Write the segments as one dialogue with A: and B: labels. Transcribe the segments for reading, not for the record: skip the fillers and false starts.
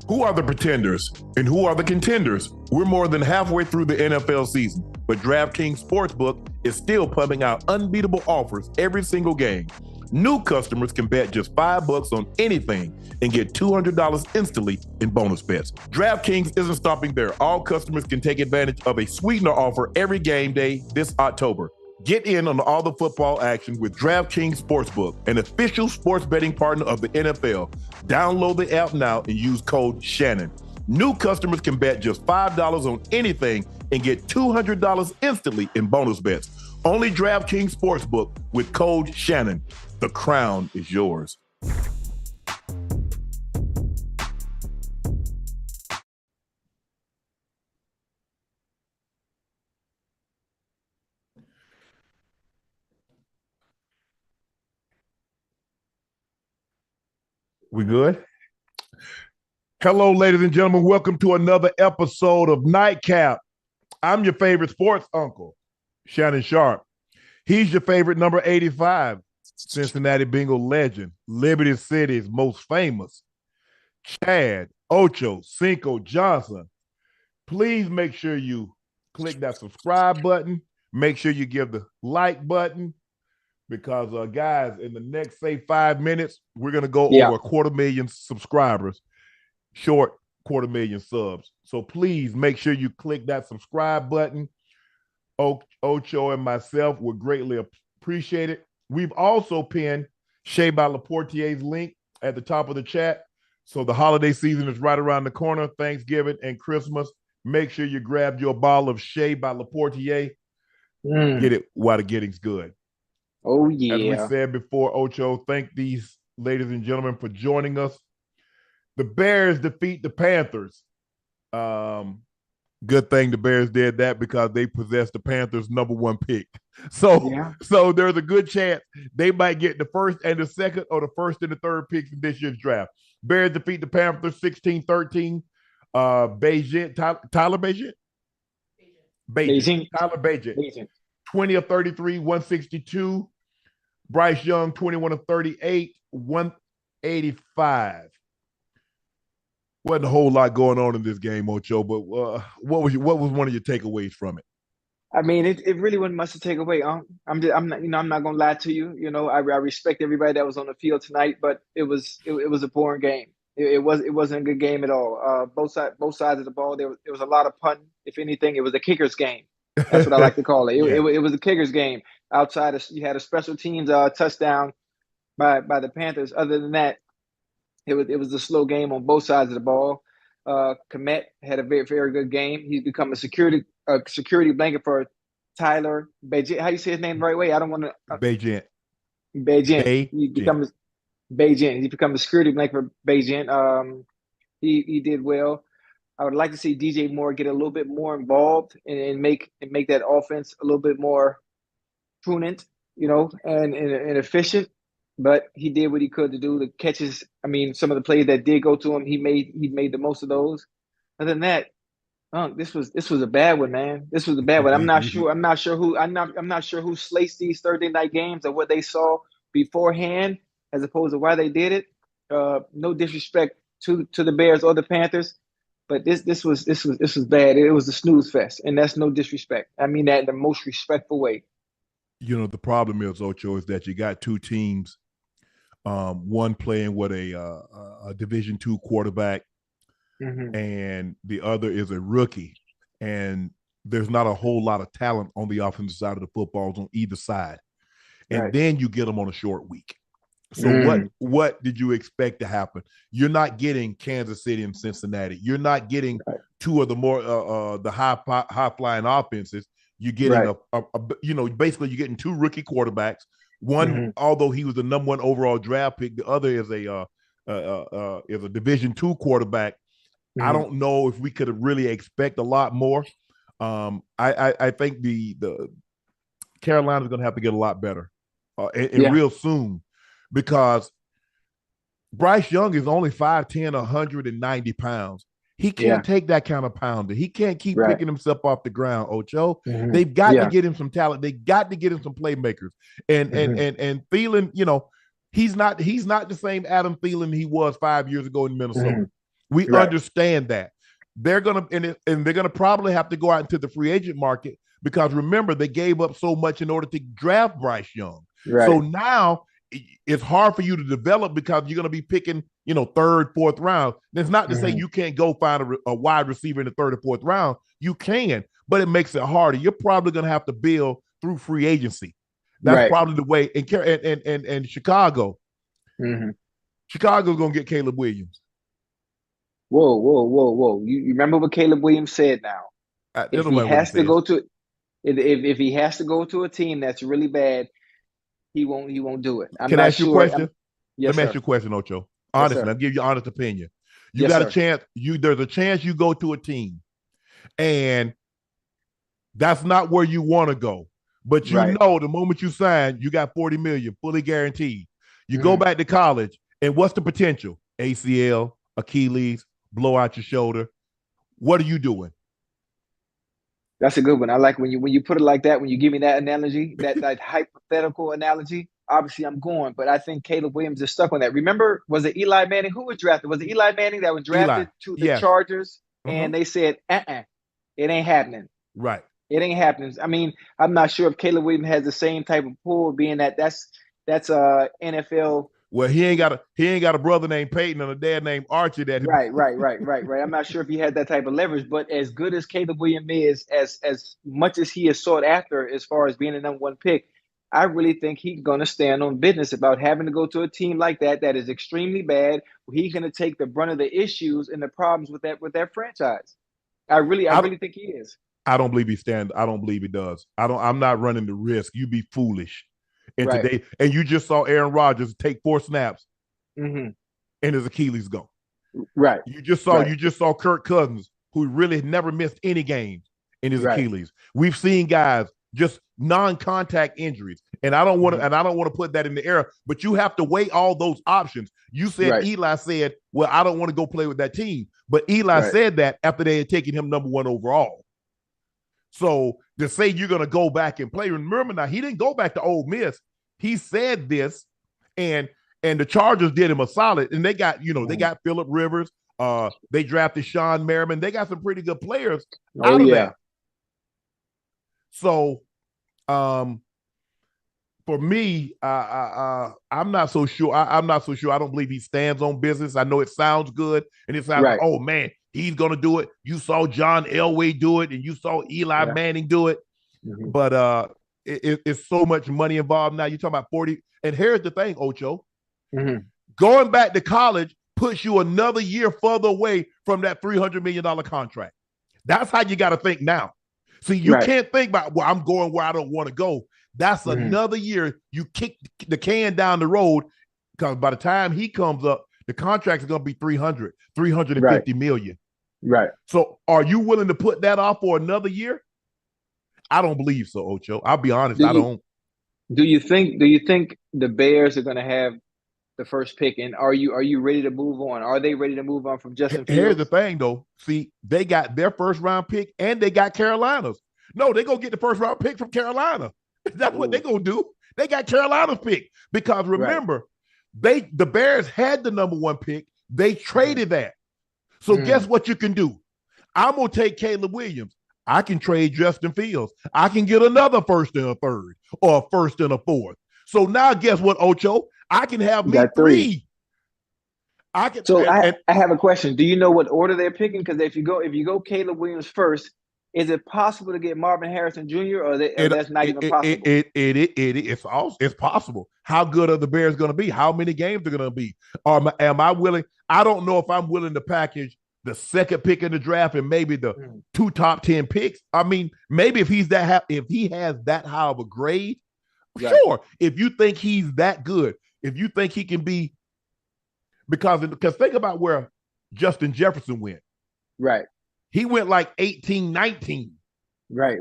A: Who are the pretenders and who are the contenders? We're more than halfway through the NFL season, but DraftKings Sportsbook is still pumping out unbeatable offers every single game. New customers can bet just $5 on anything and get $200 instantly in bonus bets. DraftKings isn't stopping there. All customers can take advantage of a sweetener offer every game day this October. Get in on all the football action with DraftKings Sportsbook, an official sports betting partner of the NFL. Download the app now and use code Shannon. New customers can bet just $5 on anything and get $200 instantly in bonus bets. Only DraftKings Sportsbook with code Shannon. The crown is yours. We good? Hello, ladies and gentlemen. Welcome to another episode of Nightcap. I'm your favorite sports uncle, Shannon Sharpe. He's your favorite number 85, Cincinnati Bengal legend, Liberty City's most famous, Chad, Ochocinco Johnson. Please make sure you click that subscribe button. Make sure you give the like button because, guys, in the next, say, 5 minutes, we're going to go over 250,000 subscribers, short 250,000 subs. So please make sure you click that subscribe button. Ocho and myself would greatly appreciate it. We've also pinned Shea by Laportier's link at the top of the chat. So the holiday season is right around the corner, Thanksgiving and Christmas. Make sure you grab your bottle of Shea by Laportier. Get it while the getting's good.
B: Oh, yeah.
A: As we said before, Ocho, thank these ladies and gentlemen for joining us. The Bears defeat the Panthers. Good thing the Bears did that because they possessed the Panthers' #1 pick. So there's a good chance they might get the first and the second or the first and the third picks in this year's draft. Bears defeat the Panthers 16-13. Bagent, Tyler Bagent? Tyler Bagent. 20 of 33, 162. Bryce Young, 21 of 38, 185. Wasn't a whole lot going on in this game, Ocho, but what was one of your takeaways from it?
B: I mean, it really wasn't much to take away. I'm not gonna lie to you. You know, I respect everybody that was on the field tonight, but it was a boring game. It wasn't a good game at all. Both sides of the ball, there was a lot of punting. If anything, it was a kicker's game. That's what I like to call it. It was a kicker's game. Outside of, you had a special teams touchdown by the Panthers. Other than that, it was a slow game on both sides of the ball. Komet had a very, very good game. He's become a security blanket for Tyler Bagent. How do you say his name the right way? I don't want to.
A: Bagent.
B: He becomes Bagent. He become a security blanket for Bagent. He did well. I would like to see DJ Moore get a little bit more involved and make that offense a little bit more prudent, you know, and efficient. But he did what he could to do the catches. I mean, some of the plays that did go to him, he made the most of those. Other than that, this was a bad one, man. This was a bad one. I'm not sure who slates these Thursday night games or what they saw beforehand as opposed to why they did it. No disrespect to the Bears or the Panthers, but this was bad. It was a snooze fest, and that's no disrespect. I mean that in the most respectful way.
A: You know, the problem is, Ocho, is that you got two teams. One playing with a Division II quarterback, and the other is a rookie. And there's not a whole lot of talent on the offensive side of the footballs on either side. And then you get them on a short week. So what did you expect to happen? You're not getting Kansas City and Cincinnati. You're not getting two of the more the high flying offenses. You're getting basically you're getting two rookie quarterbacks. One, although he was the #1 overall draft pick, the other is a Division II quarterback. I don't know if we could have really expect a lot more. I think the Carolina's going to have to get a lot better and real soon, because Bryce Young is only 5'10", 190 pounds. He can't take that kind of pounding. He can't keep picking himself off the ground, Ocho. They've got to get him some talent. They got to get him some playmakers. And Thielen, you know, he's not the same Adam Thielen he was 5 years ago in Minnesota. We understand that. They're gonna and they're gonna probably have to go out into the free agent market because remember they gave up so much in order to draft Bryce Young. Right. So now it's hard for you to develop because you're gonna be picking, third, fourth round. That's not to say you can't go find a wide receiver in the third or fourth round. You can, but it makes it harder. You're probably gonna have to build through free agency. That's probably the way. And Chicago, Chicago's gonna get Caleb Williams.
B: Whoa! You remember what Caleb Williams said now? If he has to go to a team that's really bad, he won't do it.
A: Can I ask you a question? Let me ask you a question, Ocho. Honestly, I'll give you honest opinion. You got a chance. There's a chance you go to a team, and that's not where you want to go. But the moment you sign, you got $40 million fully guaranteed. You go back to college, and what's the potential? ACL, Achilles, blow out your shoulder. What are you doing?
B: That's a good one. I like when you put it like that, when you give me that analogy, that hypothetical analogy, obviously I'm going, but I think Caleb Williams is stuck on that. Remember, was it Eli Manning? Who was drafted? Was it Eli Manning that was drafted to the Chargers? And they said, it ain't happening.
A: Right.
B: It ain't happening. I mean, I'm not sure if Caleb Williams has the same type of pull, being that's NFL.
A: Well, he ain't got a brother named Peyton and a dad named Archie.
B: Right. I'm not sure if he had that type of leverage, but as good as Caleb Williams is, as much as he is sought after as far as being the number one pick, I really think he's going to stand on business about having to go to a team like that is extremely bad. He's going to take the brunt of the issues and the problems with that franchise. I really think he is.
A: I don't believe he stands. I don't believe he does. I'm not running the risk. You'd be foolish. And today, and you just saw Aaron Rodgers take 4 snaps, and his Achilles go.
B: Right.
A: You just saw Kirk Cousins, who really never missed any games, in his Achilles. We've seen guys just non-contact injuries, and I don't want to put that in the air. But you have to weigh all those options. You said Eli said, "Well, I don't want to go play with that team," but Eli said that after they had taken him number 1 overall. So to say you're going to go back and play, remember now, he didn't go back to Ole Miss. He said this, and the Chargers did him a solid, and they got, they got Phillip Rivers. They drafted Sean Merriman. They got some pretty good players out of that. So, for me, I'm not so sure. I'm not so sure. I don't believe he stands on business. I know it sounds good, and it sounds like, oh man, he's going to do it. You saw John Elway do it, and you saw Eli Manning do it. But it's so much money involved now. You're talking about 40. And here's the thing, Ocho. Going back to college puts you another year further away from that $300 million contract. That's how you got to think now. See, you can't think about, well, I'm going where I don't want to go. That's another year you kick the can down the road, because by the time he comes up, the contract is going to be $350 million.
B: Right.
A: So are you willing to put that off for another year? I don't believe so, Ocho. I'll be honest. I don't.
B: Do you think the Bears are going to have the first pick? And are you ready to move on? Are they ready to move on from Justin Fields?
A: Here's the thing, though. See, they got their first round pick and they got Carolina's. No, they're going to get the first round pick from Carolina. That's what they're going to do. They got Carolina's pick. Because remember, the Bears had the number 1 pick. They traded that. So guess what you can do? I'm going to take Caleb Williams. I can trade Justin Fields. I can get another first and a third, or a first and a fourth. So now guess what, Ocho? I can have me 3. I can.
B: So I have a question. Do you know what order they're picking? Because if you go Caleb Williams first, is it possible to get Marvin Harrison Jr. or that's not even possible?
A: It's possible. How good are the Bears going to be? How many games are going to be? Am I willing? I don't know if I'm willing to package the second pick in the draft and maybe the 2 top 10 picks. I mean, maybe if he has that high of a grade, sure. If you think he's that good, if you think he can be, because think about where Justin Jefferson went.
B: Right.
A: He went like 18, 19.
B: Right.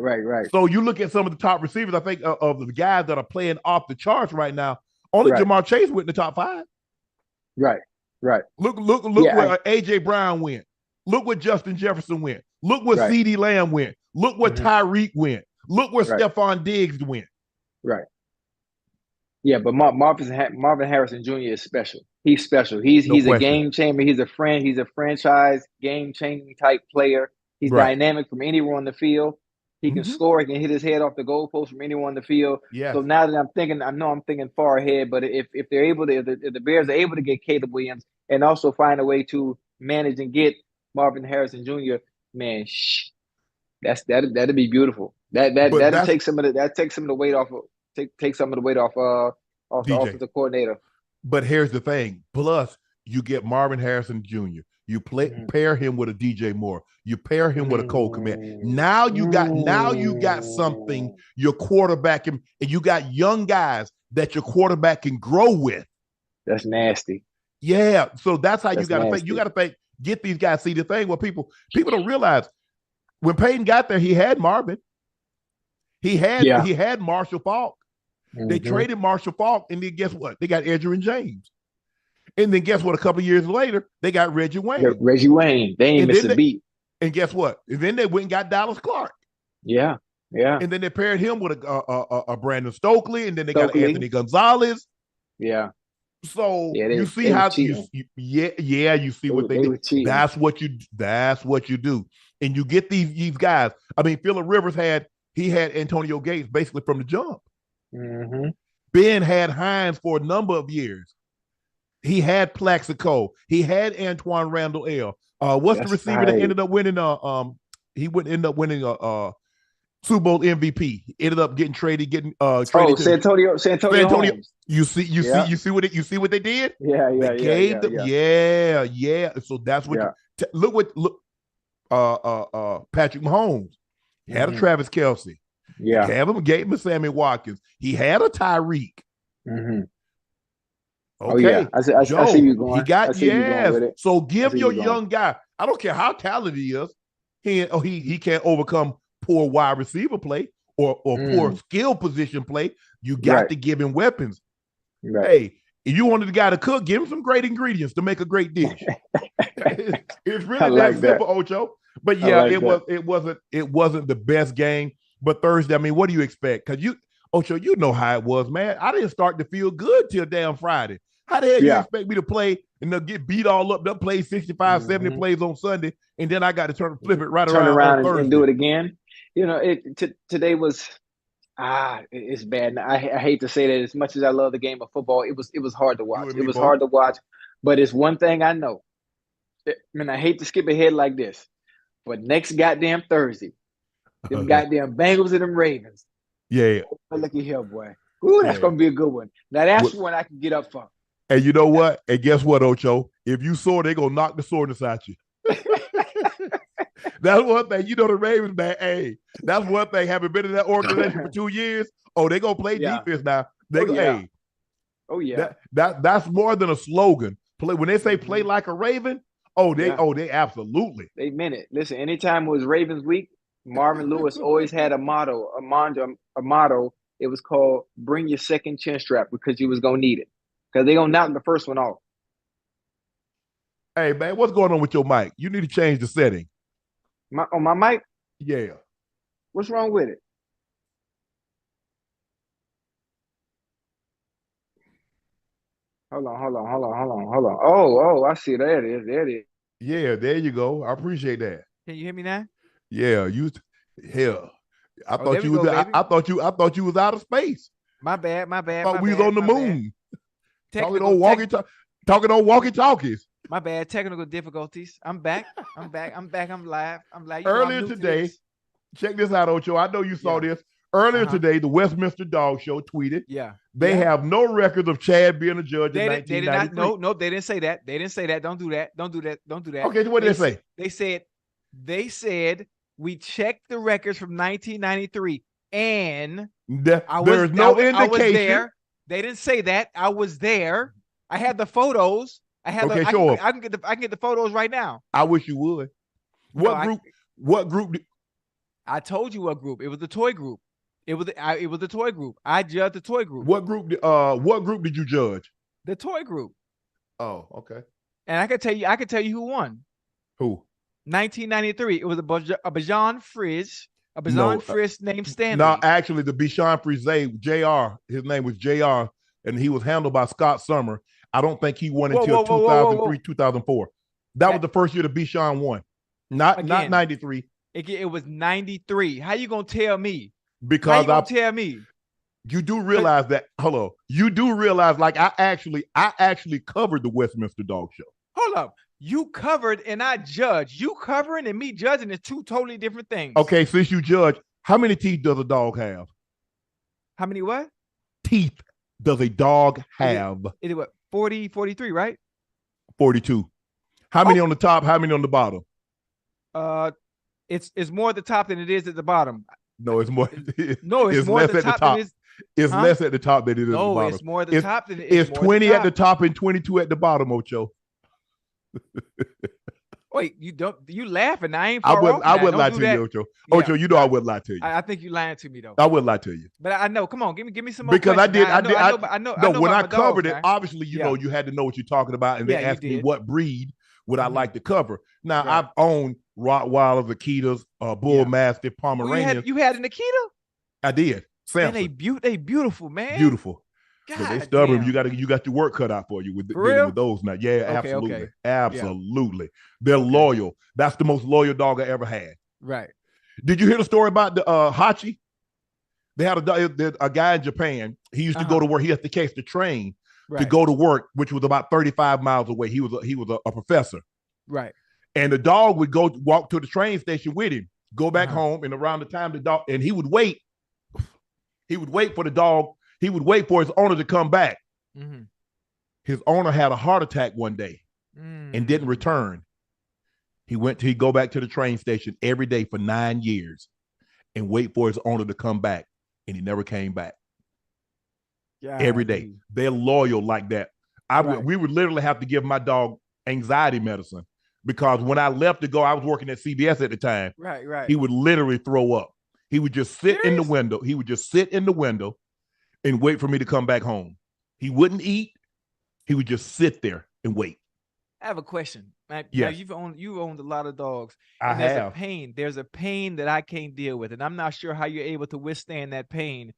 A: So you look at some of the top receivers, I think, of the guys that are playing off the charts right now, only Jamar Chase went in the top 5.
B: Right.
A: Look where A.J. Brown went. Look where Justin Jefferson went. Look where CeeDee Lamb went. Look where Tyreek went. Look where Stephon Diggs went.
B: Right. Yeah, but Marvin Harrison Jr. is special. He's special.
A: No
B: He's a
A: question.
B: game changer. He's a friend. He's a franchise game changing type player. He's
A: Right.
B: dynamic from anywhere on the field. He can score. He can hit his head off the goalpost from anywhere on the field.
A: Yes.
B: So now that I'm thinking, I know I'm thinking far ahead. But if they're able to, if the Bears are able to get Caleb Williams and also find a way to manage and get Marvin Harrison Jr., man, that'd be beautiful. That'll take some of the weight off. Take some of the weight off the
A: DJ.
B: offensive coordinator.
A: But here's the thing. Plus, you get Marvin Harrison Jr. You pair him with a DJ Moore. You pair him with a Cole Kmet. Now you got something your quarterback and you got young guys that your quarterback can grow with.
B: That's nasty.
A: Yeah. So that's how you got to think. You got to think. Get these guys. See the thing. What people don't realize when Peyton got there, he had Marvin. He had Marshall Faulk. They traded Marshall Faulk, and then guess what? They got Edgerrin James. And then guess what? A couple of years later, they got Reggie Wayne.
B: Yeah, Reggie Wayne. They ain't missed a beat.
A: And guess what? And then they went and got Dallas Clark.
B: Yeah.
A: And then they paired him with a Brandon Stokely, and then they got Anthony Gonzalez.
B: Yeah.
A: So you see how you see what they did. That's what you do. And you get these guys. I mean, Phillip Rivers had Antonio Gates basically from the jump. Ben had Hines for a number of years. He had Plaxico. He had Antoine Randall L. What's the receiver that ended up winning? He would end up winning a Super Bowl MVP. He ended up getting traded.
B: Santonio Holmes.
A: You see what they did?
B: They
A: gave them. Yeah. So that's what. Look. Patrick Mahomes had a Travis Kelce.
B: Yeah.
A: Gave him a Sammy Watkins. He had a Tyreek.
B: Okay.
A: Oh, yeah.
B: I see you going.
A: He got, So give your young guy, I don't care how talented he is, he can't overcome poor wide receiver play or poor skill position play. You got to give him weapons.
B: Right.
A: Hey, if you wanted the guy to cook, give him some great ingredients to make a great dish. It's really that simple, Ocho. But yeah, it wasn't the best game. But Thursday, I mean, what do you expect? Because Ocho, you know how it was, man. I didn't start to feel good till damn Friday. How the hell you expect me to play and they'll get beat all up? They'll play 65, 70 plays on Sunday, and then I got to flip it right around
B: and do it again. You know, today was it's bad. I hate to say that. As much as I love the game of football, it was hard to watch. It was hard to watch. But it's one thing I know. I mean, I hate to skip ahead like this, but next goddamn Thursday, them goddamn Bengals and them Ravens.
A: Yeah.
B: Oh, looky here, boy. Ooh, that's gonna be a good one. Now that's one I can get up for.
A: And you know what? And guess what, Ocho? If you soar, they're gonna knock the soreness out you. That's one thing. You know the Ravens, man. Hey, that's one thing. Having been in that organization for 2 years, they're gonna play defense now. That's more than a slogan. When they say play like a Raven, they absolutely.
B: They meant it. Listen, anytime it was Ravens week, Marvin Lewis always had a motto. It was called "Bring your second chin strap" because you was gonna need it. Because they're gonna knock the first one off.
A: Hey man, what's going on with your mic? You need to change the setting.
B: My mic?
A: Yeah.
B: What's wrong with it? Hold on. Oh, I see. There it is.
A: Yeah, there you go. I appreciate that.
B: Can you hear me now?
A: Yeah, I thought you was out of space.
B: My bad.
A: Thought we was on the moon. Talking on walkie-talkies.
B: My bad. Technical difficulties. I'm back. I'm live.
A: Earlier today, check this out, Ocho. I know you saw this. Earlier today, the Westminster Dog Show tweeted.
B: Yeah.
A: They have no records of Chad being a judge in 1993.
B: They did not. No, they didn't say that. Don't do that.
A: Okay, so what did they
B: say? They said we checked the records from 1993, and
A: there's no indication.
B: I was there. They didn't say that. I was there. I had the photos. I can get the photos right now.
A: I wish you would. What group?
B: I told you what group. It was the toy group. It was the toy group. I judged the toy group.
A: What group? What group did you judge?
B: The toy group.
A: Oh, okay.
B: And I can tell you who won.
A: Who?
B: 1993. It was a Bajan Frizz. A Bajan Frizz named Stanley.
A: No, actually, the Bichon Frise, JR. His name was JR, and he was handled by Scott Summer. I don't think he won until 2003, 2004. That was the first year the Bichon won. Not 93.
C: It was 93. How you gonna tell me?
A: Because
C: tell me?
A: You do realize that. Hello, you do realize like I actually covered the Westminster Dog Show.
C: Hold up. You covered and I judged. You covering and me judging is two totally different things.
A: Okay, since you judge, how many teeth does a dog have?
C: How many what?
A: Teeth does a dog have?
C: It what? 40, 43, right?
A: 42. How many on the top? How many on the bottom?
C: It's more at the top than it is at the bottom.
A: No, it's more.
C: No, it's more
A: less at the top. It's less at the top than it is at the bottom.
C: No, it's more at the top than
A: it's 20 at the top and 22 at the bottom, Ocho.
C: Wait, you laughing? I ain't.
A: I wouldn't lie to you, Ocho. Ocho, you know I wouldn't lie to you.
C: I think you lying to me though.
A: I wouldn't lie to you.
C: But I know. Come on, give me some more.
A: Because
C: questions.
A: I know. No, when I covered it,
C: man.
A: obviously you know you had to know what you're talking about, and they asked me what breed would I like to cover. Now I've owned Rottweilers, Akitas, Bull Mastiff, Pomeranians.
C: You had an Akita?
A: I did. Samson.
C: And they beautiful, man.
A: Beautiful.
C: God,
A: but they stubborn. Damn. You got your work cut out for you with those now. Yeah, absolutely. Okay. Absolutely. Yeah. They're loyal. That's the most loyal dog I ever had.
C: Right.
A: Did you hear the story about the Hachi? They had a guy in Japan. He used to go to work. He had to catch the train to go to work, which was about 35 miles away. He was a professor.
C: Right.
A: And the dog would walk to the train station with him, go back home, and around the time the dog, and he would wait. He would wait for the dog. He would wait for his owner to come back. Mm-hmm. His owner had a heart attack one day and didn't return. He'd go back to the train station every day for 9 years and wait for his owner to come back. And he never came back. Every day. They're loyal like that. We would literally have to give my dog anxiety medicine because when I left to go, I was working at CBS at the time.
C: Right.
A: He would literally throw up. He would just sit in the window. He would just sit in the window and wait for me to come back home. He wouldn't eat. He would just sit there and wait.
C: I have a question.
A: Yeah,
C: you've owned a lot of dogs.
A: I have.
C: There's a pain that I can't deal with, and I'm not sure how you're able to withstand that pain.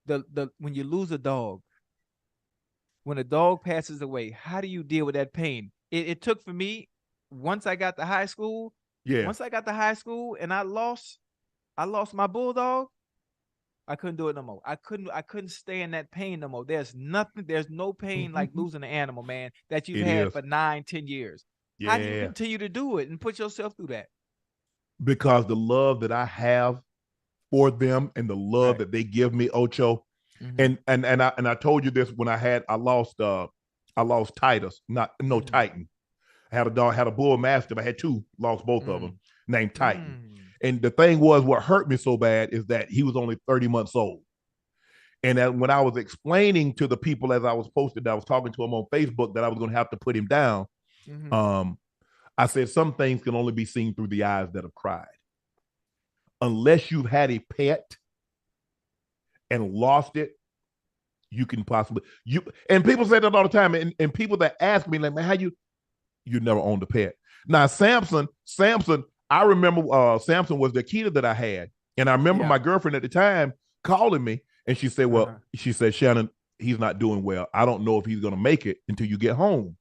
C: When you lose a dog, when a dog passes away, how do you deal with that pain? It took for me once I got to high school.
A: Yeah.
C: Once I got to high school and I lost my bulldog. I couldn't do it no more. I couldn't stay in that pain no more. There's no pain like losing an animal, man, that you've had for 9-10 years. Yeah. How do you continue to do it and put yourself through that?
A: Because the love that I have for them and the love that they give me, Ocho. Mm-hmm. And I told you this when I lost Titus, Titan. I had a bull mastiff. I had two, lost both of them, named Titan. And the thing was, what hurt me so bad is that he was only 30 months old. And when I was explaining to the people as I was posted, I was talking to him on Facebook that I was going to have to put him down. Mm-hmm. I said, some things can only be seen through the eyes that have cried. Unless you've had a pet and lost it, you can possibly, and people say that all the time. And people that ask me, like, man, how you never owned a pet. Now, Samson, I remember Samson was the Akita that I had. And I remember my girlfriend at the time calling me and she said, she said, Shannon, he's not doing well. I don't know if he's going to make it until you get home.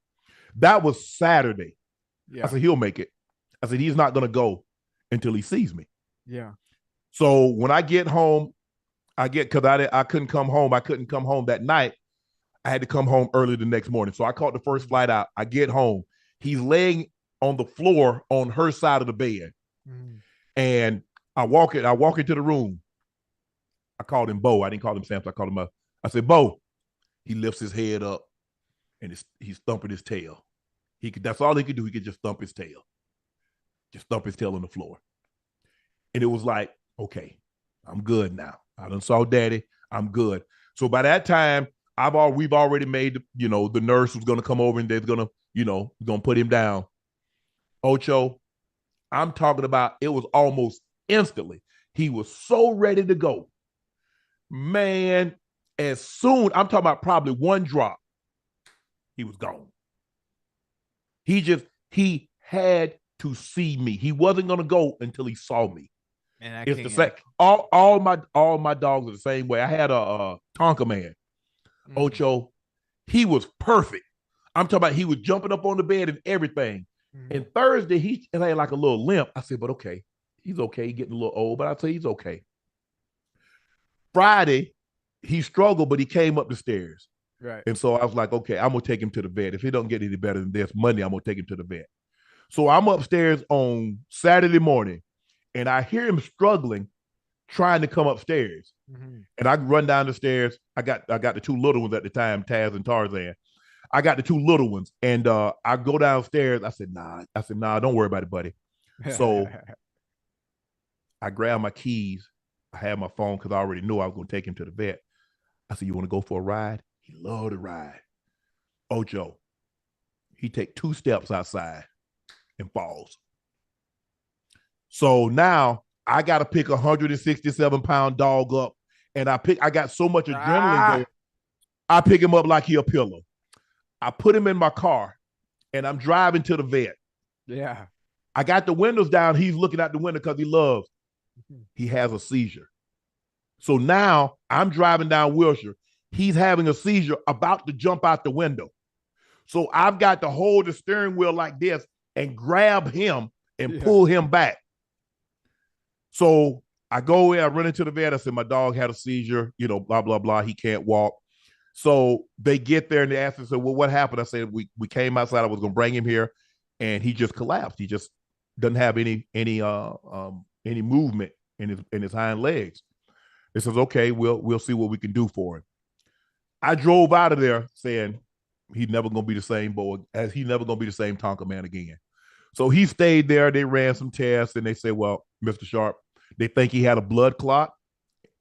A: That was Saturday. Yeah. I said, he'll make it. I said, he's not going to go until he sees me.
C: Yeah.
A: So when I get home, because I couldn't come home. I couldn't come home that night. I had to come home early the next morning. So I caught the first flight out. I get home. He's laying on the floor on her side of the bed. And I walk into the room. I called him Bo. I didn't call him Samson. I called him I said, Bo. He lifts his head up and he's thumping his tail. That's all he could do. He could just thump his tail. Just thump his tail on the floor. And it was like, okay, I'm good now. I done saw daddy. I'm good. So by that time, we've already made, the nurse was going to come over and they're going to put him down. Ocho, I'm talking about it was almost instantly. He was so ready to go. Man, as soon, I'm talking about probably one drop, he was gone. He had to see me. He wasn't going to go until he saw me.
C: And
A: it's the same. All my dogs are the same way. I had a Tonka man. Ocho, He was perfect. I'm talking about he was jumping up on the bed and everything. And Thursday, he had like a little limp. I said, but okay, he's okay. He's getting a little old, but I say he's okay. Friday, he struggled, but he came up the stairs.
C: Right.
A: And so I was like, okay, I'm going to take him to the vet. If he don't get any better than this, Monday, I'm going to take him to the vet. So I'm upstairs on Saturday morning, and I hear him struggling, trying to come upstairs. And I run down the stairs. I got the two little ones at the time, Taz and Tarzan. I got the two little ones, and I go downstairs. I said, nah, don't worry about it, buddy. So I grabbed my keys. I had my phone because I already knew I was going to take him to the vet. I said, you want to go for a ride? He loved to ride. Ocho, he take 2 steps outside and falls. So now I got to pick a 167-pound dog up, and I got so much adrenaline going. I pick him up like he a pillow. I put him in my car, and I'm driving to the vet.
C: Yeah.
A: I got the windows down. He's looking out the window because he loves. He has a seizure. So now I'm driving down Wilshire. He's having a seizure, about to jump out the window. So I've got to hold the steering wheel like this and grab him and pull him back. So I go in, I run into the vet. I said, my dog had a seizure, blah, blah, blah. He can't walk. So they get there and they ask me, so, well, what happened? I said, we came outside. I was going to bring him here, and he just collapsed. He just doesn't have any movement in his hind legs. It says, okay, we'll see what we can do for him. I drove out of there saying he's never going to be the same boy, as he's never going to be the same Tonka man again. So he stayed there. They ran some tests, and they said, well, Mr. Sharpe, they think he had a blood clot,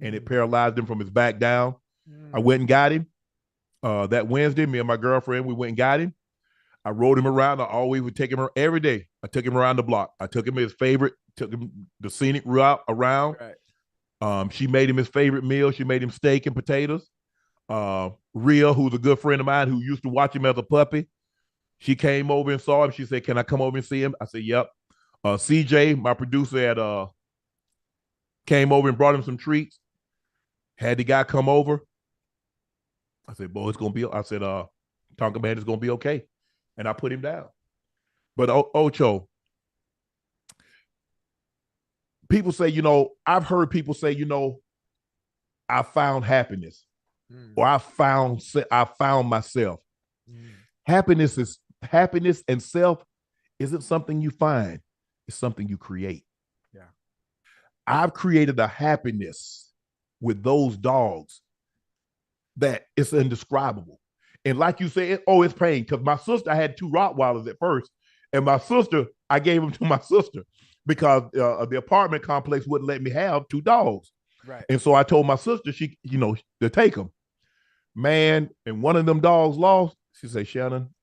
A: and it paralyzed him from his back down. I went and got him. That Wednesday, me and my girlfriend, we went and got him. I rode him around. I always would take him every day. I took him around the block. I took him his favorite, took him the scenic route around. Right. She made him his favorite meal. She made him steak and potatoes. Rhea, who's a good friend of mine who used to watch him as a puppy, she came over and saw him. She said, can I come over and see him? I said, yep. CJ, my producer, came over and brought him some treats. Had the guy come over. I said, boy, it's going to be, I said, Tonka man is going to be okay. And I put him down. But Ocho, people say, I've heard people say, I found happiness, or I found myself. Happiness and self isn't something you find. It's something you create.
C: Yeah.
A: I've created a happiness with those dogs that it's indescribable. And like you said, it's pain. Because my sister, I had 2 Rottweilers at first. And my sister, I gave them to my sister because the apartment complex wouldn't let me have 2 dogs.
C: Right.
A: And so I told my sister, she, to take them. Man, and one of them dogs lost. She said, Shannon,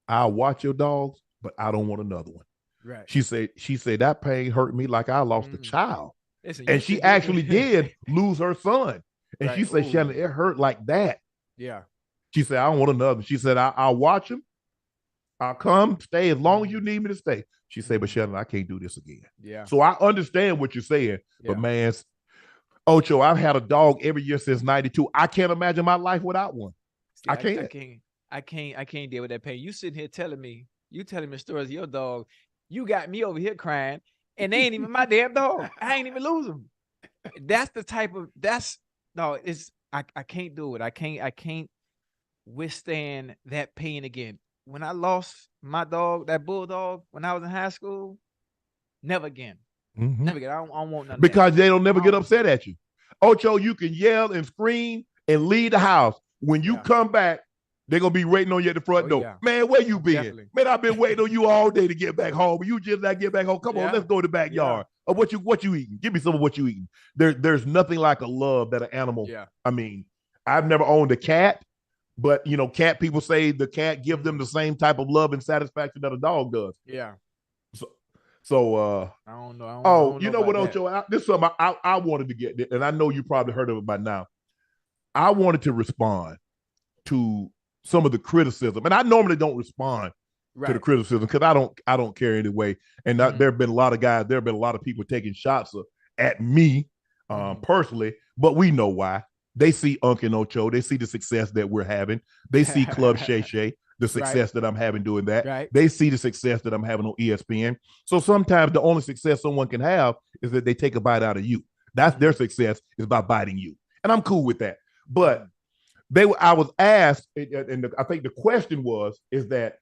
A: I'll watch your dogs, but I don't want another one.
C: Right.
A: She said that pain hurt me like I lost a child. And she actually did lose her son. And she said, Shannon, it hurt like that.
C: Yeah.
A: She said, I don't want another. She said, I'll watch him. I'll come, stay as long as you need me to stay. She said, but Shannon, I can't do this again.
C: Yeah.
A: So I understand what you're saying. But man, Ocho, I've had a dog every year since 92. I can't imagine my life without one.
C: See, I can't deal with that pain. You sitting here telling me stories of your dog. You got me over here crying, and they ain't even my damn dog. I ain't even lose them. That's the type of I can't do it. I can't withstand that pain again. When I lost my dog, that bulldog, when I was in high school, never again. Never again. I don't want nothing.
A: Because they don't never get upset at you. Ocho, you can yell and scream and leave the house. When you come back, they're going to be waiting on you at the front door. Yeah. Man, where you been? Definitely. Man, I've been waiting on you all day to get back home. You just not get back home. Come on, let's go to the backyard. Or what you eating? Give me some of what you eating. There's nothing like a love that an animal. Yeah. I mean, I've never owned a cat, but cat people say the cat gives them the same type of love and satisfaction that a dog does.
C: Yeah.
A: So
C: I don't know.
A: You know what, Ocho? This is something I wanted to get, and I know you probably heard of it by now. I wanted to respond to some of the criticism, and I normally don't respond to the criticism because I don't care anyway. And there have been a lot of people taking shots at me personally, but we know why. They see Unc and Ocho. They see the success that we're having. They see Club Shay Shay, the success that I'm having doing that.
C: Right.
A: They see the success that I'm having on ESPN. So sometimes the only success someone can have is that they take a bite out of you. That's their success, is by biting you. And I'm cool with that. But I was asked, and I think the question is that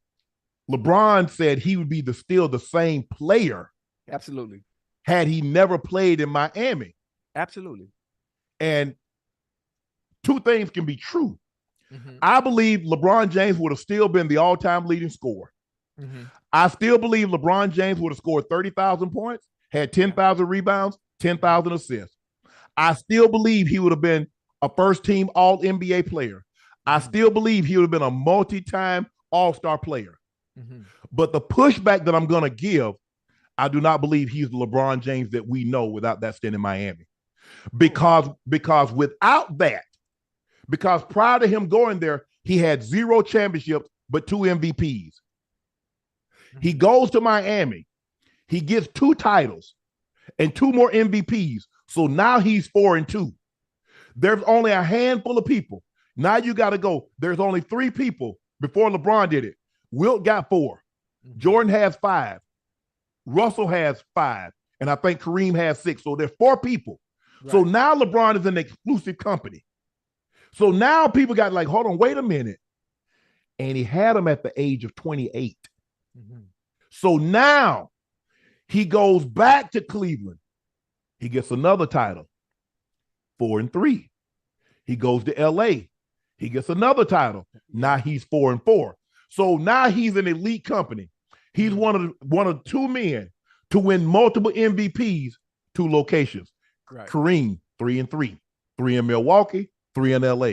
A: LeBron said he would be still the same player.
C: Absolutely.
A: Had he never played in Miami.
C: Absolutely.
A: And two things can be true. I believe LeBron James would have still been the all-time leading scorer. I still believe LeBron James would have scored 30,000 points, had 10,000 rebounds, 10,000 assists. I still believe he would have been a first-team All-NBA player. I still believe he would have been a multi-time All-Star player. But the pushback that I'm going to give, I do not believe he's the LeBron James that we know without that stint in Miami. Because without that, because prior to him going there, he had 0 championships, but 2 MVPs. He goes to Miami. He gets 2 titles and 2 more MVPs. So now he's 4-2. There's only a handful of people. Now you got to go. There's only 3 people before LeBron did it. Wilt got 4. Jordan has 5. Russell has 5. And I think Kareem has 6. So there's 4 people. Right. So now LeBron is in exclusive company. So now people got like, hold on, wait a minute. And he had him at the age of 28. So now he goes back to Cleveland. He gets another title, 4-3. He goes to LA. He gets another title. Now he's 4-4. So now he's an elite company. He's one of 2 men to win multiple MVPs, 2 locations. Right. Kareem, 3-3. 3 in Milwaukee, 3 in LA.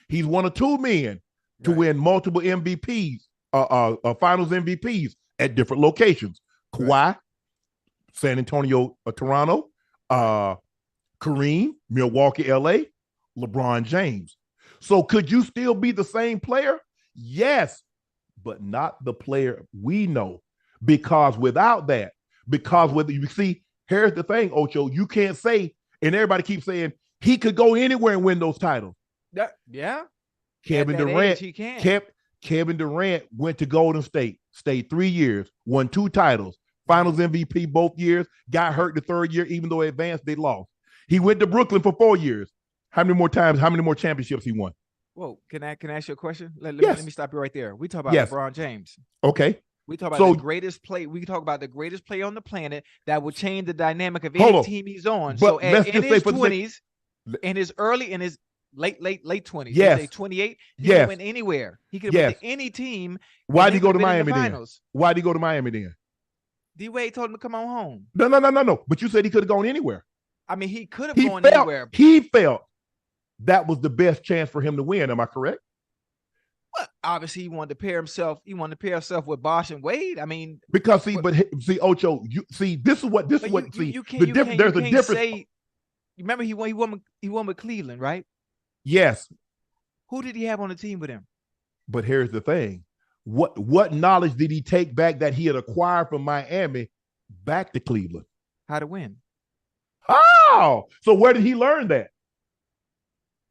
A: He's one of 2 men to win multiple MVPs, finals MVPs at different locations. Kawhi, San Antonio, Toronto, Kareem, Milwaukee, LA, LeBron James. So could you still be the same player? Yes, but not the player we know. Because without that, you see, here's the thing, Ocho, you can't say, and everybody keeps saying, he could go anywhere and win those titles.
C: Yeah.
A: Kevin Durant, Kevin Durant went to Golden State, stayed 3 years, won 2 titles, finals MVP both years, got hurt the 3rd year, even though they advanced, they lost. He went to Brooklyn for 4 years. How many more championships he won?
B: Whoa, can I ask you a question? Let me stop you right there. We talk about LeBron James.
A: Okay.
B: We talk about the greatest play. We talk about the greatest player on the planet that will change the dynamic of any team he's on.
A: But
B: so in his 20s, in his late 20s,
A: yes,
B: 28, he can win anywhere. He can win to any team.
A: Why did he go to Miami then? Why did he go to Miami then?
B: D-Wade told him to come on home.
A: No. But you said he could have gone anywhere.
B: I mean, he could have gone anywhere.
A: He felt that was the best chance for him to win. Am I correct?
B: Well, obviously, he wanted to pair himself. He wanted to pair himself with Bosh and Wade. I mean,
A: because Ocho, there's a difference.
B: Say, remember, he won with Cleveland, right?
A: Yes.
B: Who did he have on the team with him?
A: But here's the thing: what knowledge did he take back that he had acquired from Miami back to Cleveland?
B: How to win.
A: Oh, so where did he learn that?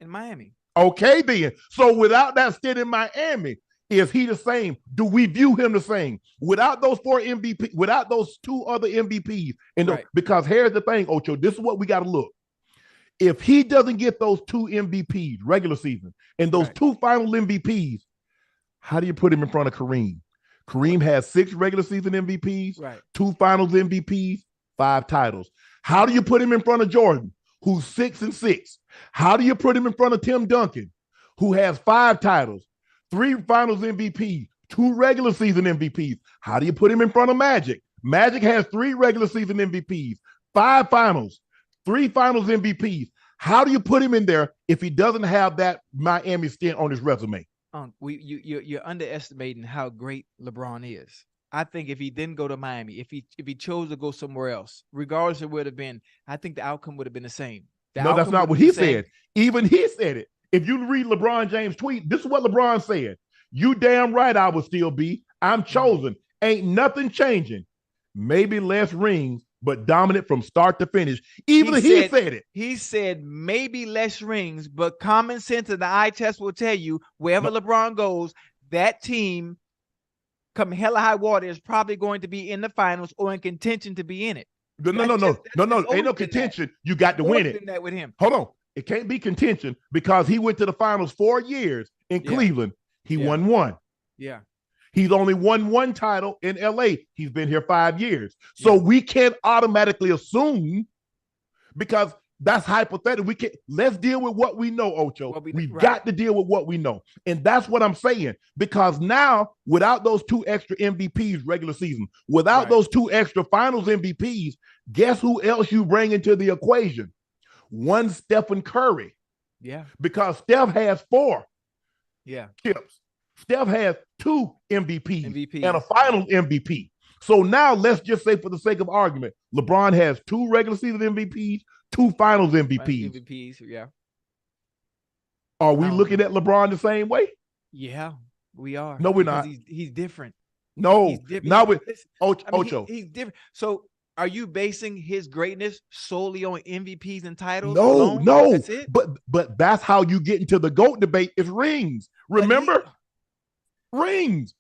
B: In Miami.
A: Okay, then. So without that stint in Miami, is he the same? Do we view him the same? Without those 4 MVP, without those 2 other MVPs, because here's the thing, Ocho, this is what we got to look. If he doesn't get those 2 MVPs, regular season, and those 2 final MVPs, how do you put him in front of Kareem? Kareem has 6 regular season MVPs, 2 finals MVPs, 5 titles. How do you put him in front of Jordan, who's 6-6? How do you put him in front of Tim Duncan, who has 5 titles, 3 finals MVPs, 2 regular season MVPs? How do you put him in front of Magic? Magic has 3 regular season MVPs, 5 finals, 3 finals MVPs. How do you put him in there if he doesn't have that Miami stint on his resume?
B: You're underestimating how great LeBron is. I think if he didn't go to Miami, if he chose to go somewhere else, regardless of where it would have been, I think the outcome would have been the same.
A: No, that's not what he said. Even he said it. If you read LeBron James' tweet, this is what LeBron said. You damn right I will still be. I'm chosen. Ain't nothing changing. Maybe less rings, but dominant from start to finish. Even he said it.
C: He said maybe less rings, but common sense and the eye test will tell you wherever LeBron goes, that team, come hella high water, is probably going to be in the finals or in contention to be in it.
A: No. Ain't no contention. You got to win it.
C: That with him.
A: Hold on. It can't be contention because he went to the finals 4 years in Cleveland. He won one.
C: Yeah.
A: He's only won one title in LA. He's been here 5 years. So we can't automatically assume, because that's hypothetical. Let's deal with what we know, Ocho. We've got to deal with what we know. And that's what I'm saying. Because now, without those 2 extra MVPs regular season, without those 2 extra finals MVPs, guess who else you bring into the equation? One Stephen Curry.
C: Yeah.
A: Because Steph has 4 chips. Steph has 2 MVPs and a final MVP. So now let's just say, for the sake of argument, LeBron has 2 regular season MVPs, 2 finals MVPs.
C: Yeah.
A: Are we looking at LeBron the same way?
C: Yeah, we are.
A: No, we're not.
C: He's different.
A: No,
C: he's different.
A: Not with Ocho.
C: He's different. So are you basing his greatness solely on MVPs and titles?
A: No.
C: That's it?
A: But that's how you get into the GOAT debate, is rings. Remember? Rings.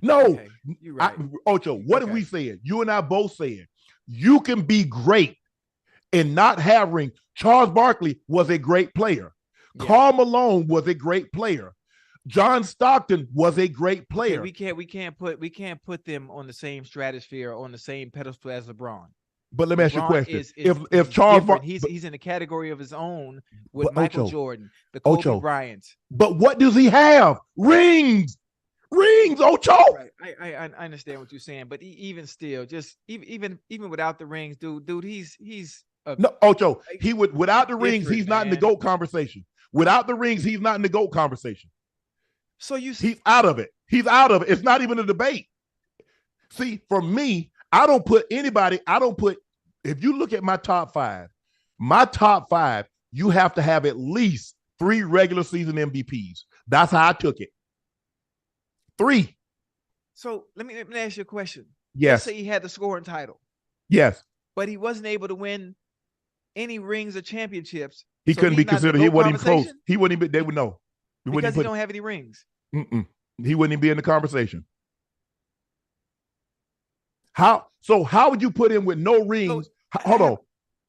A: No.
C: Okay, you're right.
A: Ocho, what have we said? You and I both said you can be great and not have rings. Charles Barkley was a great player. Karl Malone was a great player. John Stockton was a great player.
C: Okay, we can't put them on the same stratosphere, on the same pedestal as LeBron.
A: But let me ask you a question.
C: If Charles Barkley, he's in a category of his own with Michael Jordan, the Kobe Bryants.
A: But what does he have? Rings, Ocho.
C: Right. I understand what you're saying, but even still, just even without the rings, dude, he's
A: no, Ocho. He would without the rings, he's not in the GOAT conversation. Without the rings, he's not in the GOAT conversation.
C: So
A: he's out of it. He's out of it. It's not even a debate. See, for me, if you look at my top 5, you have to have at least 3 regular season MVPs. That's how I took it. 3.
C: So let me ask you a question.
A: Yes.
C: Let's say he had the scoring title.
A: Yes.
C: But he wasn't able to win any rings or championships.
A: He couldn't be considered. He wasn't even close. He wouldn't even. They would know.
C: Because he don't have any rings.
A: He wouldn't even be in the conversation. How would you put him with no rings? Hold on,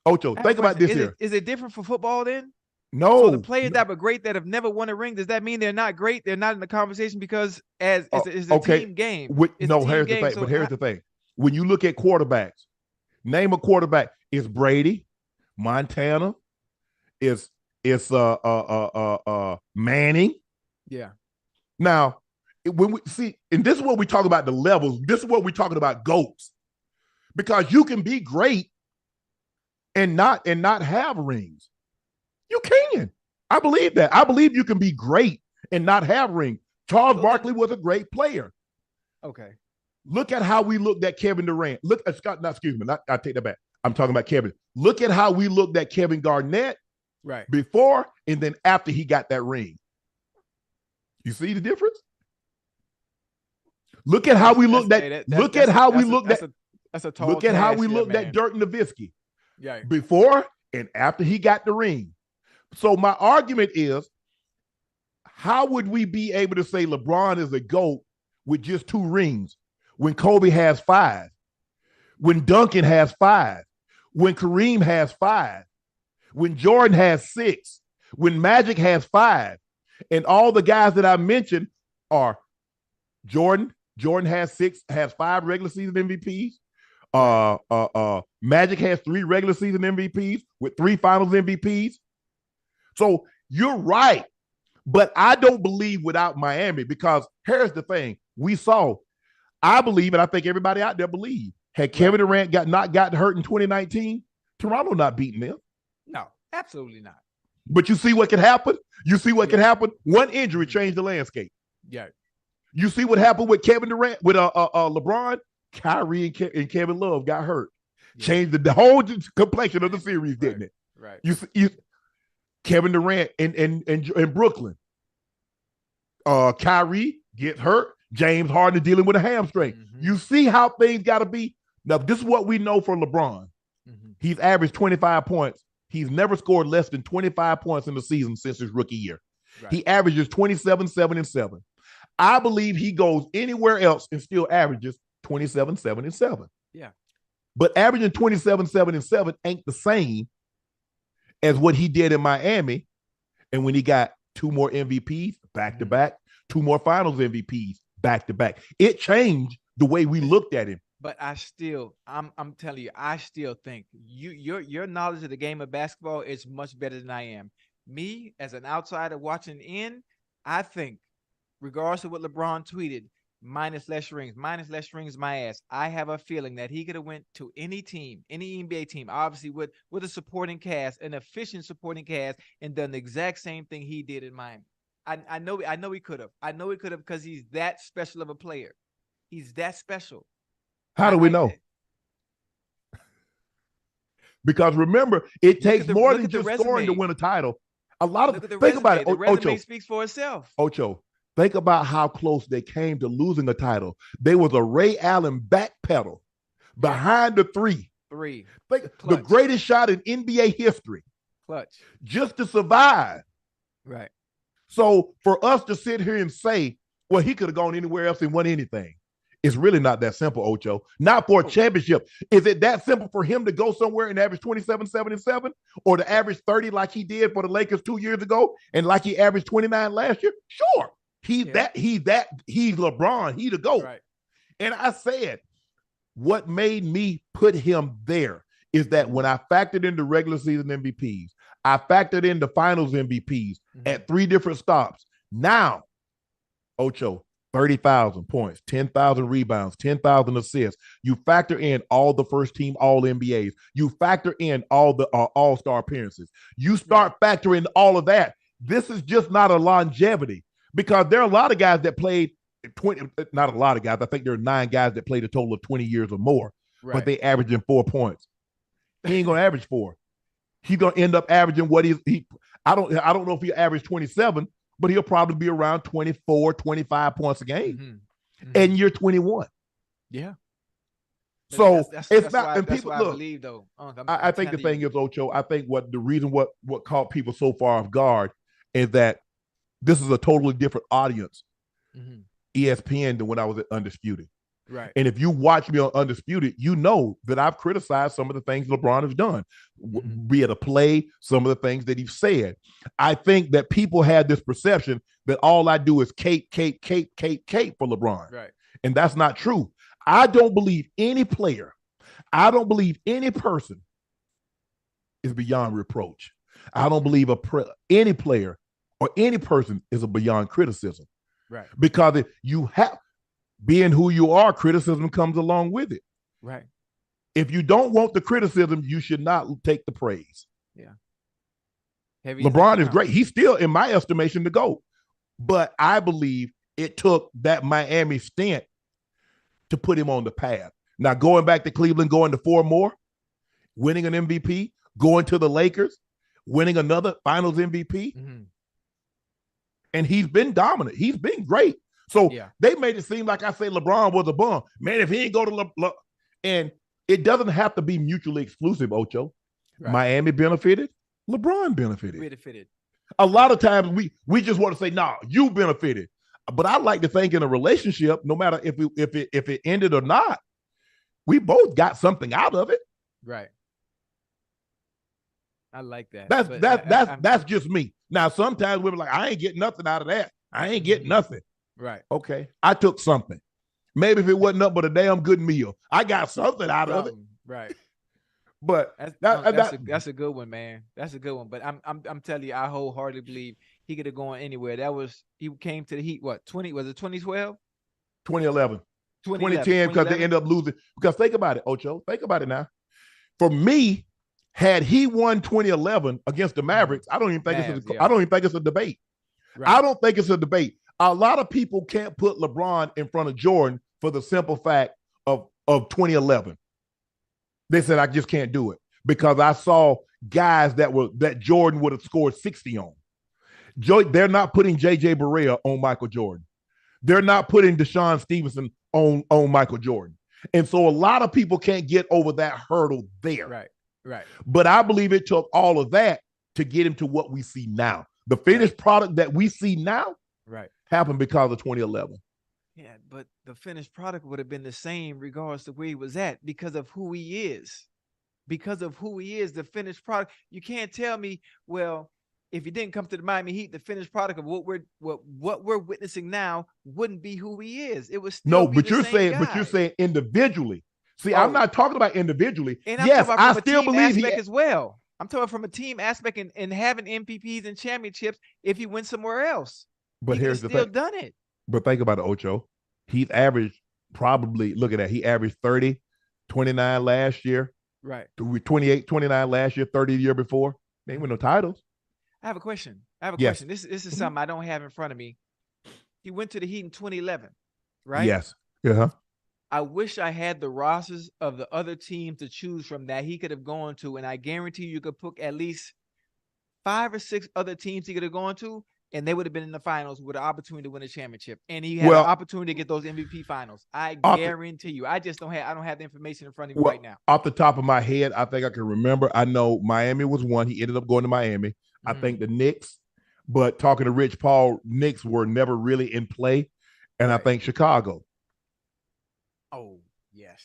A: Ocho. Think about this here.
C: Is it different for football then?
A: No.
C: So the players that were great that have never won a ring, does that mean they're not great? They're not in the conversation because it's a team game.
A: Here's the thing. When you look at quarterbacks, name a quarterback. It's Brady, Montana. It's Manning.
C: Yeah.
A: Now, when we see, and this is what we talk about the levels. This is what we're talking about GOATs, because you can be great and not have rings. You can. I believe that. I believe you can be great and not have rings. Charles Barkley was a great player.
C: Okay.
A: Look at how we looked at Kevin Durant. I take that back. I'm talking about Kevin. Look at how we looked at Kevin Garnett.
C: Right.
A: Before and then after he got that ring. You see the difference? Look at how we looked at. Look at how we looked at.
C: That's a tall.
A: Look at how we looked at Dirk Nowitzki.
C: Yeah.
A: Before and after he got the ring. So my argument is, how would we be able to say LeBron is a GOAT with just 2 rings when Kobe has 5, when Duncan has 5, when Kareem has 5, when Jordan has 6, when Magic has 5, and all the guys that I mentioned are Jordan. Jordan has 5 regular season MVPs. Magic has 3 regular season MVPs with 3 finals MVPs. So you're right, but I don't believe without Miami, because here's the thing. I believe, and I think everybody out there believe, had Kevin Durant not gotten hurt in 2019, Toronto not beating them.
C: No, absolutely not.
A: But you see what can happen? You see what can happen? One injury changed the landscape.
C: Yeah.
A: You see what happened with Kevin Durant, with LeBron? Kyrie and Kevin Love got hurt. Yeah. Changed the whole complexion of the series, didn't it?
C: Right.
A: You Kevin Durant in Brooklyn. Kyrie gets hurt. James Harden dealing with a hamstring. Mm-hmm. You see how things got to be. Now, this is what we know for LeBron. Mm-hmm. He's averaged 25 points. He's never scored less than 25 points in the season since his rookie year. Right. He averages 27, 7, and 7. I believe he goes anywhere else and still averages 27, 7, and 7.
C: Yeah.
A: But averaging 27, 7, and 7 ain't the same as what he did in Miami. And when he got 2 more MVPs back-to-back, 2 more finals MVPs back-to-back. It changed the way we looked at him.
C: But I'm telling you, I still think your knowledge of the game of basketball is much better than I am. Me, as an outsider watching in, I think, regardless of what LeBron tweeted, minus less rings my ass. I have a feeling that he could have went to any team, any NBA team, obviously with a supporting cast, an efficient supporting cast, and done the exact same thing he did in Miami. I know he could have. I know he could have because he's that special of a player. He's that special.
A: How do we know? Because remember, it takes more than just scoring to win a title. A lot of think about it.
C: The resume speaks for itself.
A: Ocho, think about how close they came to losing a title. There was a Ray Allen backpedal behind the three. The greatest shot in NBA history.
C: Clutch.
A: Just to survive.
C: Right.
A: So for us to sit here and say, well, he could have gone anywhere else and won anything. It's really not that simple, Ocho. Not for a championship. Is it that simple for him to go somewhere and average 27, 7, and 7? Or to average 30 like he did for the Lakers 2 years ago and like he averaged 29 last year? Sure. He's LeBron. He the GOAT.
C: Right.
A: And I said, what made me put him there is that when I factored in the regular season MVPs, I factored in the finals MVPs at 3 different stops. Now, Ocho, 30,000 points, 10,000 rebounds, 10,000 assists. You factor in all the first team All-NBAs. You factor in all the All-Star appearances. You start factoring all of that. This is just not a longevity because there are a lot of guys that played 20, not a lot of guys. I think there are 9 guys that played a total of 20 years or more, but they averaging 4 points. He ain't going to average 4. He's going to end up averaging what I don't know if he averaged 27, but he'll probably be around 24, 25 points a game. And you're 21.
C: Yeah.
A: So
C: that's
A: it's not,
C: why,
A: and
C: that's
A: people
C: why
A: look.
C: I believe though.
A: I think the thing is, Ocho, I think what caught people so far off guard is that this is a totally different audience, ESPN, than when I was at Undisputed.
C: Right.
A: And if you watch me on Undisputed, you know that I've criticized some of the things LeBron has done, be it a play, some of the things that he's said. I think that people had this perception that all I do is cape for LeBron.
C: Right.
A: And that's not true. I don't believe any player, I don't believe any person is beyond reproach. I don't believe any player or any person is beyond criticism.
C: Right.
A: Because you have, being who you are, criticism comes along with it.
C: Right.
A: If you don't want the criticism, you should not take the praise.
C: Yeah.
A: LeBron is great. He's still, in my estimation, the GOAT. But I believe it took that Miami stint to put him on the path. Now, going back to Cleveland, going to 4 more, winning an MVP, going to the Lakers, winning another finals MVP. And he's been dominant. He's been great. So they made it seem like I say LeBron was a bum. Man, if he ain't go to and it doesn't have to be mutually exclusive, Ocho. Right. Miami benefited. LeBron benefited. A lot of times we just want to say, nah, you benefited. But I like to think in a relationship, no matter if it ended or not, we both got something out of it.
C: Right. I like that.
A: That's just me. Now, sometimes we're like, I ain't getting nothing out of that. I ain't getting nothing.
C: Right.
A: Okay. I took something. Maybe if it wasn't up but a damn good meal, I got something out of it.
C: Right.
A: But
C: that's a good one, man. That's a good one. But I'm telling you, I wholeheartedly believe he could have gone anywhere. He came to the Heat. What, 2012?
A: 2011. 2010, because they ended up losing. Because think about it, Ocho. Think about it now. For me, had he won 2011 against the Mavericks, I don't even think it's a debate. Right. I don't think it's a debate. A lot of people can't put LeBron in front of Jordan for the simple fact of 2011. They said, I just can't do it because I saw guys that Jordan would have scored 60 on. They're not putting J.J. Barea on Michael Jordan. They're not putting Deshaun Stevenson on Michael Jordan. And so a lot of people can't get over that hurdle there.
C: Right.
A: But I believe it took all of that to get him to what we see now. The finished product that we see now happened because of 2011.
C: Yeah, but the finished product would have been the same regardless of where he was at because of who he is. Because of who he is, the finished product. You can't tell me, well, if he didn't come to the Miami Heat, the finished product of what we're witnessing now wouldn't be who he is. It was still
A: but you're saying individually. See, I'm not talking about individually.
C: And I'm
A: yes,
C: I still
A: believe
C: he as well. I'm talking from a team aspect and having MVPs and championships if he went somewhere else.
A: But here's the thing.
C: Done it.
A: But think about it, Ocho. He's averaged probably, look at that. He averaged 30, 29 last year.
C: Right.
A: 28, 29 last year, 30 the year before. They ain't win no titles.
C: I have a question. Question. This is something I don't have in front of me. He went to the Heat in 2011, right?
A: Yes. Uh-huh.
C: I wish I had the rosters of the other teams to choose from that he could have gone to, and I guarantee you could put at least 5 or 6 other teams he could have gone to, and they would have been in the finals with an opportunity to win a championship. And he had an opportunity to get those MVP finals. I guarantee you. I don't have the information in front of me right now.
A: Off the top of my head, I think I can remember. I know Miami was one. He ended up going to Miami. I think the Knicks, but talking to Rich Paul, Knicks were never really in play. And I think Chicago.
C: Oh, yes.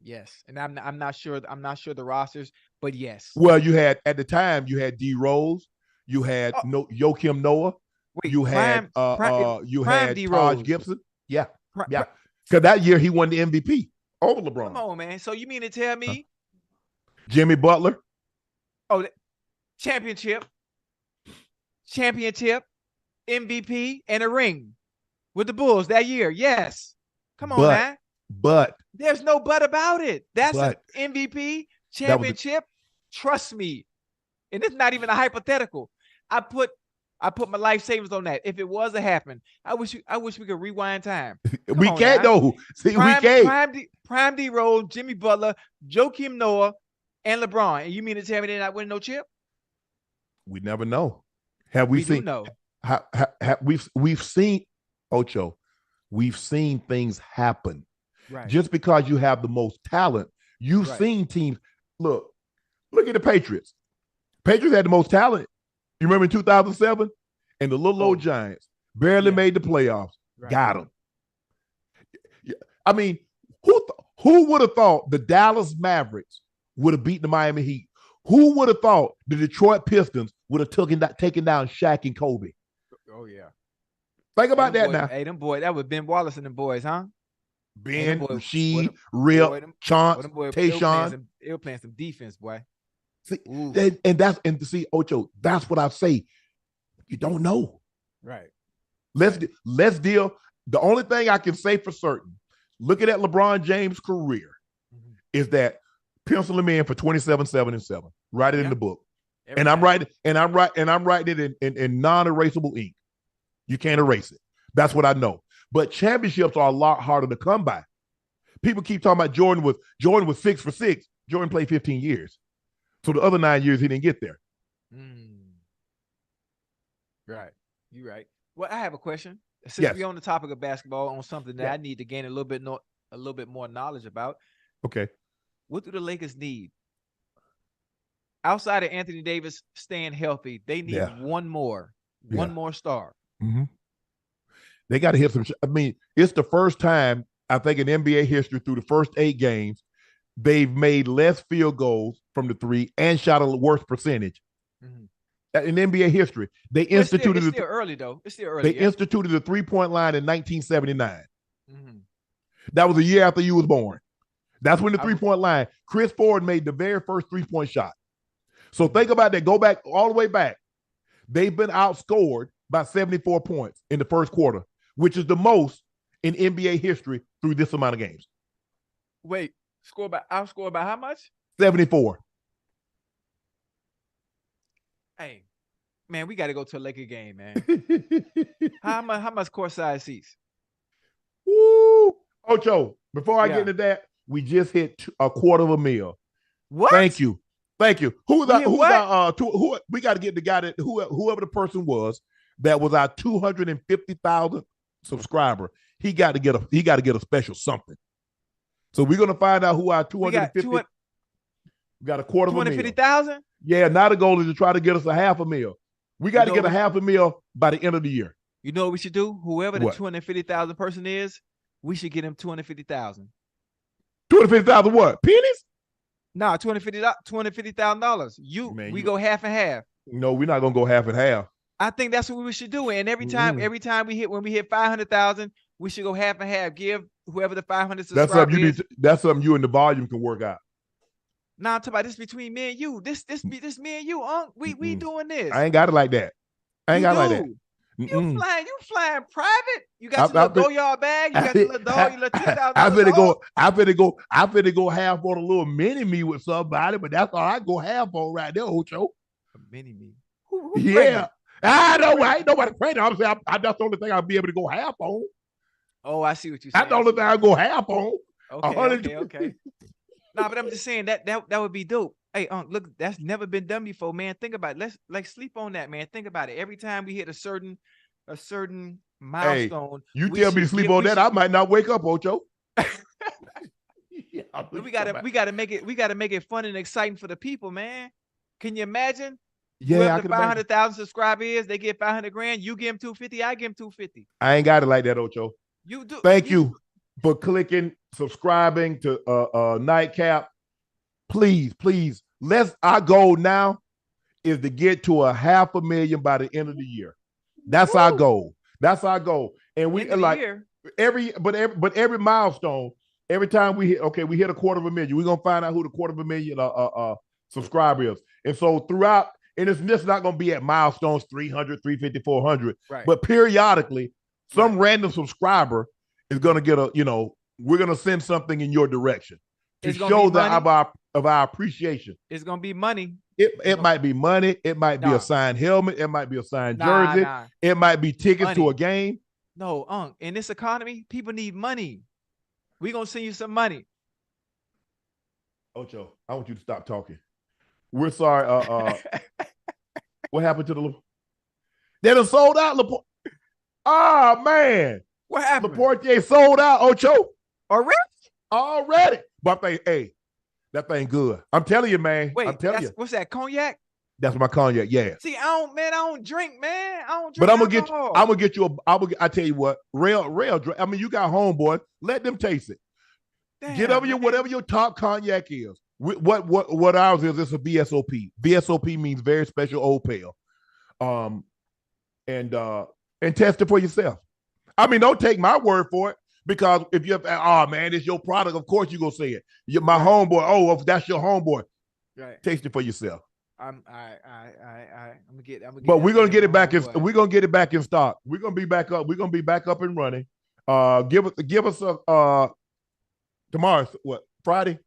C: Yes. And I'm not sure the rosters, but yes.
A: Well, you had at the time D Rose. You had Joakim Noah. You had Taj Gibson. Yeah. Because that year he won the MVP over LeBron.
C: Come on, man. So you mean to tell me
A: Jimmy Butler?
C: Oh, championship, MVP, and a ring with the Bulls that year. Yes. Come on, man.
A: But
C: there's no but about it. That's an MVP, championship. Trust me. And it's not even a hypothetical. I put my life savings on that. If it was to happen, I wish we could rewind time.
A: We can't though. See, we can't.
C: Prime D Rose, Jimmy Butler, Joakim Noah, and LeBron. And you mean to tell me they're not winning no chip?
A: We never know. Have we seen?
C: No.
A: We've seen Ocho. We've seen things happen.
B: Right.
A: Just because you have the most talent, you've seen teams. Look at the Patriots. Patriots had the most talent. You remember in 2007? And the little old Giants barely made the playoffs. Right. Got them. I mean, who would have thought the Dallas Mavericks would have beaten the Miami Heat? Who would have thought the Detroit Pistons would have taken down Shaq and Kobe?
C: Oh, yeah.
A: Think about that now.
C: Hey, them boys, that was Ben Wallace and them boys, huh?
A: Ben, Rasheed, Rip, Chance, Tayshaun.
C: They were playing some defense, boy.
A: See, and see, Ocho, that's what I say. You don't know.
C: Right.
A: Let's deal. The only thing I can say for certain, looking at LeBron James' career, is that pencil him in for 27, 7, and 7. Write it in the book. And I'm writing it in non-erasable ink. You can't erase it. That's what I know. But championships are a lot harder to come by. People keep talking about Jordan was 6 for 6. Jordan played 15 years. So the other 9 years he didn't get there.
C: Right. You're right. Well, I have a question. Since we're on the topic of basketball, on something that I need to gain a little bit more knowledge about.
A: Okay.
C: What do the Lakers need? Outside of Anthony Davis staying healthy, they need one more star.
A: Mm-hmm. They got to hit some. I mean, it's the first time I think in NBA history through the first 8 games, they've made less field goals from the 3 and shot a worse percentage. In NBA history, they instituted.
C: It's still early though. It's still early.
A: They instituted the 3-point line in 1979. That was a year after you was born. That's when the 3-point line. Chris Ford made the very first 3-point shot. So think about that. Go back all the way back. They've been outscored by 74 points in the first quarter, which is the most in NBA history through this amount of games.
C: Wait, outscored by how much?
A: 74.
C: Hey, man, we got to go to a Laker game, man. How much courtside seats?
A: Woo! Ocho, before I get into that, we just hit $250,000.
C: What?
A: Thank you. Who we got to get the guy that whoever the person was that was our 250,000 subscriber. He got to get a special something. So we're gonna find out who our 250. We got a quarter of a million.
C: 250,000.
A: Yeah. Now the goal is to try to get us a $500,000. We got to get a $500,000 by the end of the year.
C: You know what we should do? Whoever the 250,000 person is, we should get him 250,000.
A: 250,000 what? Pennies?
C: No, $250,000. We go half and half.
A: No, we're not gonna go half and half.
C: I think that's what we should do. And every time when we hit 500,000, we should go half and half. Give whoever the 500 subscribers.
A: That's something you and the volume can work out.
C: Nah, I'm talking about this between me and you. This me and you, Unc. We doing this.
A: I ain't got it like that. I ain't got it like that.
C: You flying private? You got your little go-yard bag? You got your little dog, your little $10,000
A: I better go half on a little mini me with somebody, but that's all I go half on right there, Ocho.
C: A mini me?
A: Who yeah. I know, I ain't nobody pregnant. I'm saying that's the only thing I'll be able to go half on.
C: Oh, I see what you're saying.
A: That's the only thing I'll go half on.
C: Okay. Nah, but I'm just saying that would be dope. Hey, look, that's never been done before, man. Think about it. Let's sleep on that, man. Think about it. Every time we hit a certain milestone,
A: you tell me to sleep on that, I might not wake up, Ocho.
C: We gotta make it fun and exciting for the people, man. Can you imagine?
A: Yeah,
C: the 500,000 subscribers, they get 500 grand. You give them 250, I give them 250.
A: I ain't got it like that, Ocho.
C: You do.
A: Thank you for clicking, subscribing to Nightcap. Please. Our goal now is to get to a $500,000 by the end of the year. That's our goal. And we like every milestone. Every time we hit a $250,000, we're gonna find out who the $250,000 subscriber is. And so throughout, and it's just not gonna be at milestones 300, 350, 400.
C: Right.
A: But periodically, some random subscriber is gonna get we're gonna send something in your direction to show of our appreciation.
C: It's gonna be money.
A: It might be money. It might be a signed helmet. It might be a signed jersey. It might be tickets to a game.
C: No, in this economy, people need money. We're gonna send you some money.
A: Ocho, I want you to stop talking. We're sorry. What happened to the? They done sold out. Oh man,
C: what happened?
A: Laporte sold out. Ocho
C: already.
A: But that thing good. I'm telling you, man.
C: Wait,
A: I'm telling you.
C: What's that? Cognac?
A: That's my cognac. Yeah.
C: See, I don't drink, man. I don't drink.
A: But I'm gonna get you. I tell you what, real. I mean, you got homeboy. Let them taste it.
C: Damn,
A: get over whatever your top cognac is. What ours is? It's a VSOP. VSOP means very special old pale. And test it for yourself. I mean, don't take my word for it, because if you're, man, it's your product, of course you're gonna say it. You're my homeboy. Oh, if that's your homeboy,
C: right? Taste
A: it for yourself.
C: I'm gonna get.
A: But we're gonna get it back. We're gonna get it back in stock. We're gonna be back up. We're gonna be back up and running. Give us a tomorrow's what? Friday.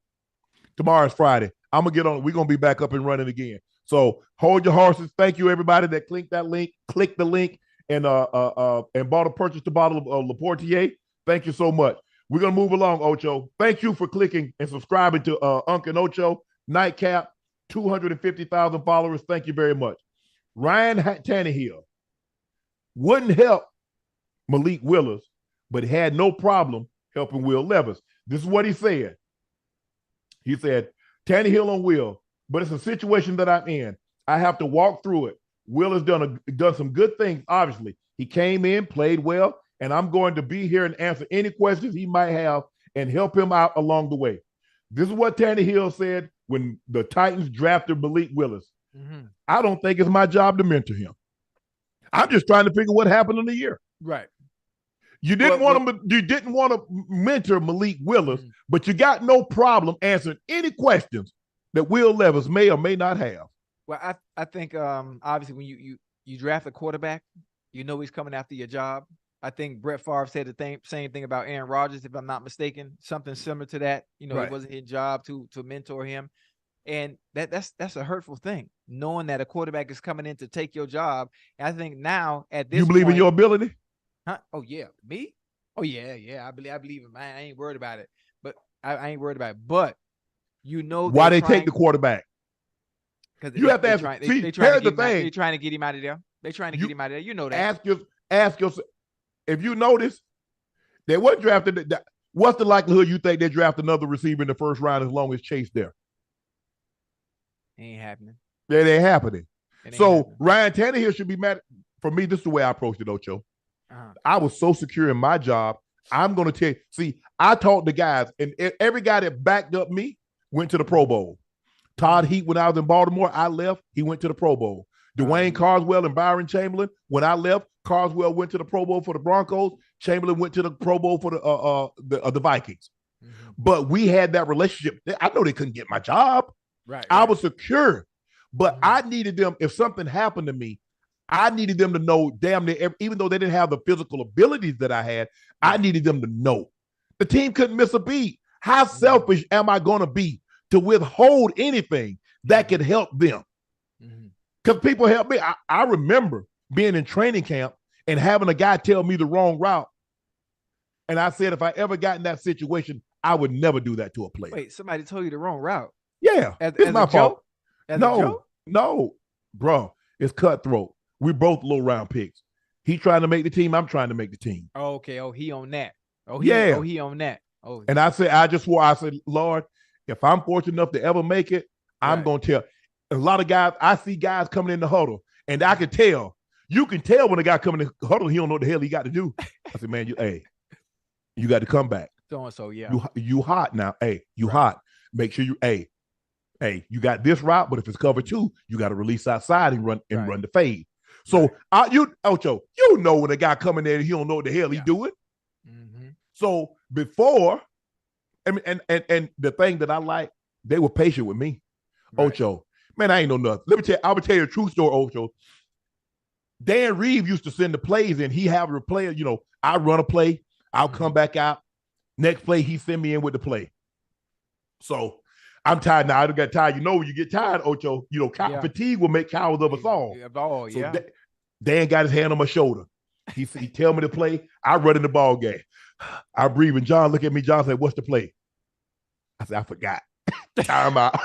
A: Tomorrow's Friday. I'm gonna get on. We're gonna be back up and running again. So hold your horses. Thank you, everybody that clicked that link. Click the link and purchased a bottle of Laportier. Thank you so much. We're gonna move along, Ocho. Thank you for clicking and subscribing to Unc and Ocho Nightcap. 250,000 followers. Thank you very much. Ryan Tannehill wouldn't help Malik Willis, but had no problem helping Will Levis. This is what he said. He said, Tannehill on Will, but it's a situation that I'm in. I have to walk through it. Will has done some good things, obviously. He came in, played well, and I'm going to be here and answer any questions he might have and help him out along the way. This is what Tannehill said when the Titans drafted Malik Willis. Mm-hmm. I don't think it's my job to mentor him. I'm just trying to figure what happened in the year.
C: Right.
A: You didn't want to mentor Malik Willis, but you got no problem answering any questions that Will Levis may or may not have.
C: Well, I think obviously when you draft a quarterback, you know he's coming after your job. I think Brett Favre said the same thing about Aaron Rodgers, if I'm not mistaken, something similar to that. You know, It wasn't his job to mentor him. And that's a hurtful thing, knowing that a quarterback is coming in to take your job. And I think now at this
A: point, you believe in your ability?
C: Huh? Oh yeah, me? Oh yeah. I believe him. I ain't worried about it. But I ain't worried about it. But you know
A: why they take the quarterback?
C: Because
A: you have to ask. Here's the thing.
C: They're trying to get him out of there. They're trying to get him out of there. You know that.
A: Ask yourself. If you notice, they weren't drafted. What's the likelihood you think they draft another receiver in the first round as long as Chase there?
C: Ain't happening.
A: That ain't happening. So
C: happening.
A: Ryan Tannehill should be mad. For me, this is the way I approached it, Ocho. I was so secure in my job. I'm going to tell you. See, I taught the guys, and every guy that backed up me went to the Pro Bowl. Todd Heat, when I was in Baltimore, I left. He went to the Pro Bowl. Dwayne Carswell and Byron Chamberlain, when I left, Carswell went to the Pro Bowl for the Broncos. Chamberlain went to the Pro Bowl for the Vikings. Mm-hmm. But we had that relationship. I know they couldn't get my job.
C: Right.
A: I was secure. But I needed them, if something happened to me, I needed them to know, damn near, even though they didn't have the physical abilities that I had, I needed them to know. The team couldn't miss a beat. How selfish am I going to be to withhold anything that could help them? Because people help me. I remember being in training camp and having a guy tell me the wrong route. And I said, if I ever got in that situation, I would never do that to a player.
C: Wait, somebody told you the wrong route?
A: Yeah, it's my fault.
C: No,
A: bro, it's cutthroat. We're both low round picks. He's trying to make the team. I'm trying to make the team.
C: Oh, okay. Oh, he on that. He on that. Oh,
A: and I said, Lord, if I'm fortunate enough to ever make it, I'm going to tell. A lot of guys, I see guys coming in the huddle, and I can tell. You can tell when a guy coming in the huddle, he don't know what the hell he got to do. I said, man, you got to come back.
C: So yeah.
A: You hot now. Hey, hot. Make sure you got this route, but if it's cover 2, you got to release outside and run the fade. So Ocho, you know when a guy coming there, he don't know what the hell he's doing. Mm-hmm. So before, and the thing that I like, they were patient with me. Right. Ocho, man, I ain't know nothing. I would tell you a true story, Ocho. Dan Reeves used to send the plays in. He have a player, I run a play, I'll come back out. Next play, he send me in with the play. So I'm tired now. I don't got tired. When you get tired, Ocho, fatigue will make cowards of us all. So Dan got his hand on my shoulder. He tell me to play. I run in the ball game. I breathe. And John look at me. John said, what's the play? I said, I forgot. Time out.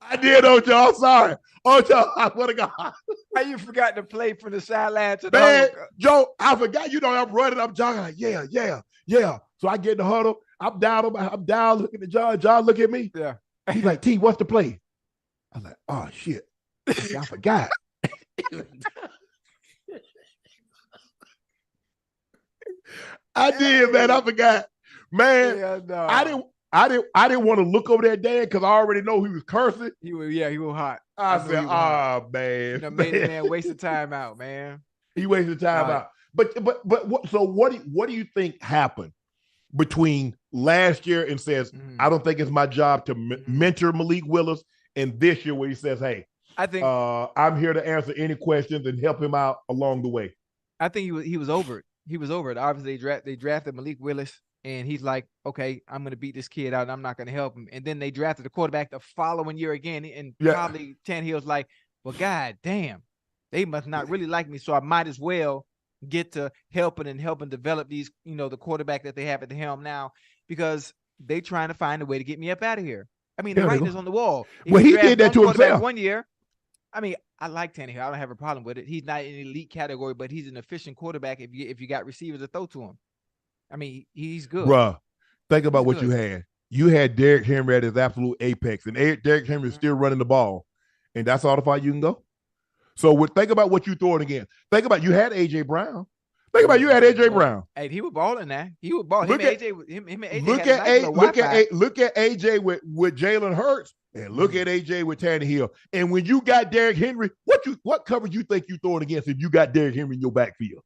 A: I did, Ocho. I'm sorry. Ocho, I would have gone.
C: How you forgot to play from the sideline to the
A: huddle? Joe, I forgot. I'm running. I'm jogging. Like, yeah. So I get in the huddle. I'm down looking at John. John, look at me.
C: Yeah.
A: He's like, T, what's the play? I was like, oh, shit. I forgot. I did, man. I forgot. Man, yeah, no. I didn't want to look over that dad because I already know he was cursing.
C: He was hot.
A: I said, man.
C: Made the man waste the time out, man.
A: He wasted time out. But what do you think happened between last year and says, I don't think it's my job to mentor Malik Willis, and this year where he says, hey,
C: I think
A: I'm here to answer any questions and help him out along the way.
C: I think he was over it. He was over it. Obviously, they drafted Malik Willis. And he's like, okay, I'm going to beat this kid out, and I'm not going to help him. And then they drafted the quarterback the following year again. And probably Tannehill's like, well, God damn, they must not really like me. So I might as well get to helping develop these, the quarterback that they have at the helm now, because they trying to find a way to get me up out of here. I mean, the writing is on the wall.
A: Well, he did that to himself.
C: One year. I mean, I like Tannehill. I don't have a problem with it. He's not in an elite category, but he's an efficient quarterback if you got receivers to throw to him. I mean, he's good.
A: Bruh, think about what you had. You had Derrick Henry at his absolute apex, and Derrick Henry is still running the ball, and that's all the far you can go. So think about what you throwing again. Think about you had A.J. Brown. Think about you had A.J. Brown.
C: Hey, he was balling that. He was balling. Look at
A: A.J. with Jalen Hurts, and look at A.J. with Tannehill. And when you got Derrick Henry, what coverage you think you throwing against if you got Derrick Henry in your backfield?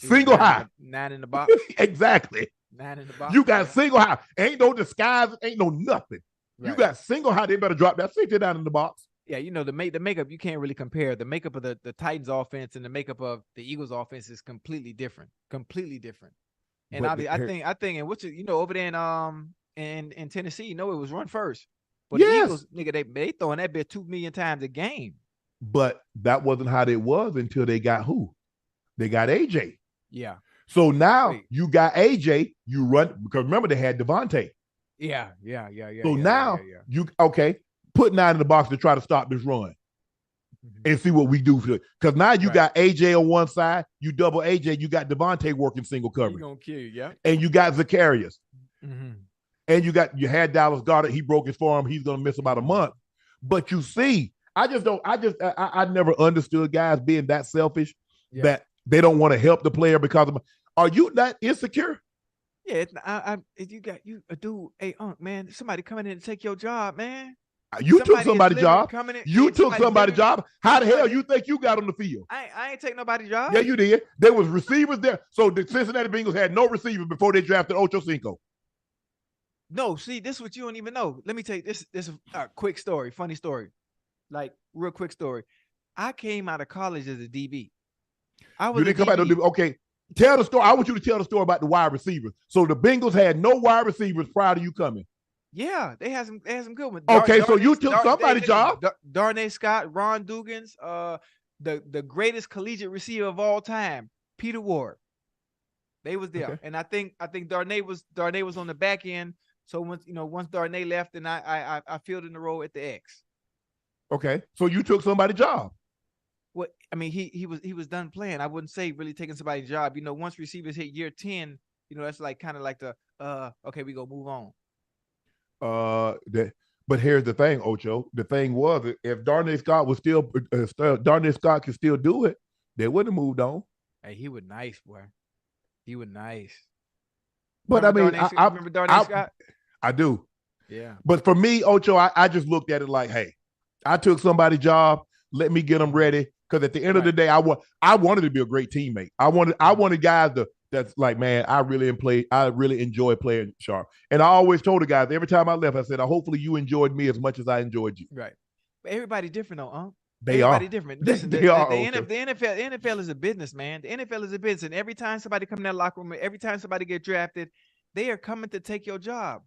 A: Single high.
C: 9 in the box.
A: Exactly.
C: 9 in the box.
A: You got single high. Ain't no disguise. Ain't no nothing. Right. You got single high. They better drop that safety down in the box.
C: Yeah, the makeup, you can't really compare. The makeup of the Titans offense and the makeup of the Eagles offense is completely different. Completely different. And I think, and what's it, over there in Tennessee, it was run first. But the Eagles, nigga, they throwing that bit 2 million times a game.
A: But that wasn't how it was until they got who? They got AJ.
C: Yeah.
A: So now you got AJ, you run, because remember they had Devontae.
C: Yeah.
A: So now you put 9 in the box to try to stop this run. and see what we do for it. Because now you got AJ on one side, you double AJ, you got Devontae working single coverage.
C: He's gonna kill you, yeah.
A: And you got Zacharias. And you had Dallas Goedert. He broke his forearm. He's gonna miss about a month. But you see, I never understood guys being that selfish that they don't want to help the player because of. Are you that insecure?
C: Yeah, you dude. Hey, Unc, man, somebody coming in to take your job, man.
A: You took somebody's job. You took somebody's job. How the hell you think you got on the field?
C: I ain't take nobody's job.
A: Yeah, you did. There was receivers there. So the Cincinnati Bengals had no receivers before they drafted Ochocinco.
C: No, see, this is what you don't even know. Let me tell you this is a quick story, funny story. Like, real quick story. I came out of college as a DB.
A: You didn't come out of DB. Okay. Tell the story. I want you to tell the story about the wide receivers. So the Bengals had no wide receivers prior to you coming.
C: Yeah, they had some good ones.
A: Okay, so you took somebody's job.
C: Darnay Scott, Ron Dugans, the greatest collegiate receiver of all time, Peter Ward. They was there. Okay. And I think Darnay was on the back end. So once Darnay left, and I filled in the role at the X. Okay, so you took somebody's job. Well, I mean, he was done playing. I wouldn't say really taking somebody's job. Once receivers hit year 10, that's like kind of like the okay, we go move on.
A: But here's the thing, Ocho. The thing was, if Darnay Scott was still Darnay Scott could still do it, they wouldn't have moved on.
C: Hey, he was nice, boy. He was nice.
A: But
C: remember
A: I
C: remember Darnay Scott?
A: I do.
C: Yeah.
A: But for me, Ocho, I just looked at it like, hey, I took somebody's job. Let me get them ready. Because at the end of the day, I wanted to be a great teammate. I wanted guys that's like, man, I really enjoy playing Sharpe. And I always told the guys every time I left, I said, hopefully you enjoyed me as much as I enjoyed you.
C: Right. But everybody different though, huh?
A: Everybody
C: different. Listen, the NFL is a business, man. The NFL is a business. And every time somebody come in that locker room, every time somebody get drafted, they are coming to take your job.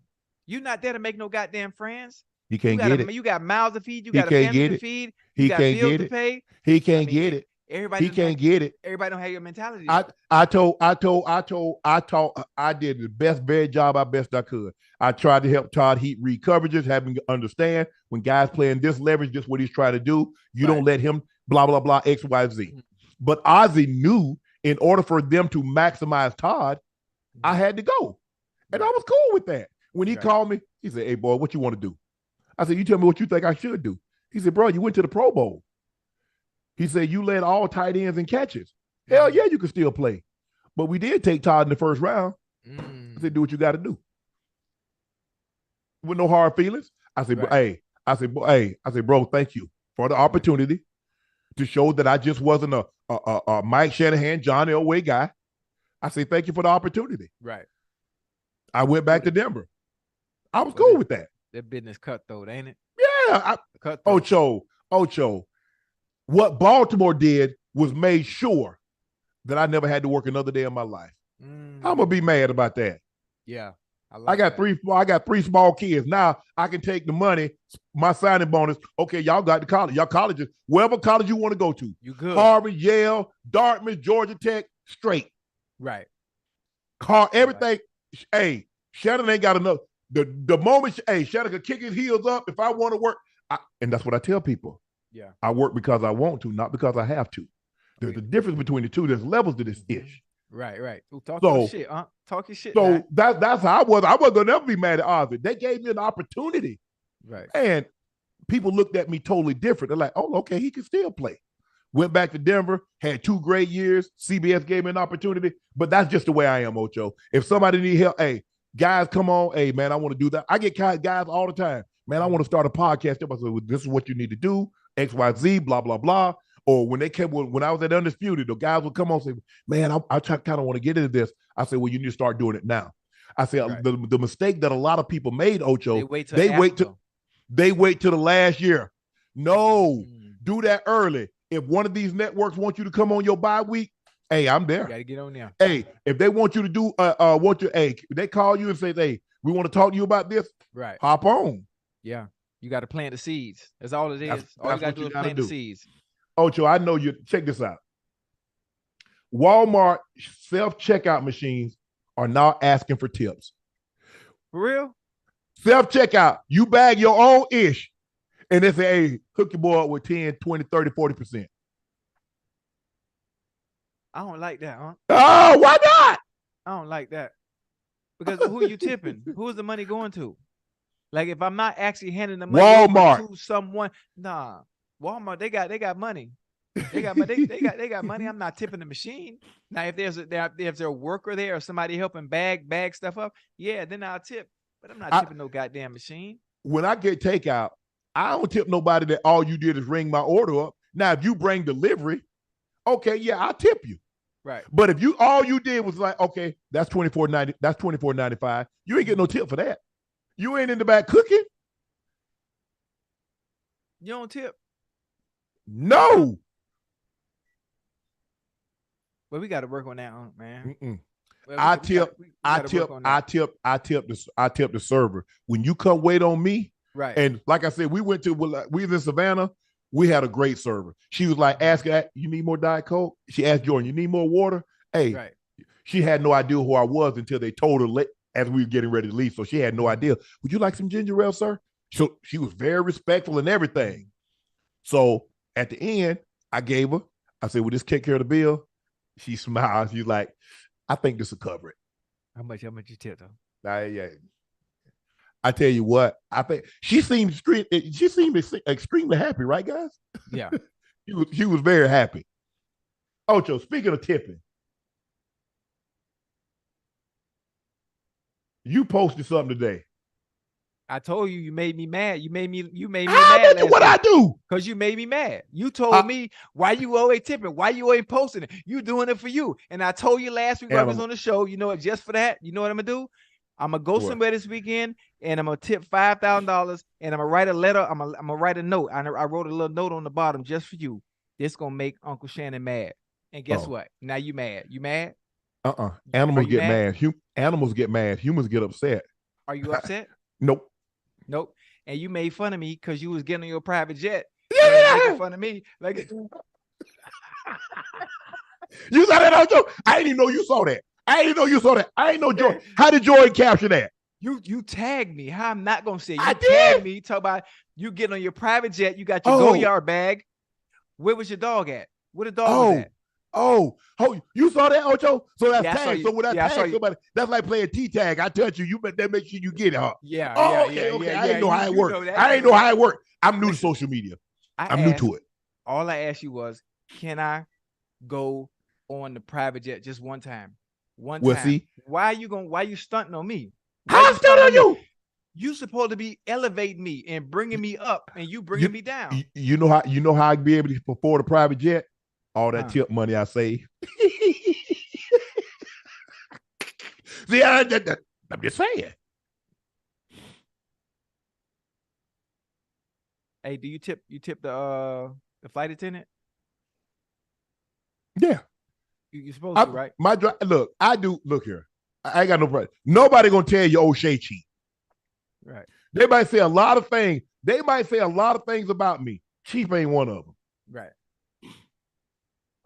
C: You're not there to make no goddamn friends.
A: You can't get it.
C: You got mouths to feed. You got a family to feed. You got bills to pay.
A: He can't get it.
C: Everybody
A: can't get it.
C: Everybody don't have your mentality.
A: I did the best job I could. I tried to help Todd Heat read coverages, have him understand when guys playing this leverage, just what he's trying to do. You don't let him blah, blah, blah, X, Y, Z. But Ozzie knew in order for them to maximize Todd, I had to go. And I was cool with that. When he called me, he said, hey, boy, what you want to do? I said, you tell me what you think I should do. He said, bro, you went to the Pro Bowl. He said, you led all tight ends and catches. Hell yeah, you can still play. But we did take Todd in the first round. I said, do what you got to do. With no hard feelings. I said, bro, thank you for the opportunity to show that I just wasn't a Mike Shanahan, John Elway guy. I said, thank you for the opportunity.
C: Right.
A: I went back to Denver. I was cool with that.
C: That business cutthroat, ain't it?
A: Yeah. Ocho. What Baltimore did was made sure that I never had to work another day in my life. I'm gonna be mad about that.
C: Yeah.
A: I got three small kids. Now I can take the money, my signing bonus. Okay, y'all got the college. Y'all colleges, wherever college you want to go to.
C: You good.
A: Harvard, Yale, Dartmouth, Georgia Tech, straight.
C: Right.
A: Everything. Right. Hey, Shannon ain't got enough. The moment, Shannon could kick his heels up if I want to work. And that's what I tell people.
C: Yeah.
A: I work because I want to, not because I have to. There's a difference between the two. There's levels to this ish.
C: Right. Talk your shit, huh? Talk your shit.
A: So that's how I was. I wasn't gonna never be mad at Ozzie. They gave me an opportunity.
C: Right.
A: And people looked at me totally different. They're like, oh, okay, he can still play. Went back to Denver, had 2 great years. CBS gave me an opportunity. But that's just the way I am, Ocho. If somebody need help, hey, guys, come on. Hey, man, I want to do that. I get guys all the time. Man, I want to start a podcast. I said, well, this is what you need to do. X, Y, Z, blah, blah, blah. Or when I was at Undisputed, the guys would come on and say, man, I kind of want to get into this. I said, well, you need to start doing it now. I said, the mistake that a lot of people made, Ocho, they wait till the last year. No, do that early. If one of these networks wants you to come on your bye week, hey, I'm there.
C: You got to get on there.
A: Hey, if they want you to do, they call you and say, hey, we want to talk to you about this.
C: Right.
A: Hop on.
C: Yeah. You got to plant the seeds. That's all it is. All you got to do is plant the seeds.
A: Ocho, I know you. Check this out. Walmart self-checkout machines are now asking for tips.
C: For real?
A: Self-checkout. You bag your own ish. And they say, hey, hook your boy up with 10, 20, 30, 40%.
C: I don't like that, huh?
A: Oh, why not?
C: I don't like that. Because who are you tipping? Who is the money going to? Like if I'm not actually handing the money over to someone, nah. Walmart, they got money. They got money. They got money. I'm not tipping the machine. Now, if there's a worker there or somebody helping bag stuff up, yeah, then I'll tip. But I'm not tipping no goddamn machine.
A: When I get takeout, I don't tip nobody that all you did is ring my order up. Now, if you bring delivery, okay, yeah, I'll tip you.
C: Right.
A: But if all you did was like, okay, that's $24.90, that's $24.95, you ain't getting no tip for that. You ain't in the back cooking.
C: You don't tip.
A: No.
C: Well, we got to work on that, man.
A: Well, I tip the server. When you come wait on me,
C: right?
A: And like I said, we was in Savannah. We had a great server. She was like, ask her, you need more Diet Coke? She asked Jordan, you need more water? Hey, right. She had no idea who I was until they told her as we were getting ready to leave. So she had no idea. Would you like some ginger ale, sir? So she was very respectful and everything. So at the end, I gave her, I said, will this take care of the bill? She smiled. She's like, I think this will cover it.
C: How much you tip though?
A: Yeah. I tell you what, I think she seemed extremely happy, right, guys?
C: Yeah.
A: she was very happy. Ocho, speaking of tipping, you posted something today.
C: I told you made me mad. You made me mad.
A: What I do?
C: Because you made me mad. You told me why you always tipping, why you always posting it. You doing it for you. And I told you last week when I was on the show, you know what, just for that, you know what I'm gonna do? I'm gonna go somewhere this weekend and I'm gonna tip $5,000 and I'm gonna write a letter. I'm gonna write a note. I wrote a little note on the bottom just for you. This gonna make Uncle Shannon mad. And guess what? Now you mad. You mad?
A: Animals get mad. Animals get mad. Humans get upset.
C: Are you upset?
A: Nope.
C: And you made fun of me because you was getting on your private jet.
A: Yeah.
C: Making fun of me. Like
A: you saw that, Ocho? I didn't even know you saw that. I ain't know Joy. How did Joy capture that?
C: You tagged me. How I'm not gonna say you
A: tagged
C: me. Talk about you getting on your private jet. You got your go-yard bag. Where was your dog at? Where the dog was at?
A: Oh, you saw that, Ocho? So that's tag. So when I tag somebody, that's like playing T-tag. I touch you, better make sure you get it, huh?
C: Yeah.
A: Okay. I didn't know how it worked. I didn't know how it worked. I'm new to social media. I'm new to it.
C: All I asked you was, can I go on the private jet just one time?
A: See?
C: Why you stunting on me?
A: How I'm stunting on you?
C: You supposed to be elevating me and bringing me up, and you bringing me down.
A: You know how I be able to afford a private jet? All that tip money I save. See, I'm just saying.
C: Hey, do you tip the flight attendant?
A: Yeah.
C: You're supposed to, right?
A: I do. Look here. I ain't got no problem. Nobody gonna tell you O'Shea cheat.
C: Right.
A: They might say a lot of things. About me. Cheap ain't one of them.
C: Right.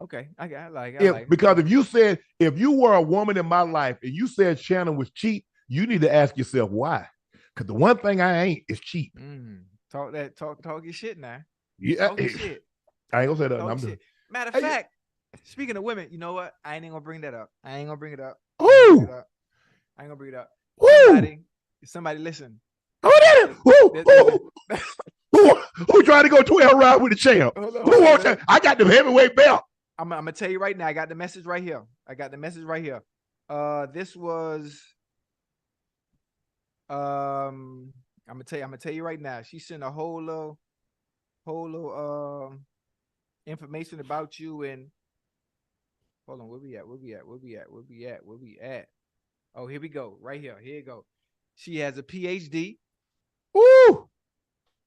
C: Okay. I like
A: because if you were a woman in my life and you said Shannon was cheap, you need to ask yourself why. Because the one thing I ain't is cheap.
C: Talk your shit now.
A: Yeah.
C: Talk your shit.
A: I ain't gonna say that.
C: Matter of fact, speaking of women, you know what? I ain't even gonna bring that up. I ain't gonna bring it up.
A: Who?
C: I ain't gonna bring it up.
A: Who?
C: Somebody listen.
A: Who did it? Who tried to go 12 rounds with the champ? Who wants that? I got the heavyweight belt.
C: I'm gonna tell you right now. I got the message right here. This was I'm gonna tell you right now. She sent a whole little information about you, and hold on, where we at? Oh, here we go. Right here. Here you go. She has a PhD.
A: Woo!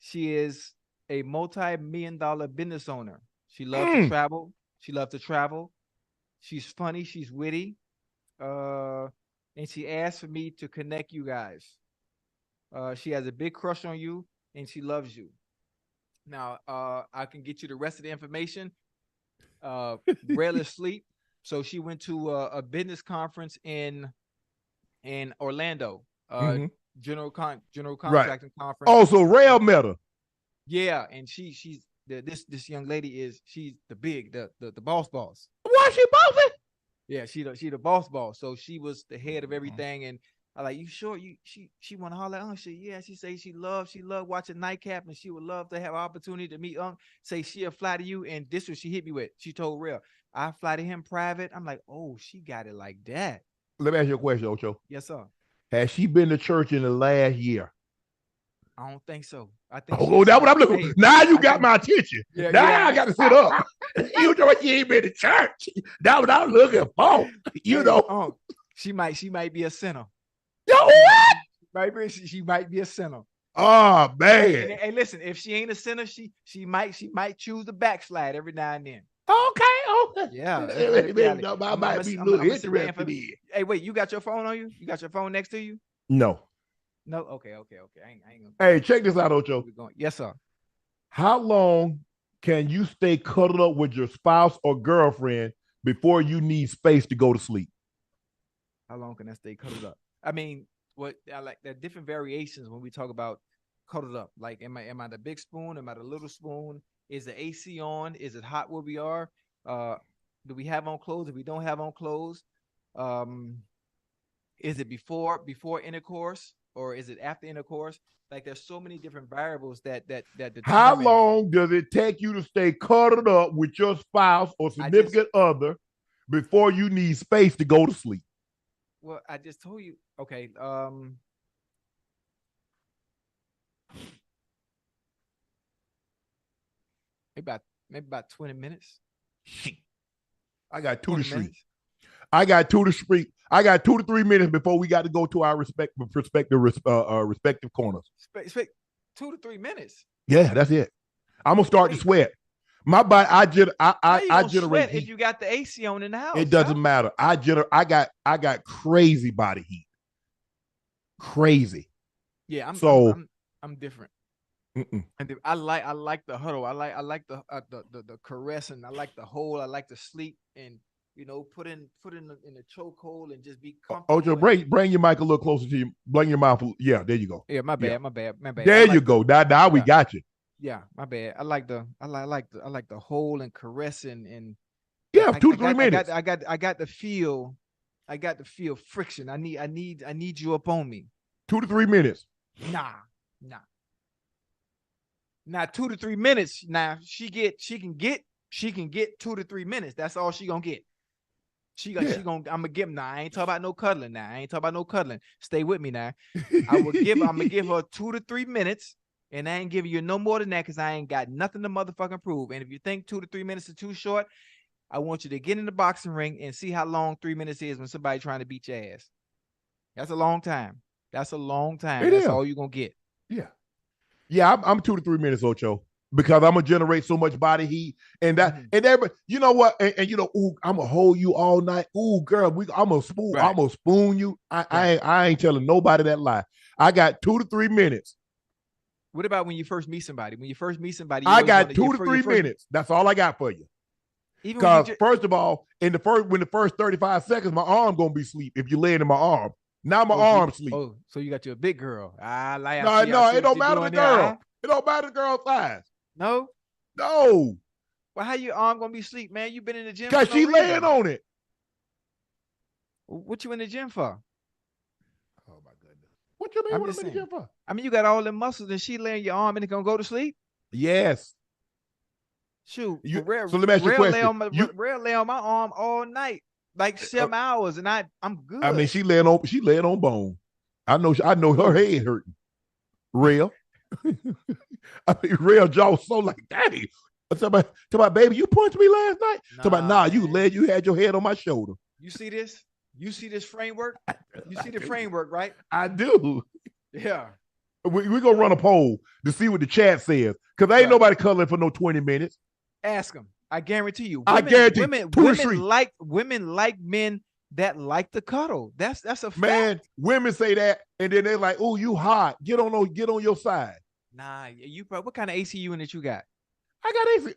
C: She is a multi-million-dollar business owner. She loves to travel. She's funny. She's witty. And she asked for me to connect you guys. She has a big crush on you, and she loves you. Now, I can get you the rest of the information. Rarely sleep. So she went to a business conference in Orlando. General contracting conference.
A: Oh, so Rail met her.
C: Yeah, and she's this young lady she's the boss.
A: Why she bossing?
C: Yeah, she the boss. So she was the head of everything, and I like, you sure she want to holler at Unc? She say she love watching Nightcap, and she would love to have an opportunity to meet Unc. Say she'll fly to you, and this was she hit me with. She told Real, I fly to him private. I'm like, oh, she got it like that.
A: Let me ask you a question, Ocho.
C: Yes, sir.
A: Has she been to church in the last year?
C: I don't think so. I think.
A: Oh, that's what I'm looking for. Now you got my attention.
C: Yeah,
A: now I got to sit up. You know what? She ain't been to church. That's what I'm looking for. You know.
C: She might be a sinner.
A: Yo, what?
C: She might be a sinner.
A: Oh man.
C: And listen, if she ain't a sinner, she might choose to backslide every now and then.
A: Okay.
C: Yeah.
A: I might be a little interested in.
C: Hey, wait, you got your phone on you? You got your phone next to you?
A: No.
C: Okay. I ain't gonna...
A: Hey, check this out, Ocho.
C: Yes, sir.
A: How long can you stay cuddled up with your spouse or girlfriend before you need space to go to sleep?
C: How long can I stay cuddled up? I mean, what I like, there are different variations when we talk about cuddled up. Like, am I the big spoon? Am I the little spoon? Is the AC on? Is it hot where we are? Do we have on clothes? If we don't have on clothes, is it before intercourse? Or is it after intercourse? Like, there's so many different variables that determine.
A: How long does it take you to stay cuddled up with your spouse or significant other before you need space to go to sleep?
C: Well, I just told you. Okay. Maybe about 20 minutes.
A: I got 2 to 3. I got 2 to 3 minutes before we got to go to our respective corners.
C: 2 to 3 minutes.
A: Yeah, that's it. I'm gonna start to sweat. My body, I generate heat.
C: If you got the AC on in the house.
A: It doesn't matter. I got crazy body heat. Crazy.
C: Yeah, I'm different.
A: Mm-mm.
C: And I like the huddle. I like the caressing. I like the hold. I like to sleep and put in the chokehold and just be comfortable.
A: Ocho, bring your mic a little closer to you. Bring your mouth. Yeah, there you go.
C: Yeah, my bad.
A: There you go. Now we got you.
C: Yeah, my bad. I like the hold and caressing and
A: 2 to 3 minutes.
C: I got the feel. I got the feel friction. I need you up on me.
A: 2 to 3 minutes.
C: Nah. Now 2 to 3 minutes. Now she can get 2 to 3 minutes. That's all she gonna get. I'm gonna give them now. I ain't talking about no cuddling. Stay with me now. I'm gonna give her 2 to 3 minutes, and I ain't giving you no more than that because I ain't got nothing to motherfucking prove. And if you think 2 to 3 minutes is too short, I want you to get in the boxing ring and see how long 3 minutes is when somebody trying to beat your ass. That's a long time. That's all you're gonna get.
A: Yeah, I'm 2 to 3 minutes, Ocho, because I'm gonna generate so much body heat and everybody, you know what? And ooh, I'm gonna hold you all night. Ooh, girl, I'm gonna spoon you. I ain't telling nobody that lie. I got 2 to 3 minutes.
C: What about when you first meet somebody?
A: I got 2 to 3 minutes. That's all I got for you. Because first of all, when the first 35 seconds, my arm gonna be asleep if you're laying in my arm. Now my arm sleep.
C: Oh, so you got you a big girl.
A: No, it don't matter the girl. It don't matter the girl's size.
C: No.
A: Well,
C: how your arm gonna be asleep, man? You been in the gym?
A: Because she laying on it.
C: What you in the gym for?
A: Oh my goodness. What you mean? What I'm in the gym for?
C: I mean, you got all the muscles, and she laying your arm, and it gonna go to sleep?
A: Yes.
C: Shoot.
A: So let me ask you a question.
C: Real lay on my arm all night. Like 7 hours, and I'm good.
A: I mean, she laying on bone. I know her head hurting. Real. I mean, real jaw so like, daddy. Talk about, baby, you punched me last night. You had your head on my shoulder.
C: You see this? You see this framework? You see the framework, right?
A: I do.
C: Yeah.
A: We're gonna run a poll to see what the chat says. Because ain't nobody cuddling for no 20 minutes.
C: Ask them. I guarantee you. Women like men that like to cuddle. That's a fact.
A: Man, women say that, and then they're like, "Oh, you hot? Get on your side."
C: Nah, what kind of AC unit that you got?
A: I got AC.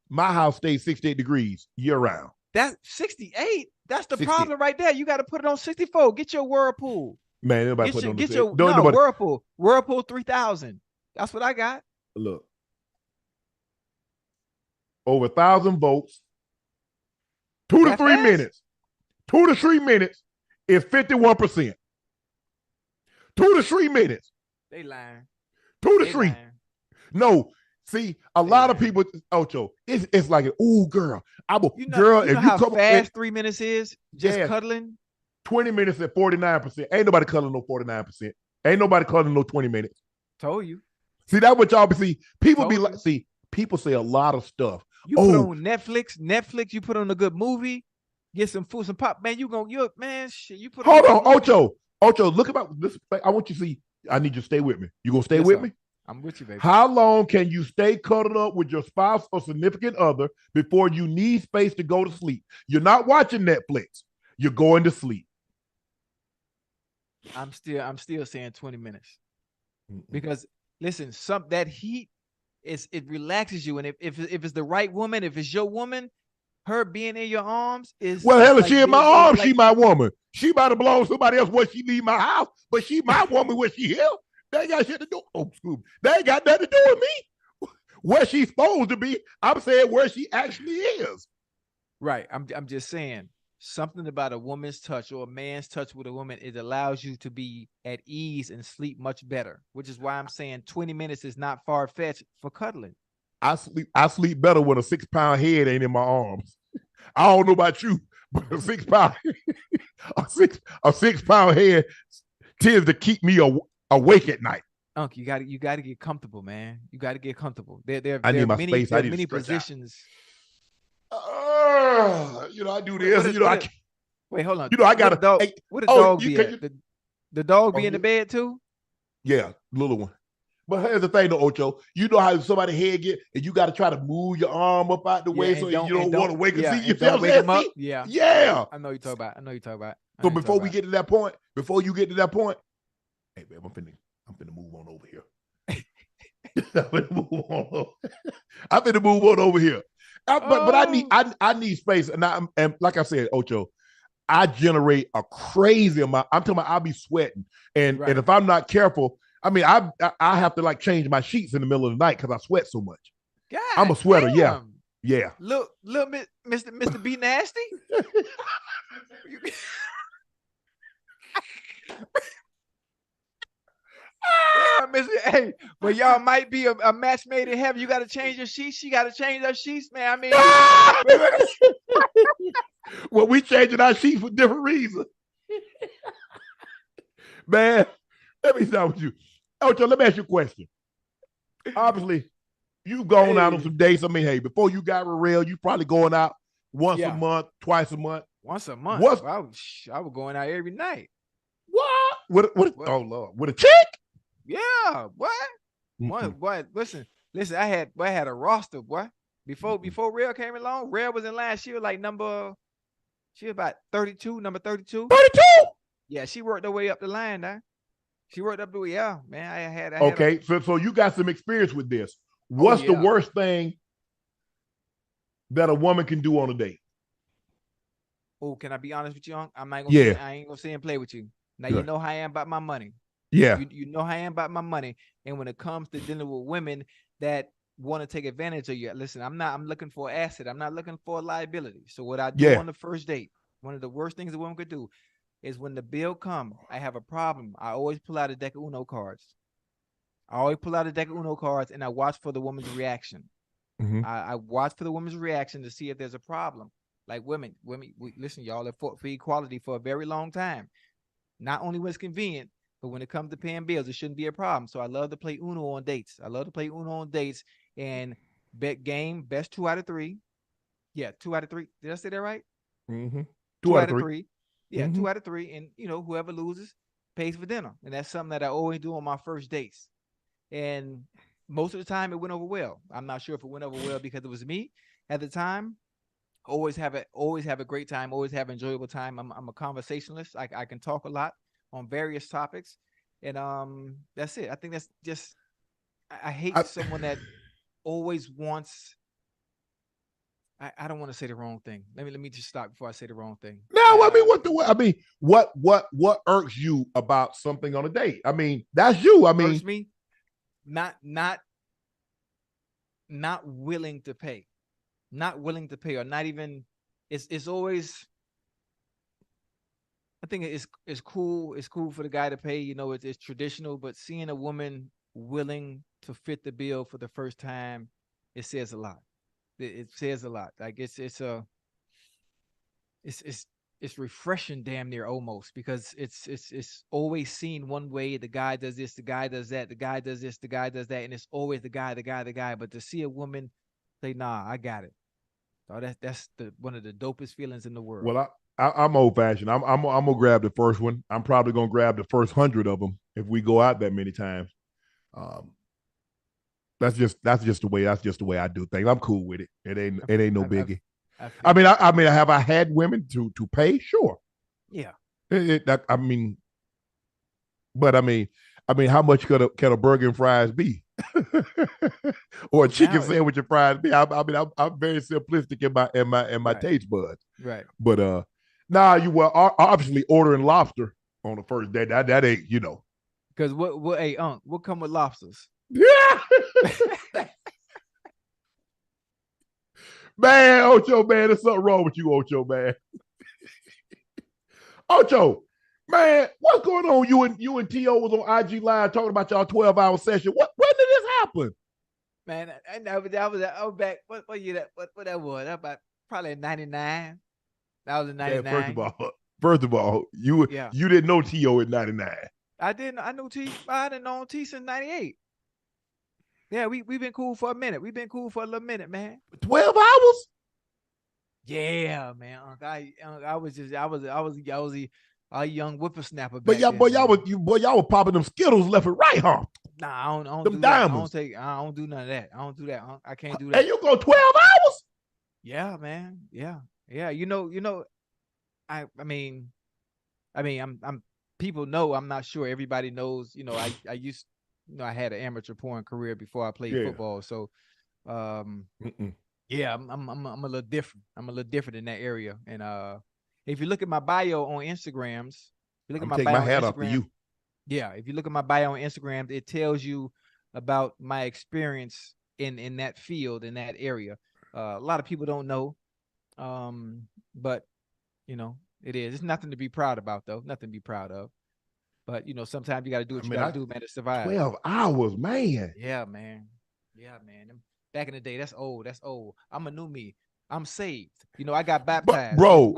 A: My house stays 68 degrees year round.
C: That's 68. That's the problem right there. You got to put it on 64. Get your Whirlpool.
A: Man, nobody put it on
C: Whirlpool. Whirlpool 3000. That's what I got.
A: Look, over 1,000 votes. 2 to 3 minutes. 2 to 3 minutes is 51%. 2 to 3 minutes.
C: They lying.
A: 2 to 3. Lying. No, see, a lot of people, Ocho, it's like, oh, girl, girl,
C: if you how fast 3 minutes is just cuddling.
A: 20 minutes at 49%. Ain't nobody cuddling no 49%. Ain't nobody cuddling no 20 minutes.
C: Told you.
A: See, that's what y'all see. People be like, see, people say a lot of stuff.
C: You put on Netflix, you put on a good movie, get some food, some pop, man. You put
A: Hold on, Ocho, look about this. I want you to see. I need you to stay with me. You gonna stay with me?
C: I'm with you, baby.
A: How long can you stay cuddled up with your spouse or significant other before you need space to go to sleep? You're not watching Netflix. You're going to sleep.
C: I'm still saying 20 minutes. Because listen, that heat it relaxes you, and if it's the right woman, if it's your woman, her being in your arms is
A: hell, if she in my arms, she my woman. She might have belonged to somebody else when she leave my house, but she my woman when she here. They ain't got shit to do. Oh, excuse me. They ain't got nothing to do with me. Where she's supposed to be, I'm saying where she actually is.
C: Right. I'm just saying something about a woman's touch or a man's touch with a woman, it allows you to be at ease and sleep much better, which is why I'm saying 20 minutes is not far-fetched for cuddling.
A: I sleep better when a 6-pound head ain't in my arms. I don't know about you, but a 6-pound a 6-pound head tends to keep me awake at night.
C: Unc, you gotta get comfortable, man. You gotta get comfortable. There
A: are
C: many positions.
A: I do this.
C: Wait, hold on.
A: I got a
C: What a dog be at? The dog be in the bed too?
A: Yeah, little one. But here's the thing, though, Ocho. You know how somebody's head get, and you got to try to move your arm up out the way so you don't want to wake and see. You feel
C: wake him up?
A: Yeah.
C: I know you talk about.
A: So before we get to that point, hey, babe, I'm finna move on over here. I'm finna move on over here. But I need space, and like I said, Ocho, I generate a crazy amount. I'm talking about I'll be sweating, and if I'm not careful, I mean I have to like change my sheets in the middle of the night because I sweat so much.
C: God,
A: I'm a sweater,
C: damn.
A: yeah.
C: Little Mr. B Nasty. Hey, but y'all might be a match made in heaven. You got to change your sheets. She got to change her sheets, man. I
A: mean, well, we changing our sheets for different reasons. Man, let me start with you. Ocho, let me ask you a question. Obviously, you've gone out on some dates. I mean, hey, before you got real, you probably going out once a month, twice a month.
C: Once a month. I was going out every night.
A: What? Oh Lord, with a chick?
C: Yeah, what? What? Listen. I had a roster, boy. Before Real came along, Real was in line. She was like she was about 32, number 32.
A: 32?
C: Yeah, she worked her way up the line now. She worked up the way, yeah, man. I had
A: okay, so you got some experience with this. What's the worst thing that a woman can do on a date?
C: Oh, can I be honest with you, Unc? I ain't gonna say and play with you. Now you know how I am about my money.
A: Yeah.
C: You know how I am about my money. And when it comes to dealing with women that want to take advantage of you, listen, I'm looking for an asset. I'm not looking for a liability. So what I do on the first date, one of the worst things a woman could do is when the bill comes, I have a problem. I always pull out a deck of Uno cards. And I watch for the woman's reaction.
A: Mm-hmm.
C: I watch for the woman's reaction to see if there's a problem. Like women, listen, y'all have fought for equality for a very long time. Not only when it's convenient, but when it comes to paying bills, it shouldn't be a problem. So I love to play Uno on dates. And bet game, best 2 out of 3. Yeah, 2 out of 3. Did I say that right?
A: Mm-hmm.
C: 2 out of 3. Yeah, 2 out of 3. And, whoever loses pays for dinner. And that's something that I always do on my first dates. And most of the time, it went over well. I'm not sure if it went over well because it was me at the time. Always have a great time. Always have an enjoyable time. I'm a conversationalist. I can talk a lot on various topics, and that's it. I think that's just. I hate someone that always wants. I don't want to say the wrong thing. Let me just stop before I say the wrong thing.
A: No, what irks you about something on a date? I mean, that's you. I mean,
C: irks me, not willing to pay. not willing to pay or not even. It's always. I think it's cool. It's cool for the guy to pay. You know, it's traditional, but seeing a woman willing to fit the bill for the first time, it says a lot. It says a lot. Like it's refreshing, damn near almost, because it's always seen one way. The guy does this, the guy does that, the guy does this, the guy does that, and it's always the guy. But to see a woman say, "Nah, I got it," so that's one of the dopest feelings in the world.
A: Well, I'm old fashioned. I'm gonna grab the first one. I'm probably gonna grab the first 100 of them if we go out that many times. That's just the way I do things. I'm cool with it. It ain't no biggie. I mean, have I had women to pay? Sure.
C: Yeah.
A: I mean, how much can a burger and fries be? Or a chicken sandwich and fries be? I'm very simplistic in my taste buds.
C: Right.
A: But you were obviously ordering lobster on the first day. That ain't, you know.
C: Because hey, Unc, what come with lobsters?
A: Yeah. Man, Ocho, man, there's something wrong with you, Ocho, man. Ocho, man, what's going on? You and T.O. was on IG Live talking about y'all 12-hour session. When did this happen?
C: Man, I was back. What year what that was? That about probably 99. That was in 99.
A: Yeah, first of all, you didn't know T.O. in 99.
C: I didn't. I knew T. I didn't know T since 98. Yeah, we've been cool for a minute. We've been cool for a little minute, man.
A: 12 hours?
C: Yeah, man. I was a young whippersnapper.
A: But y'all were popping them Skittles left and right, huh?
C: Nah, I don't
A: them
C: do
A: diamonds.
C: That. I don't do none of that. I don't do that. I can't do that.
A: And you go 12 hours?
C: Yeah, man. Yeah. You know. I mean, I'm people know. I'm not sure everybody knows. You know, I used. You know, I had an amateur porn career before I played football, so yeah, I'm a little different. I'm a little different in that area. And if you look at my bio on Instagrams, if you look at my bio on Instagram, off for you. Yeah, if you look at my bio on Instagram, it tells you about my experience in that field, in that area. A lot of people don't know, but you know, it is. It's nothing to be proud about, though. Nothing to be proud of. But, you know, sometimes you got to do what you got to do, man, to survive.
A: 12 hours, man.
C: Yeah, man. Yeah, man. Back in the day, that's old. That's old. I'm a new me. I'm saved. You know, I got baptized.
A: But, bro,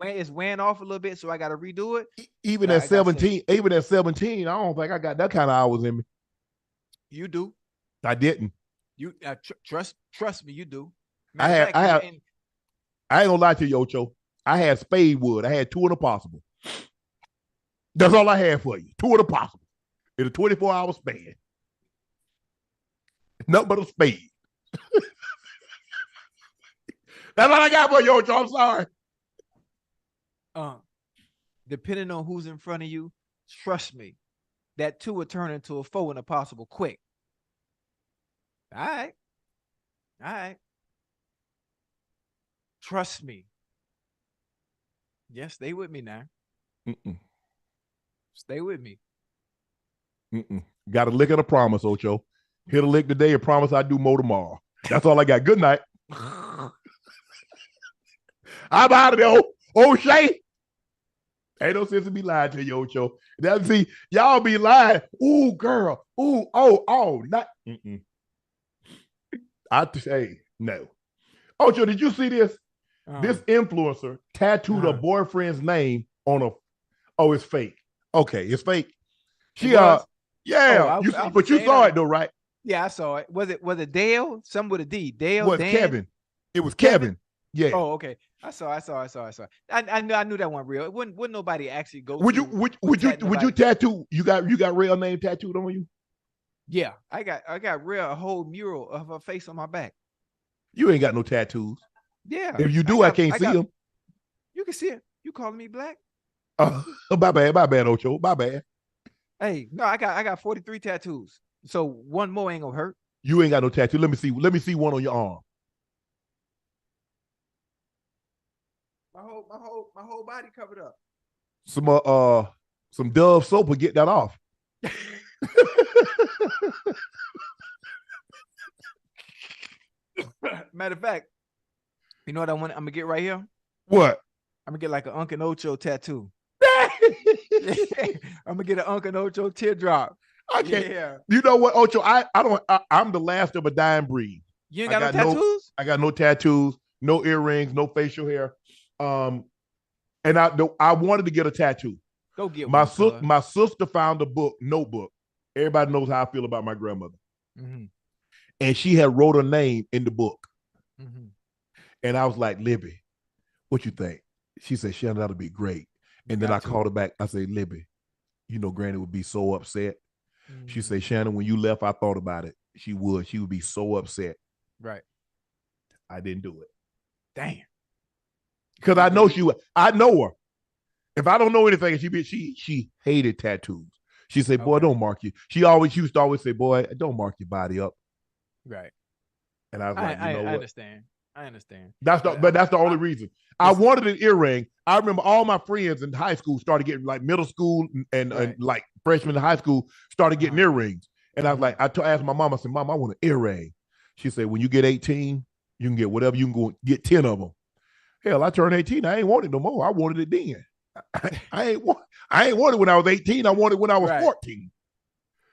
C: it's wearing off a little bit, so I got to redo it.
A: Even at 17, I don't think I got that kind of hours in me.
C: You do.
A: I didn't.
C: You trust me, you do.
A: I ain't gonna lie to you, Ocho. I had spade wood. I had 2 of the possible. That's all I had for you. 2 of the possible in a 24-hour span. Nothing but a spade. That's all I got for you, Ocho. I'm sorry.
C: Depending on who's in front of you, trust me, that 2 will turn into a 4 and a possible quick. All right. Trust me. Yes, stay with me now. Stay with me.
A: Got a lick of the promise, Ocho. Hit a lick today and promise I'll do more tomorrow. That's all I got. Good night. I'm out of there, O'Shea. Ain't no sense to be lying to you, Ocho. See, y'all be lying. Ooh, girl. Ooh, not. I say no. Ocho, did you see this? This influencer tattooed a boyfriend's name on a. Oh, it's fake. Okay, it's fake. She but you saw it though, right?
C: Yeah, I saw it. Was it Dale? Some with a D. Dale.
A: Was Kevin? It was Kevin. Yeah.
C: Oh, okay. I saw. I knew that one real. It wouldn't nobody actually go.
A: Would you tattoo? You got real name tattooed on you?
C: Yeah, I got a whole mural of her face on my back.
A: You ain't got no tattoos.
C: Yeah.
A: If you do, I can't see them.
C: You can see it. You calling me black?
A: My bad, Ocho. My bad.
C: Hey, no, I got 43 tattoos. So one more ain't gonna hurt.
A: You ain't got no tattoo. Let me see one on your arm.
C: My whole body covered up.
A: Some Dove soap will get that off.
C: Matter of fact, You know what I'm gonna get right here?
A: What?
C: I'm gonna get like an Unc and Ocho tattoo. I'm gonna get an Unc and Ocho teardrop.
A: I can't. Yeah. You know what, Ocho? I'm the last of a dying breed.
C: You ain't got no tattoos?
A: I got no tattoos, no earrings, no facial hair. And I wanted to get a tattoo.
C: Go get
A: one. My sister found a notebook. Everybody knows how I feel about my grandmother. Mm-hmm. And she had wrote her name in the book. Mm-hmm. And I was like, Libby, what you think? She said, Shannon, that'll be great. And then I called her back. I said, Libby, you know, Granny would be so upset. Mm-hmm. She said, Shannon, when you left, I thought about it. She would be so upset.
C: Right.
A: I didn't do it.
C: Damn.
A: Because I know I know her. If I don't know anything, she hated tattoos. She said, boy, don't mark you. She used to always say, boy, don't mark your body up.
C: Right.
A: And I was like, you know what?
C: I understand.
A: That's the only reason. I wanted an earring. I remember all my friends in high school started getting, like middle school and like freshmen in high school started getting earrings. And I was like, I asked my mom, I said, Mom, I want an earring. She said, when you get 18, you can get whatever. You can go get 10 of them. Hell, I turned 18. I ain't want it no more. I wanted it then. I ain't want it when I was 18. I wanted it when I was 14.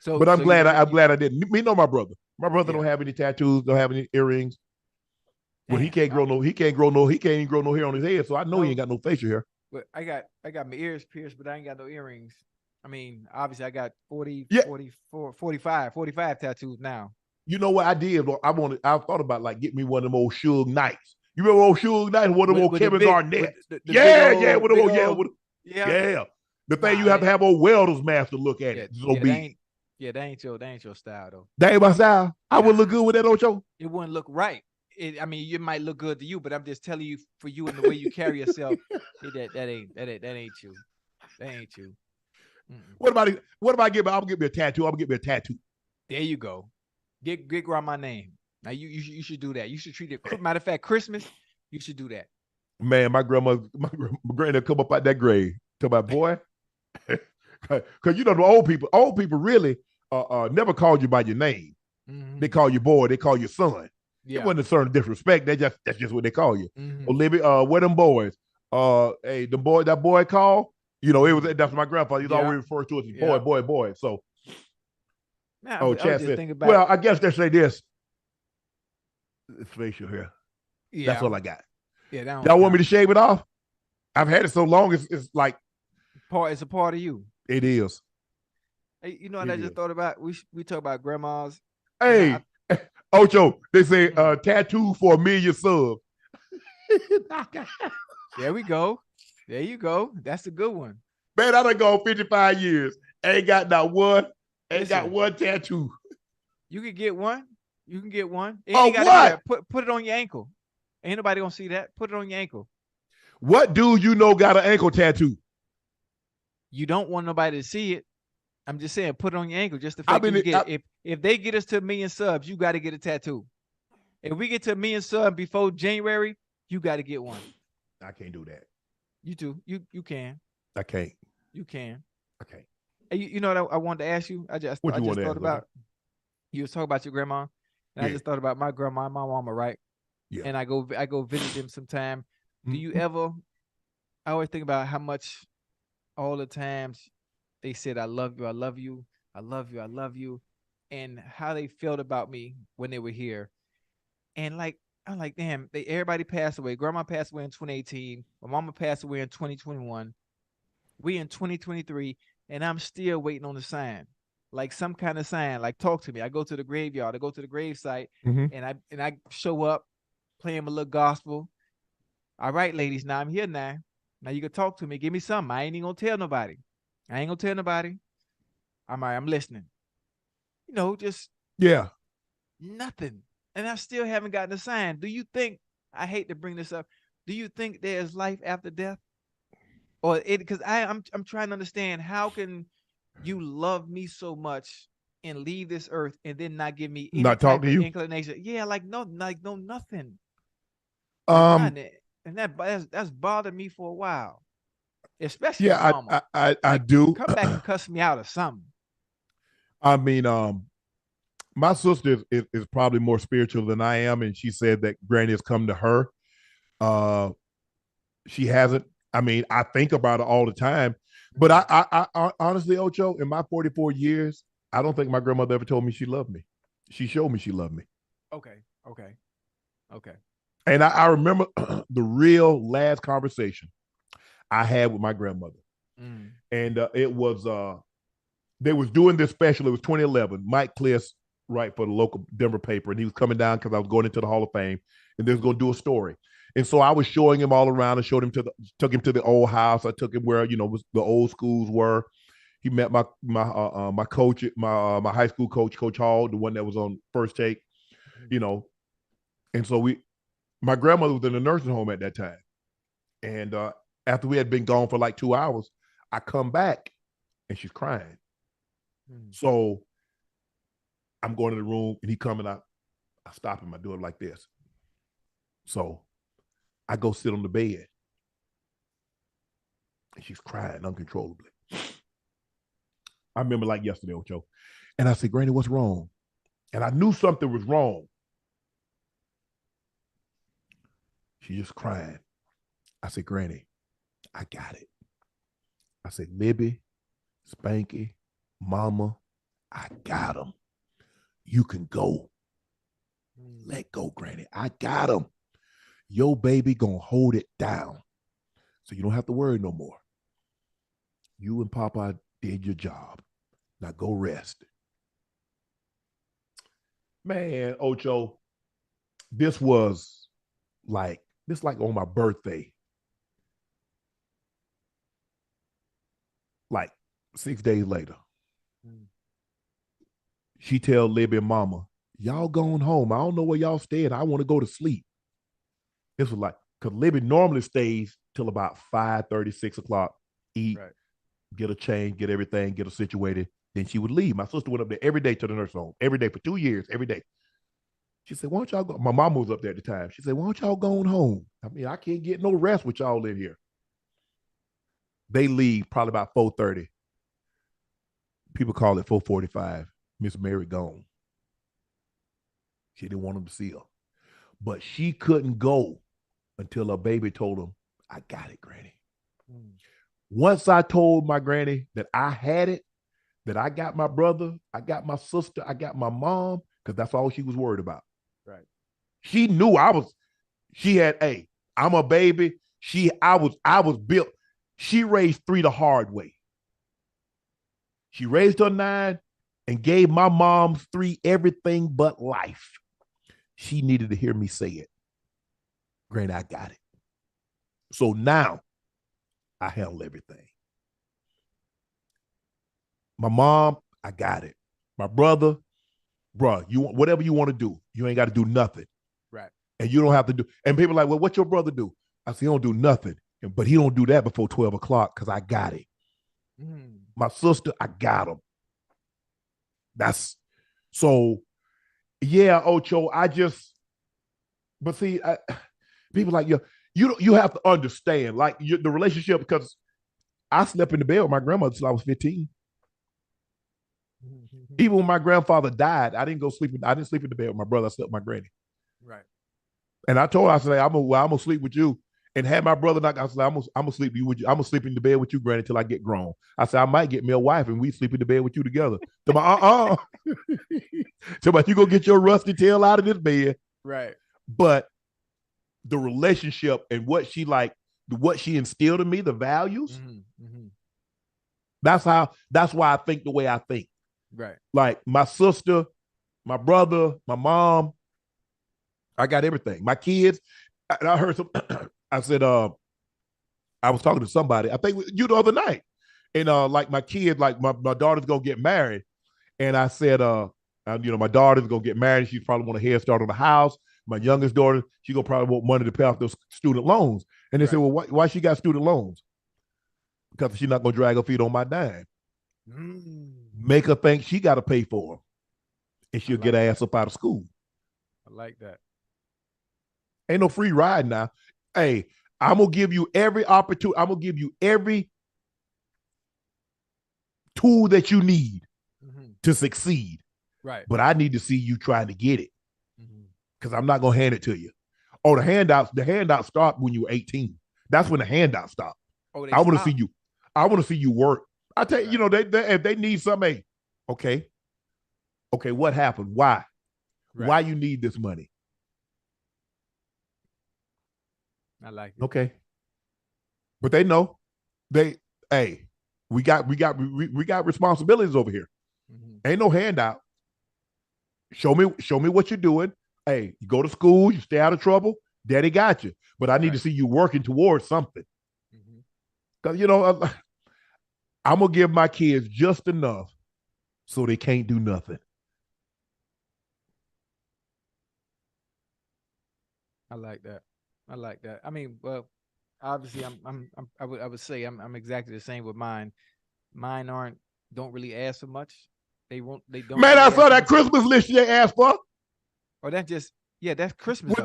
A: But I'm glad I didn't. Me know my brother. My brother don't have any tattoos, don't have any earrings. Well, he can't even grow no hair on his head, so I know he ain't got no facial hair.
C: But I got my ears pierced, but I ain't got no earrings. I mean, obviously I got 40, 44, 45 tattoos now.
A: You know what I did? I thought about like getting me one of them old Suge Knights. You remember old Suge Knight? One of them old Kevin Garnett. Yeah. The thing you have to have old welder's mask to look at it.
C: That ain't your style though.
A: That ain't my style. I wouldn't look good with that, Ocho.
C: It wouldn't look right. I mean, it might look good to you, but I'm just telling you, for you and the way you carry yourself, that ain't you. That ain't you.
A: What about I get? I'm gonna get me a tattoo. I'm gonna get me a tattoo.
C: There you go. Get grandma name. Now you should do that. You should treat it. Matter of fact, Christmas, you should do that.
A: Man, my granddad come up out that grave. Tell my boy, because you know the old people really never called you by your name. Mm-hmm. They call you boy. They call you son. Yeah. It wasn't a certain disrespect. That's just what they call you. Mm-hmm. Olivia, where them boys? Hey, that boy called. You know, that's my grandfather. He's always referred to us as boy. So, Chad said, well, I guess they say this. It's facial hair. Yeah. That's all I got.
C: Yeah,
A: y'all want me to shave it off? I've had it so long, it's like
C: it's a part of you.
A: It is.
C: Hey, you know what I just thought about? We talk about grandmas.
A: Hey, Ocho, they say tattoo for 1 million subs.
C: There we go. There you go. That's a good one.
A: Man, I done gone 55 years. Ain't got one tattoo.
C: You can get one. You can get one.
A: What?
C: Put it on your ankle. Ain't nobody gonna see that. Put it on your ankle.
A: What dude you know got an ankle tattoo?
C: You don't want nobody to see it. I'm just saying, put it on your ankle. Just the fact that you get it. If they get us to 1 million subs, you got to get a tattoo. If we get to 1 million subs before January, you got to get one.
A: I can't do that.
C: You too. You can.
A: I can't.
C: You can.
A: Okay.
C: Hey, you know what I wanted to ask you? I just thought about. You was talking about your grandma, and I just thought about my grandma and my mama, right?
A: Yeah.
C: And I go visit them sometime. Mm-hmm. Do you ever? I always think about how much all the times they said, I love you, I love you, I love you, I love you, and how they felt about me when they were here. And like, I'm like, damn, everybody passed away. Grandma passed away in 2018. My mama passed away in 2021. We in 2023, and I'm still waiting on the sign, like some kind of sign, like talk to me. I go to the graveyard, I go to the gravesite, and I show up, playing my little gospel. All right, ladies, now I'm here now. Now you can talk to me. Give me something. I ain't even gonna tell nobody. I'm all right, I'm listening. You know, just nothing. And I still haven't gotten a sign. Do you think, I hate to bring this up, do you think there's life after death? Or because I'm trying to understand, how can you love me so much and leave this earth and then not give me any type of inclination? Yeah, nothing. And that's bothered me for a while. Especially mama.
A: I do.
C: Come back and cuss me out or something.
A: I mean, my sister is probably more spiritual than I am, and she said that Granny has come to her. She hasn't. I mean, I think about her all the time. But I honestly, Ocho, in my 44 years, I don't think my grandmother ever told me she loved me. She showed me she loved me.
C: Okay.
A: And I remember the real last conversation I had with my grandmother. And it was, they was doing this special. It was 2011. Mike Kliss, right, for the local Denver paper. And he was coming down because I was going into the Hall of Fame. And they was going to do a story. And so I was showing him all around and took him to the old house. I took him where, the old schools were. He met my coach, my high school coach, Coach Hall, the one that was on First Take, And so my grandmother was in a nursing home at that time. And after we had been gone for like 2 hours, I come back and she's crying. So I'm going to the room and he coming out. I stop him. I do it like this. So I go sit on the bed and she's crying uncontrollably. I remember like yesterday, Ocho. And I said, Granny, what's wrong? And I knew something was wrong. She just crying. I said, Granny, I got it. I said, Libby, Spanky, Mama, I got them. You can go. Let go, Granny. I got them. Your baby gonna hold it down. So you don't have to worry no more. You and Papa did your job. Now go rest. Man, Ocho, this like on my birthday. Like 6 days later. She tell Libby and Mama, y'all going home. I don't know where y'all staying. I want to go to sleep. This was like, because Libby normally stays till about 5:30, 6 o'clock, eat, get a change, get everything, get her situated. Then she would leave. My sister went up there every day to the nursing home, every day for 2 years, every day. She said, why don't y'all go? My mom was up there at the time. She said, why don't y'all going home? I mean, I can't get no rest with y'all in here. They leave probably about 4:30. People call it 4:45. Miss Mary gone. She didn't want them to see her. But she couldn't go until her baby told him, I got it, Granny. Once I told my granny that I had it, that I got my brother, I got my sister, I got my mom, because that's all she was worried about.
C: Right.
A: She knew I'm a baby. I was built. She raised 3 the hard way. She raised her 9 and gave my mom 3 everything but life. She needed to hear me say it. Granny, I got it. So now I handle everything. My mom, I got it. My brother, whatever you want to do, you ain't got to do nothing.
C: Right.
A: And you don't have to do. And people are like, well, what your brother do? I say, he don't do nothing. But he don't do that before 12 o'clock because I got it. My sister, I got him. That's so, yeah, Ocho, but see, people like you have to understand, like the relationship, because I slept in the bed with my grandmother till I was 15. Even when my grandfather died, I didn't sleep in the bed with my brother. I slept with my granny.
C: Right.
A: And I told her, I said, I'm gonna sleep with you. And had my brother not, I said, I'm gonna sleep with you. I'm gonna sleep in the bed with you, granny, till I get grown. I said, I might get me a wife and we sleep in the bed with you together. To my So you go get your rusty tail out of this bed.
C: Right.
A: But the relationship and what she instilled in me, the values. That's why I think the way I think.
C: Right.
A: Like my sister, my brother, my mom, I got everything. My kids, I heard some, I said, I was talking to somebody, I think you the other night. And like my kid, like my daughter's gonna get married. And I said, my daughter's gonna get married. She's probably want a head start on the house. My youngest daughter, she gonna probably want money to pay off those student loans. And they said, well, why she got student loans? Because she's not gonna drag her feet on my dime. Make her think she got to pay for them, and she'll get her ass up out of school.
C: I like that.
A: Ain't no free ride now. Hey, I'm gonna give you every opportunity. I'm gonna give you every tool that you need to succeed.
C: Right.
A: But I need to see you trying to get it, because I'm not gonna hand it to you. Oh, the handouts start when you're 18. That's when the handouts stop.
C: Oh,
A: I want to see you. I want to see you work. I tell you, right. If they need something, okay, what happened? Why? Right. Why you need this money?
C: I like it.
A: Okay, but they know we got responsibilities over here. Mm-hmm. Ain't no handout. Show me what you're doing. Hey, you go to school, you stay out of trouble. Daddy got you. But I need to see you working towards something. Because I'm gonna give my kids just enough so they can't do nothing.
C: I like that. I mean, well, obviously, I would say I'm exactly the same with mine. Mine don't really ask for much. They don't.
A: Man, I saw that Christmas list they asked for.
C: Oh, that's Christmas.
A: With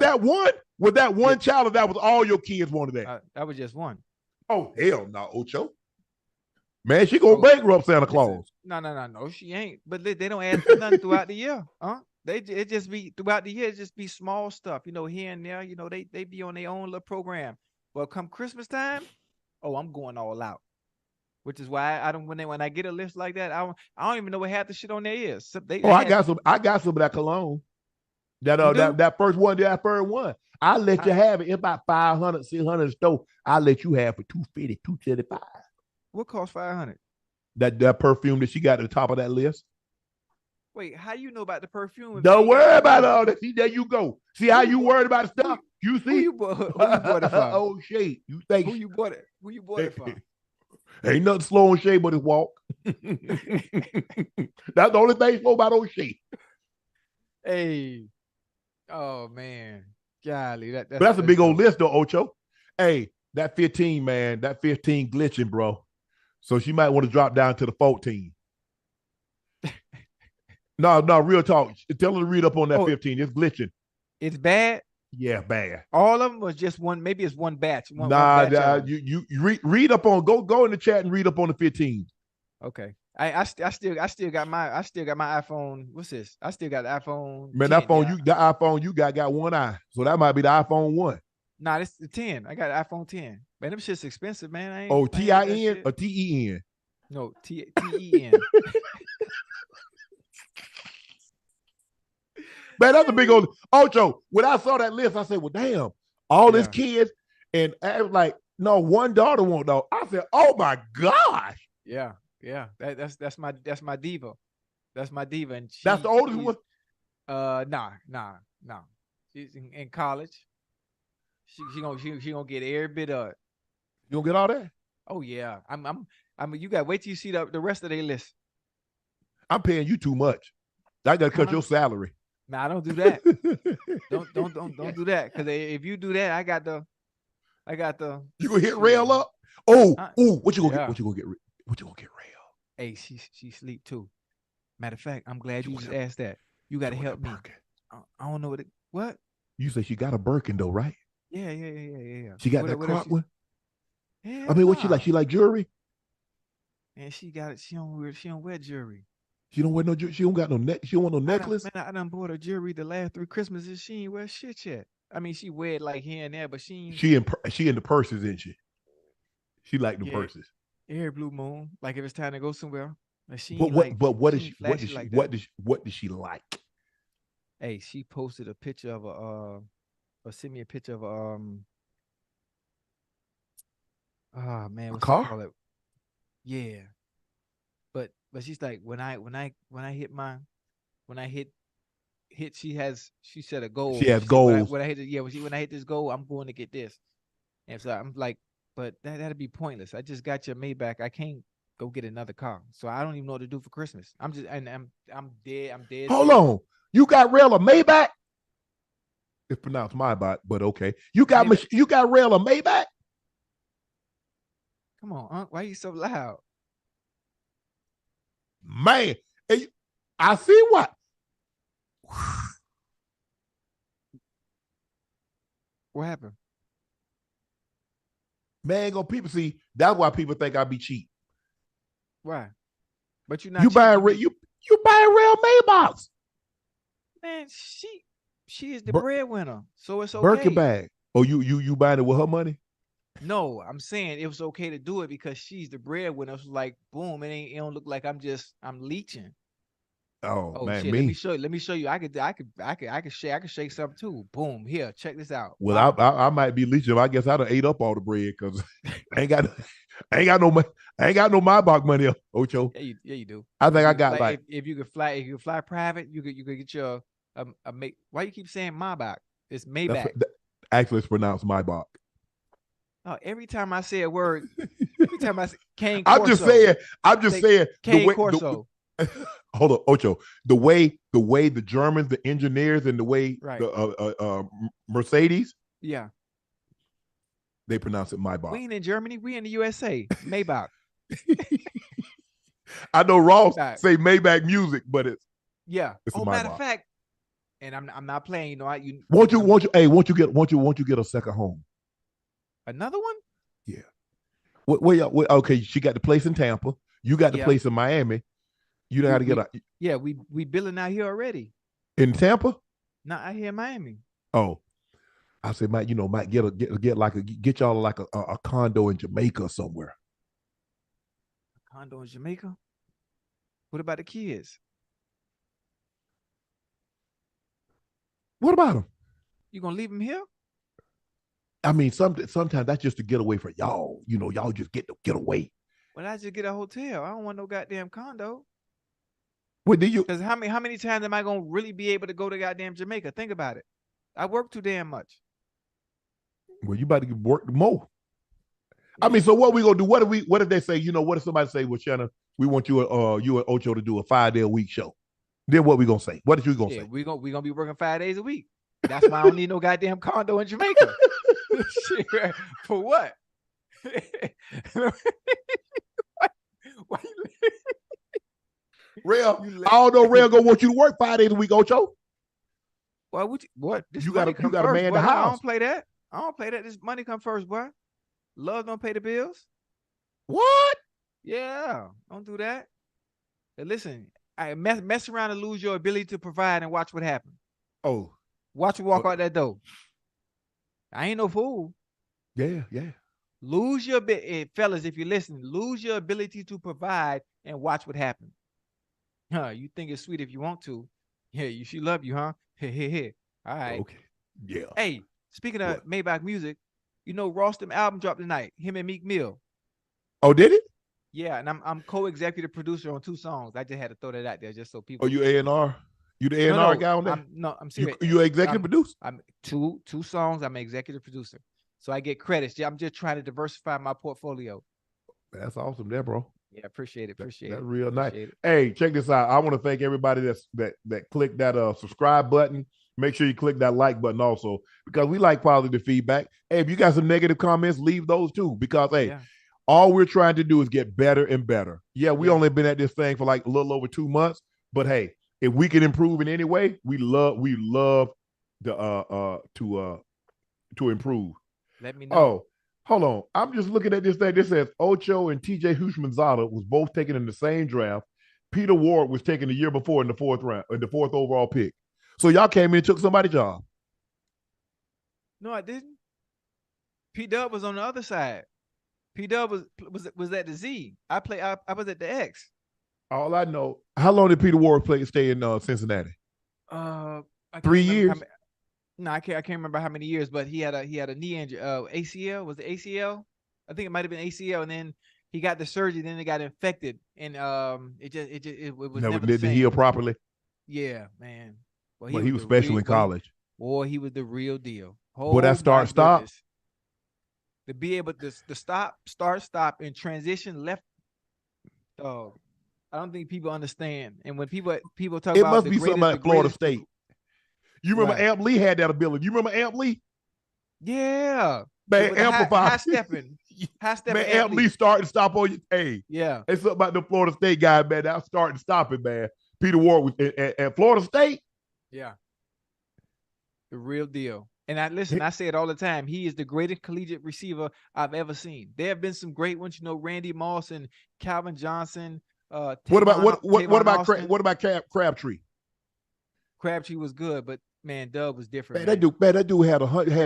A: that one child, that was all your kids wanted that.
C: That was just one.
A: Oh, hell no, Ocho. Man, she gonna bankrupt Santa Claus.
C: No, she ain't. But they don't ask for nothing throughout the year, huh? It just be throughout the year. It just be small stuff, here and there. They be on their own little program. But come Christmas time, I'm going all out. Which is why I don't when I get a list like that, I don't even know what half the shit on there is.
A: I got some of that cologne. That first one. I'll let you have it. It's about 500, 600 in store. I'll let you have for $250, $275.
C: What costs $500?
A: That perfume that she got at the top of that list.
C: Wait, how you know about the perfume?
A: Don't worry about all that. See, there you go. See how you worried about stuff? You see?
C: Who you bought it for?
A: Oh, shit. You think
C: who you bought it? Who you bought it for?
A: Ain't nothing slow on Shay but his walk. That's the only thing slow about O'Shea.
C: Hey. Oh, man. Golly.
A: That's a big old list, though, Ocho. Hey, that 15, man. That 15 glitching, bro. So she might want to drop down to the 14. No, real talk. Tell her to read up on that 15. It's glitching.
C: It's bad?
A: Yeah, bad.
C: All of them was just one. Maybe it's one batch. One
A: batch you read up on. Go in the chat and read up on the 15.
C: Okay. I still got my iPhone. What's this? I still got the iPhone.
A: Man, 10, the iPhone you got one eye. So that might be the iPhone 1.
C: Nah, it's the 10. I got the iPhone 10. Man, them shit's expensive, man.
A: TIN or TEN?
C: No, TEN.
A: Man, that's a big old Ocho. When I saw that list, I said, well, damn, all these kids. And I was like, no, one daughter won't know. I said, oh my gosh.
C: Yeah. That's my diva. That's my diva. And
A: that's the oldest one?
C: Nah. She's in college. She gonna get every bit of it.
A: You gonna get all that?
C: Oh yeah. You gotta wait till you see the rest of their list.
A: I'm paying you too much. I gotta cut your salary.
C: Nah, don't do that. don't do that. Because if you do that, I got the.
A: You gonna hit Rail up? What you gonna get? What you gonna get? What you gonna get, Rail?
C: Hey, she sleep too. Matter of fact, I'm glad you just asked that. You gotta help me. I don't know what. You
A: say she got a Birkin though, right?
C: Yeah.
A: She got that crop one.
C: Yeah.
A: I mean, what she like? She like jewelry.
C: And she got it. She don't wear jewelry.
A: She don't wear no. She don't got no neck. She don't want no necklace.
C: I done bought her jewelry the last 3 Christmases. She ain't wear shit yet. I mean, she wear it like here and there, but she ain't.
A: She in the purses, isn't she? She like the purses.
C: Every blue moon, like if it's time to go somewhere.
A: What does she like?
C: Hey, she posted a picture of or sent me a picture of oh man, what's
A: a car?
C: Call it? Yeah. But she's like, when I hit she set a goal.
A: She has goals.
C: When I hit this goal, I'm going to get this. And so I'm like, but that'd be pointless. I just got your Maybach. I can't go get another car. So I don't even know what to do for Christmas. I'm dead. I'm dead.
A: Hold on. You got Rail a Maybach? It's pronounced Maybach, but okay. You got Rail a Maybach?
C: Come on, Unc. Why are you so loud?
A: Man, I see what.
C: What happened?
A: Man, people see. That's why people think I be cheap.
C: Why? But you're not.
A: You buy a real Maybach.
C: Man, She is the breadwinner, so it's okay.
A: Birkin bag. Oh, you buying it with her money?
C: No, I'm saying it was okay to do it because she's the breadwinner. It's like, boom, it don't look like I'm leeching.
A: Oh man,
C: shit, let me show you. I could shake something too. Boom, here, check this out.
A: Well, I might be leeching. I guess I done ate up all the bread because I ain't got no Maybach money, Ocho.
C: Yeah, you do.
A: I think I got fly,
C: if you could fly private, you could get your why you keep saying Maybach? It's Maybach.
A: Actually, it's pronounced Maybach.
C: Oh, every time I say a word, every time I say Cane Corso.
A: I'm just saying
C: Cane Corso.
A: Hold on, Ocho. The way the Germans, the engineers, and the way the Mercedes, they pronounce it Maybach.
C: We ain't in Germany. We in the USA. Maybach.
A: I know Ross say Maybach music, but it's
C: It's
A: a
C: matter
A: Maybach.
C: of fact, and I'm not playing.
A: Won't you get a second home?
C: Another one?
A: Yeah. Okay, she got the place in Tampa. You got the place in Miami. You know how to get a.
C: Yeah, we billing out here already.
A: In Tampa?
C: Not out here in Miami.
A: Oh, I said, might get y'all like a condo in Jamaica somewhere.
C: A condo in Jamaica? What about the kids?
A: What about them?
C: You gonna leave them here?
A: I mean, sometimes that's just to get away for y'all. You know, y'all just get away.
C: Well, I just get a hotel. I don't want no goddamn condo.
A: What do you?
C: Because how many times am I gonna really be able to go to goddamn Jamaica? Think about it. I work too damn much.
A: Well, you about to work more. I mean, so what we gonna do? What if they say? You know, what if somebody say, "Well, Shannon, we want you and Ocho to do a 5-day-a-week show." Then what we gonna say? What are you gonna say?
C: We gonna be working 5 days a week. That's why I don't need no goddamn condo in Jamaica. For what? Why you
A: Real? I don't know. Real gonna want you to work 5 days a week, Ocho.
C: Well, what? This
A: you got to man
C: boy.
A: the house.
C: I don't play that. This money come first, boy. Love don't pay the bills.
A: What?
C: Yeah, don't do that. And listen, I mess around and lose your ability to provide and watch what happens.
A: Oh,
C: watch you walk out that door. I ain't no fool.
A: Yeah.
C: Lose your fellas, if you're listening, lose your ability to provide and watch what happens. You think it's sweet if you want to. Yeah, she love you, huh? Hey. All right.
A: Okay. Yeah.
C: Hey, speaking of Maybach music, you know Rostam album dropped tonight. Him and Meek Mill.
A: Oh, did it?
C: Yeah, and I'm co-executive producer on 2 songs. I just had to throw that out there just so people.
A: Oh, you A&R? You the A&R guy on that?
C: I'm serious.
A: You executive producer?
C: I'm two songs. I'm an executive producer, so I get credits. Yeah, I'm just trying to diversify my portfolio.
A: That's awesome, there, bro.
C: Yeah, appreciate it.
A: That's real nice. Hey, check this out. I want to thank everybody that clicked that subscribe button. Make sure you click that like button also, because we like positive feedback. Hey, if you got some negative comments, leave those too, because all we're trying to do is get better and better. Yeah, we only been at this thing for like a little over 2 months, but hey, if we can improve in any way, we love to improve.
C: Let me know.
A: Oh, hold on. I'm just looking at this thing. This says Ocho and TJ Hushmanzada was both taken in the same draft. Peter Ward was taken the year before in the 4th round, in the 4th overall pick. So y'all came in and took somebody's job.
C: No, I didn't. P-Dub was on the other side. P-Dub was at the Z. I was at the X.
A: All I know, how long did Peter Ward stay in Cincinnati? 3 years.
C: I can't remember how many years, but he had a knee injury. ACL, was it ACL? I think it might have been ACL, and then he got the surgery. Then it got infected, and it was never
A: didn't heal properly.
C: Yeah, man.
A: Well, he was special in college.
C: Boy, he was the real deal.
A: Boy, that stop.
C: To be able to start, and transition left. I don't think people understand. And when people talk about
A: it, must be something like Florida State. You remember Amp Lee had that ability. You remember Amp Lee?
C: Yeah.
A: Man, amplify.
C: High stepping.
A: Man, Amp Lee start and stop on you. Hey.
C: Yeah.
A: It's something about the Florida State guy, man. That start and stop it, man. Peter Ward was at Florida State.
C: Yeah. The real deal. And I say it all the time. He is the greatest collegiate receiver I've ever seen. There have been some great ones, Randy Moss and Calvin Johnson.
A: What about Crabtree?
C: Crabtree was good, but Man, Dub was different.
A: Man, that dude had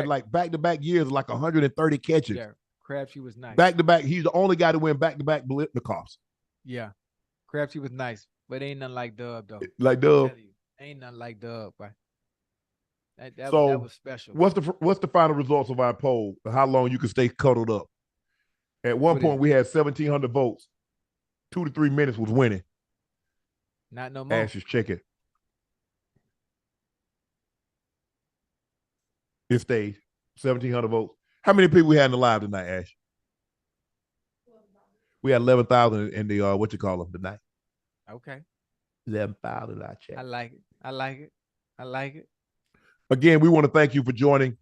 A: like back-to-back years, like 130 catches.
C: Yeah, Crabtree was nice.
A: Back-to-back, he's the only guy to win back-to-back Blitnikoffs.
C: Yeah, Crabtree was nice, but ain't nothing like Dub though.
A: Like Dub,
C: ain't nothing like Dub. Right? That was special.
A: What's the final results of our poll? How long you can stay cuddled up? At one point, we had 1,700 votes. 2 to 3 minutes was winning.
C: Not no more.
A: Ash is checking. It stayed 1,700 votes. How many people we had in the live tonight, Ash? We had 11,000 in the what you call them tonight.
C: Okay.
A: 11,000. I checked.
C: I like it.
A: Again, we want to thank you for joining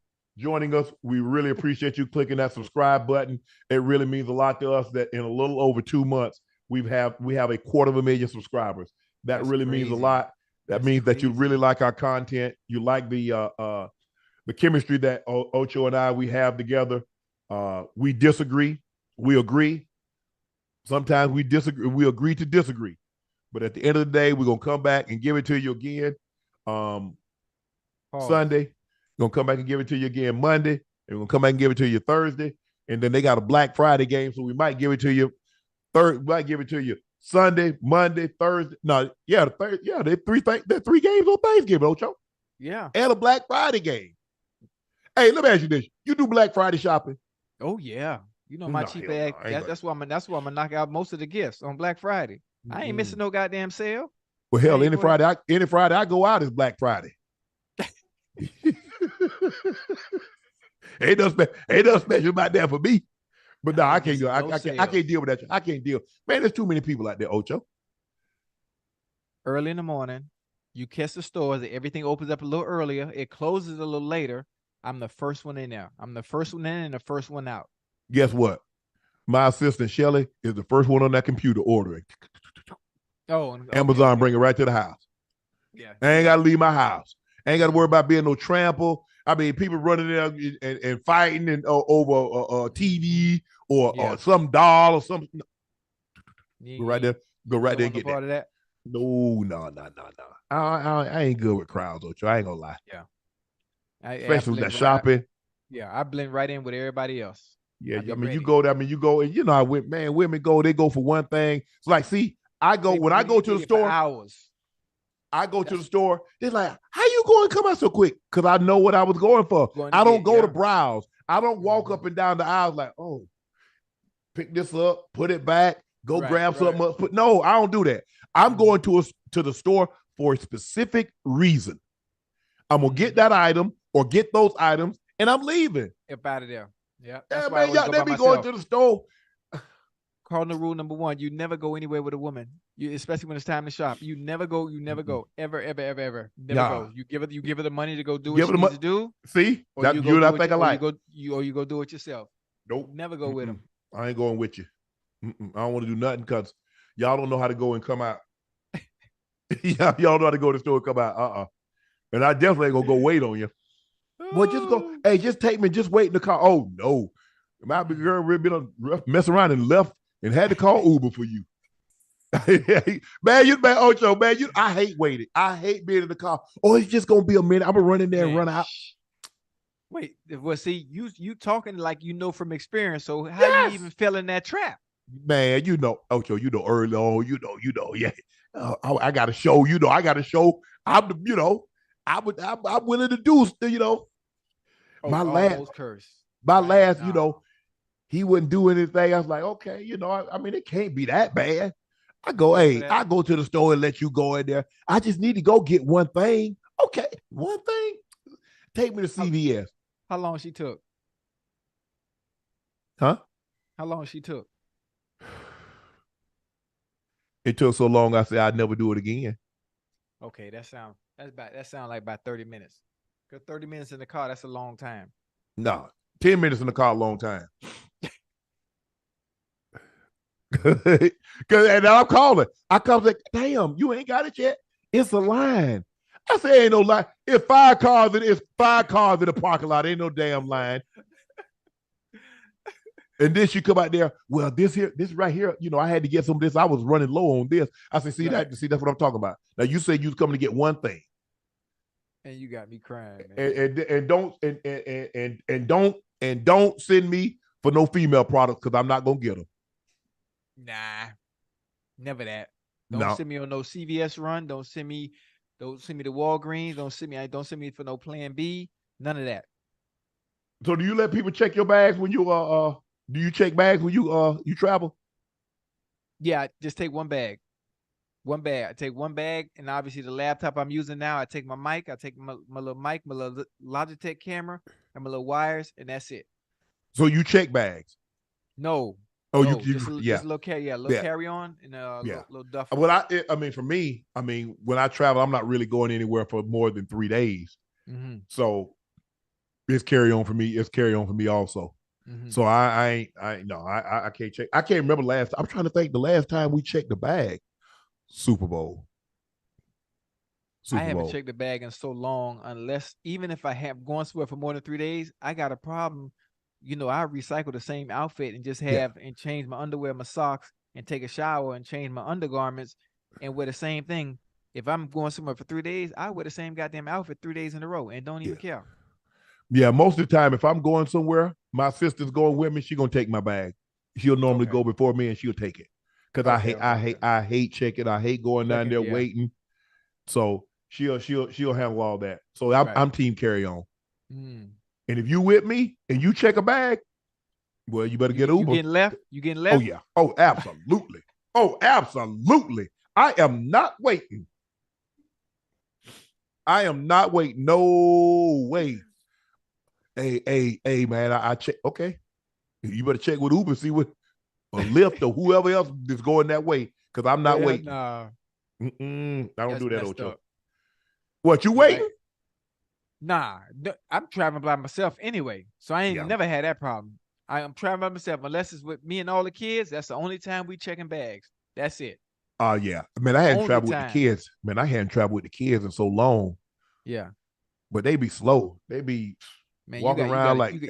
A: us. We really appreciate you clicking that subscribe button. It really means a lot to us that in a little over 2 months we have 250,000 subscribers. That really means a lot. That means that you really like our content. You like the chemistry that Ocho and I we have together. We disagree. We agree. Sometimes we disagree. We agree to disagree. But at the end of the day, we're gonna come back and give it to you again. Sunday. We're gonna come back and give it to you again Monday. And we're gonna come back and give it to you Thursday. And then they got a Black Friday game, so we might give it to you Sunday, Monday, Thursday. No, yeah, they're 3 games on Thanksgiving, Ocho.
C: Yeah.
A: And a Black Friday game. Hey, let me ask you this. You do Black Friday shopping?
C: Oh, yeah. You know my cheap ass. That's why I'm gonna knock out most of the gifts on Black Friday. I ain't missing no goddamn sale.
A: Well, hell, any Friday I go out is Black Friday. Ain't nothing special about that for me. But no, I can't go. I can't deal with that. I can't deal. Man, there's too many people out there, Ocho.
C: Early in the morning, you catch the stores. Everything opens up a little earlier. It closes a little later. I'm the first one in there. I'm the first one in and the first one out.
A: Guess what? My assistant, Shelly, is the first one on that computer ordering.
C: Oh,
A: Amazon bring it right to the house.
C: Yeah.
A: I ain't got to leave my house. I ain't got to worry about being no trample. I mean, people running there and fighting and over TV or some doll or something. Go right there. Go right there and get
C: part of that.
A: No. I ain't good with crowds, Ocho. I ain't gonna lie.
C: Yeah.
A: Especially with that shopping.
C: I blend right in with everybody else.
A: Yeah, I mean, you go there. I mean, you go, and you know how women go. They go for one thing. It's like, see, I go to the store.
C: Hours.
A: I go to the store. They're like, how you going to come out so quick? Because I know what I was going for. I don't go to browse. I don't walk up and down the aisles like, oh, pick this up, put it back, grab something up. No, I don't do that. I'm going to the store for a specific reason. I'm going to get that item or get those items, and I'm leaving.
C: Up out of there. Yeah.
A: They be going to the store.
C: Cardinal rule number 1, you never go anywhere with a woman. Especially when it's time to shop. You never go. Ever. Never go. You give her the money to go do what she needs to do.
A: See? You and I think alike.
C: Or you go do it yourself.
A: Nope.
C: Never go with them.
A: I ain't going with you. I don't want to do nothing because y'all don't know how to go and come out. Y'all know how to go to the store and come out. And I definitely ain't gonna go wait on you. Well, just go. Hey, just take me. Just wait in the car. Oh no, my big girl really been mess around and left and had to call Uber for you. man, Ocho, man, I hate waiting. I hate being in the car. Oh, it's just gonna be a minute. I'm gonna run in there and run out.
C: Wait, well, see, you talking like you know from experience. So how you even fell in that trap?
A: Man, you know, Ocho, you know early on, you know, yeah. I got to show, I got to show. I'm willing to do, my last, he wouldn't do anything. I was like, okay, I mean, it can't be that bad. I go to the store and let you go in there. I just need to go get one thing. Okay, one thing. Take me to CVS.
C: How long she took?
A: Huh?
C: How long she took?
A: It took so long, I said I'd never do it again.
C: Okay, that sound like about 30 minutes. Because 30 minutes in the car, that's a long time.
A: No, 10 minutes in the car, a long time. And I'm calling. I come like, damn, you ain't got it yet. It's a line. I say ain't no line. It's 5 cars in the parking lot. Ain't no damn line. And then she come out there. Well, this right here, I had to get some of this. I was running low on this. I said, that's what I'm talking about. Now you said you was coming to get one thing.
C: And you got me crying,
A: man. And don't send me for no female products because I'm not gonna get them.
C: Nah, never that. Don't send me on no CVS run. Don't send me to Walgreens. Don't send me for no Plan B. None of that.
A: So do you let people check your bags when you do you check bags when you travel?
C: Yeah, I just take one bag. One bag. I take one bag, and obviously the laptop I'm using now, I take my mic, I take my little mic, my little Logitech camera, and my little wires, and that's it.
A: So you check bags?
C: No.
A: Oh,
C: no,
A: you
C: just a little carry on and little duffel.
A: Well, I mean, for me, when I travel, I'm not really going anywhere for more than 3 days.
C: Mm-hmm.
A: So it's carry on for me. It's carry on for me also. Mm-hmm. So I can't check. I can't remember last time. I'm trying to think the last time we checked the bag. Super Bowl.
C: I haven't checked the bag in so long, unless even if I have gone somewhere for more than 3 days, I got a problem. I recycle the same outfit and just and change my underwear, my socks, and take a shower and change my undergarments and wear the same thing. If I'm going somewhere for 3 days, I wear the same goddamn outfit 3 days in a row and don't even care.
A: Yeah, most of the time, if I'm going somewhere, my sister's going with me. She's gonna take my bag. She'll normally go before me and she'll take it. Because I hate checking. I hate going down there waiting. So she'll handle all that. So I'm team carry on. Mm. And if you with me and you check a bag, well, you better get Uber.
C: You getting left?
A: Oh yeah. Oh, absolutely. Oh, absolutely. I am not waiting. No way. Hey, man. I check. Okay. You better check with Uber, see what or Lyft or whoever else is going that way, because I'm not waiting. Nah. I don't do that, Ocho. What, you waiting?
C: Nah, I'm traveling by myself anyway, so I ain't never had that problem. I'm traveling by myself, unless it's with me and all the kids. That's the only time we checking bags. That's it.
A: Yeah. Man, I hadn't traveled with the kids. Man, I hadn't traveled with the kids in so long.
C: Yeah.
A: But they be slow. They be walking around like.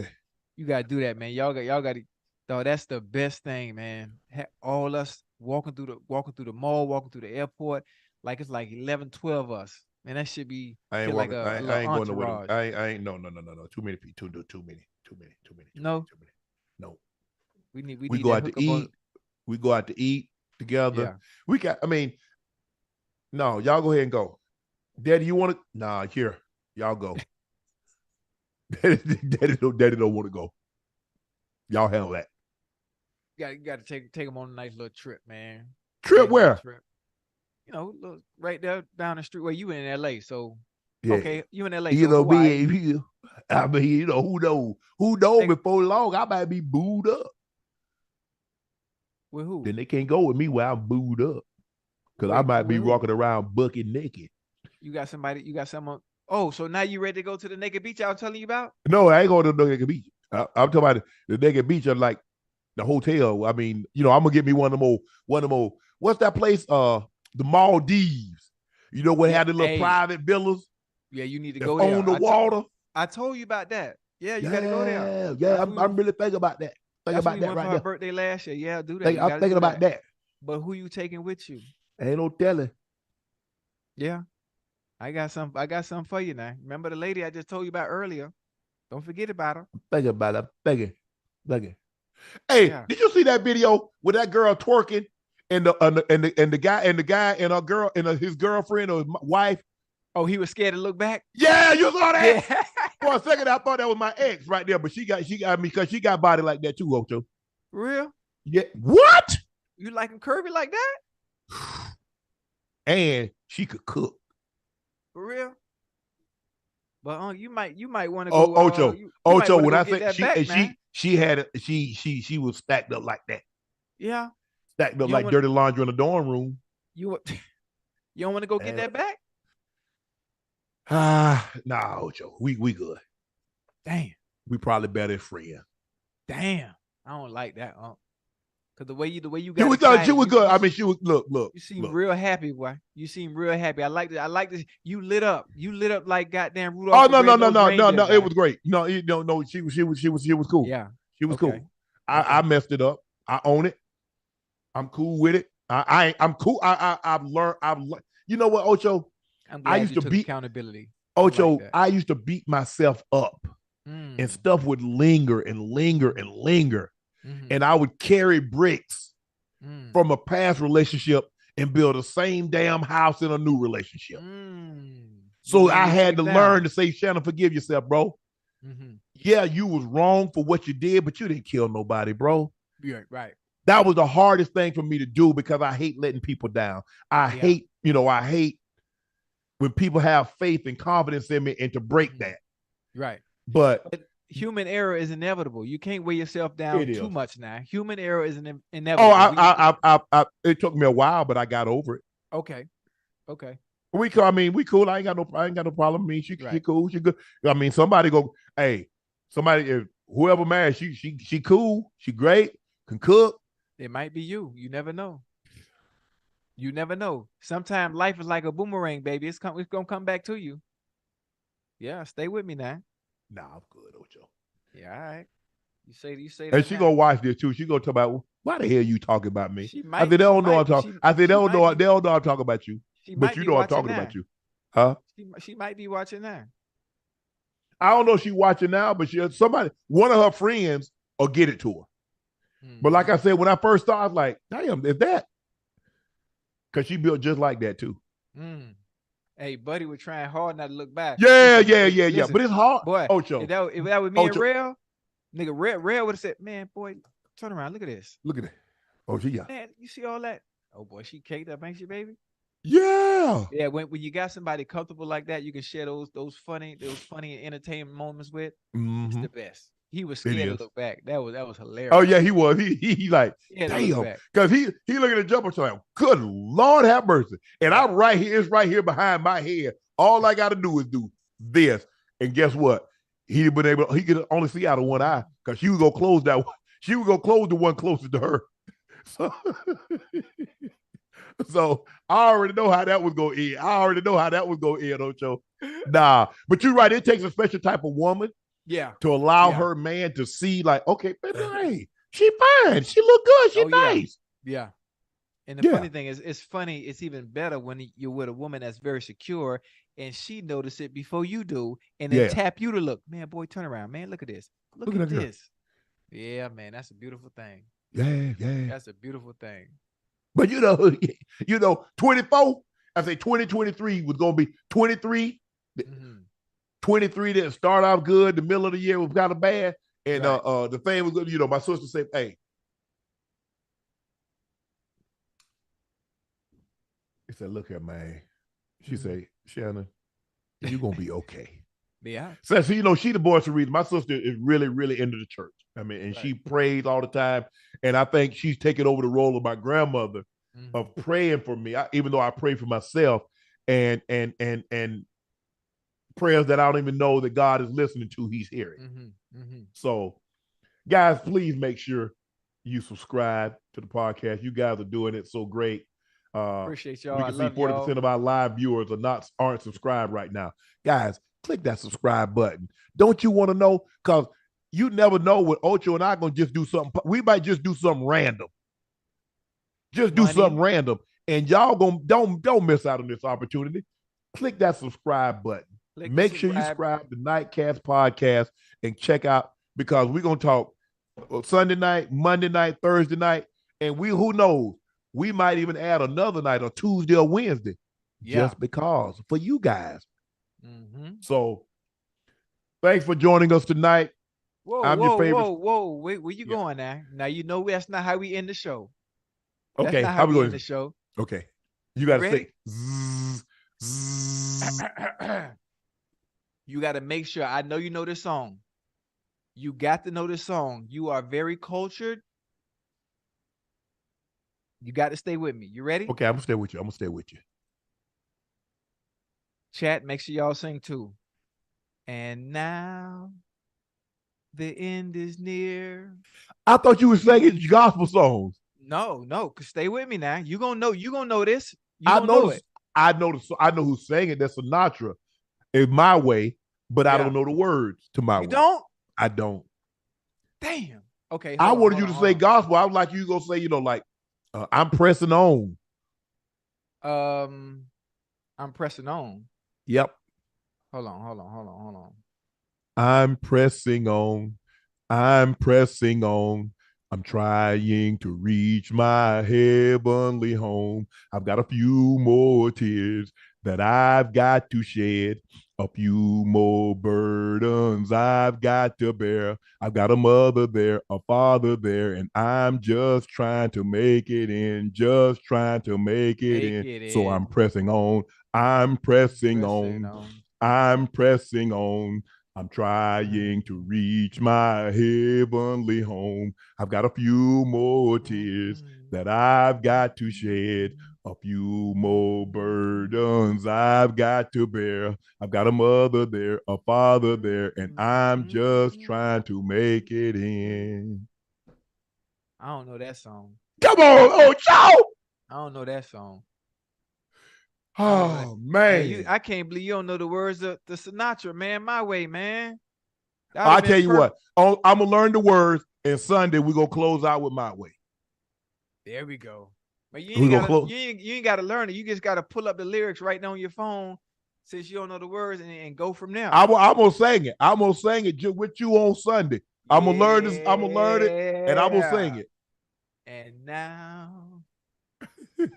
C: You gotta do that, man. Y'all got to. Though that's the best thing, man. All us walking through the mall, walking through the airport, like it's like 11, 12 of us. Man, that should be
A: I ain't
C: like
A: I ain't going nowhere. I ain't no. Too many people. Too many.
C: No.
A: We go out to eat. We go out to eat together. Yeah. No, y'all go ahead and go. Daddy, you want to? Nah, here. Y'all go. Daddy don't want to go. Y'all handle that.
C: You got to take them on a nice little trip, man.
A: Trip where?
C: Look, right there down the street. Well, you in LA, so okay, you in LA.
A: You know me. Who knows? Before long, I might be booed up.
C: With who?
A: Then they can't go with me where I'm booed up, because I might be walking around bucket naked.
C: You got someone. Oh, so now you ready to go to the naked beach I was telling you about?
A: No, I ain't going to the naked beach. I'm talking about the naked beach of like the hotel. I'm gonna get me one of them old. What's that place? The Maldives. What had the little private villas?
C: Yeah, you need to go there
A: on the water.
C: I told you about that. Yeah, you gotta go there.
A: Yeah, I'm really thinking about that. Think about that right now.
C: Birthday last year. Yeah, do that.
A: I'm thinking about that.
C: But who you taking with you?
A: Ain't no telling.
C: Yeah, I got something for you now. Remember the lady I just told you about earlier? Don't forget about her.
A: Think about it. Thinking. Hey, did you see that video with that girl twerking and the guy and her girl and his girlfriend or his wife?
C: Oh, he was scared to look back.
A: Yeah, you saw that. Yeah. For a second, I thought that was my ex right there, but she got me because she got body like that too, Ocho.
C: For real?
A: Yeah. What?
C: You like him curvy like that?
A: And she could cook.
C: For real? But you might want to go.
A: Ocho. When I say she was stacked up like that.
C: Yeah.
A: Stacked up like dirty laundry in the dorm room.
C: You don't want to go get that back?
A: Nah, Ocho. We good.
C: Damn.
A: We probably better friends.
C: Damn. I don't like that, Cause the way you got
A: she was good. She was look.
C: You seem real happy, boy. You seem real happy. I like this. You lit up like goddamn Rudolph.
A: Oh no. It was great. No, she was cool.
C: Yeah.
A: She was cool. I messed it up. I own it. I'm cool with it. I'm cool. I've learned. You know what, Ocho?
C: I used to be accountability.
A: Ocho, I used to beat myself up and stuff would linger and linger and linger. And I would carry bricks from a past relationship and build the same damn house in a new relationship. So I had to learn to say, Shannon, forgive yourself, bro. Yeah, you was wrong for what you did, but you didn't kill nobody, bro.
C: Yeah, right.
A: That was the hardest thing for me to do because I hate letting people down. I hate when people have faith and confidence in me and to break that.
C: Right.
A: But
C: human error is inevitable. You can't weigh yourself down too much now. Human error is inevitable.
A: It took me a while, but I got over it.
C: Okay.
A: We cool. I ain't got no problem. I mean, she cool. She good. I mean, whoever married, she cool. She great. Can cook.
C: It might be you. You never know. Sometimes life is like a boomerang, baby. It's gonna come back to you. Yeah, stay with me now.
A: Nah, I'm good, Ocho.
C: Yeah, all right. You say that.
A: And she gonna watch this too. She gonna talk about why the hell you talking about me? I said they don't know I'm talking. They don't know I'm talking about you. But you know I'm talking about you. Huh?
C: She might be watching now.
A: I don't know if she's watching now, but one of her friends will get it to her. But like I said, when I first started, I was like, damn, is that? Because she built just like that too.
C: Hey, buddy, we're trying hard not to look back.
A: Yeah. But it's hard.
C: Boy,
A: Ocho.
C: If that was me and Rail, nigga, Rail would have said, man, boy, turn around. Look at this.
A: Look at it. Oh, yeah.
C: Man, you see all that? Oh, boy, she caked up, ain't she, baby?
A: Yeah.
C: Yeah, when you got somebody comfortable like that, you can share those funny entertainment moments with. It's the best. He was scared to look back. That was hilarious.
A: Oh yeah, he was. He like, damn, because he looking at the jumper like, good Lord have mercy. And I'm right here. It's right here behind my head. All I got to do is do this. And guess what? He could only see out of one eye because she was gonna close that one. She was gonna close the one closest to her. So I already know how that was gonna end. Ocho. Nah, but you're right. It takes a special type of woman.
C: Yeah.
A: To allow her man to see, like, okay, baby, hey, she fine. She look good. She nice.
C: Yeah. And the funny thing is, it's funny. It's even better when you're with a woman that's very secure and she notice it before you do and then tap you to look. Man, boy, turn around. Man, look at this. Look at this. Girl. Yeah, man, that's a beautiful thing.
A: Yeah.
C: That's a beautiful thing.
A: But 24, I say 2023 was going to be 23. 23 didn't start out good. The middle of the year was kind of bad. And the thing was good. My sister said, hey. He said, look here, man. She said, Shannon, you're going to be okay.
C: Yeah.
A: So, she the voice of reason. My sister is really, really into the church. I mean, and she prays all the time. And I think she's taken over the role of my grandmother of praying for me, even though I pray for myself and prayers that I don't even know that God is listening to, he's hearing. So, guys, please make sure you subscribe to the podcast. You guys are doing it so great.
C: Appreciate y'all.
A: We can see 40% of our live viewers aren't subscribed right now. Guys, click that subscribe button. Don't you want to know? Because you never know when Ocho and I are going to just do something. We might just do something random. Something random. And y'all don't miss out on this opportunity. Click that subscribe button. Make sure you subscribe to Nightcap podcast and check out, because we're going to talk Sunday night, Monday night, Thursday night, and who knows, we might even add another night on Tuesday or Wednesday just because for you guys. So thanks for joining us tonight.
C: Whoa. Where you going now? Now, that's not how we end the show.
A: Okay.
C: That's not how we end the show.
A: Okay. You got to say
C: You got to make sure. I know you know this song. You got to know this song. You are very cultured. You got to stay with me. You ready?
A: Okay, I'm going to stay with you.
C: Chat, make sure y'all sing too. And now the end is near.
A: I thought you were singing gospel songs.
C: No, stay with me now. You gonna know this.
A: I know who's saying it. That's Sinatra. It's My Way, but I don't know the words to My Way.
C: You don't?
A: I don't.
C: Damn. Okay.
A: I wanted you to say gospel. I was like, you gonna say, I'm pressing on.
C: I'm pressing on.
A: Yep.
C: Hold on.
A: I'm pressing on. I'm pressing on. I'm trying to reach my heavenly home. I've got a few more tears that I've got to shed, a few more burdens I've got to bear. I've got a mother there, a father there, and I'm just trying to make it in, just trying to make it in. So I'm pressing on. I'm pressing on. I'm pressing on. I'm trying to reach my heavenly home. I've got a few more tears that I've got to shed, a few more burdens I've got to bear. I've got a mother there, a father there, and I'm just trying to make it in.
C: I don't know that song.
A: Come on, Ocho!
C: I don't know that song.
A: Oh, man.
C: Hey, I can't believe you don't know the words of the Sinatra, man. My way, man.
A: I'll tell you what. I'm going to learn the words, and Sunday we're going to close out with My Way.
C: There we go. But you ain't got to learn it. You just got to pull up the lyrics right now on your phone since you don't know the words and go from there.
A: I'm going to sing it. I'm going to sing it with you on Sunday. I'm going to learn this. I'm going to learn it, and I'm going to sing it.
C: And now...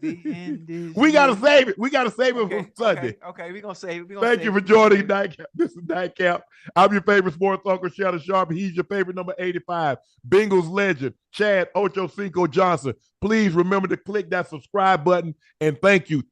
C: the end is
A: we gotta save it. We gotta save it for Sunday.
C: Okay, we're gonna save it.
A: Thank you for joining Nightcap. This is Nightcap. I'm your favorite sports uncle, Shannon Sharpe. He's your favorite number 85. Bengals legend, Chad Ochocinco Johnson. Please remember to click that subscribe button. And thank you.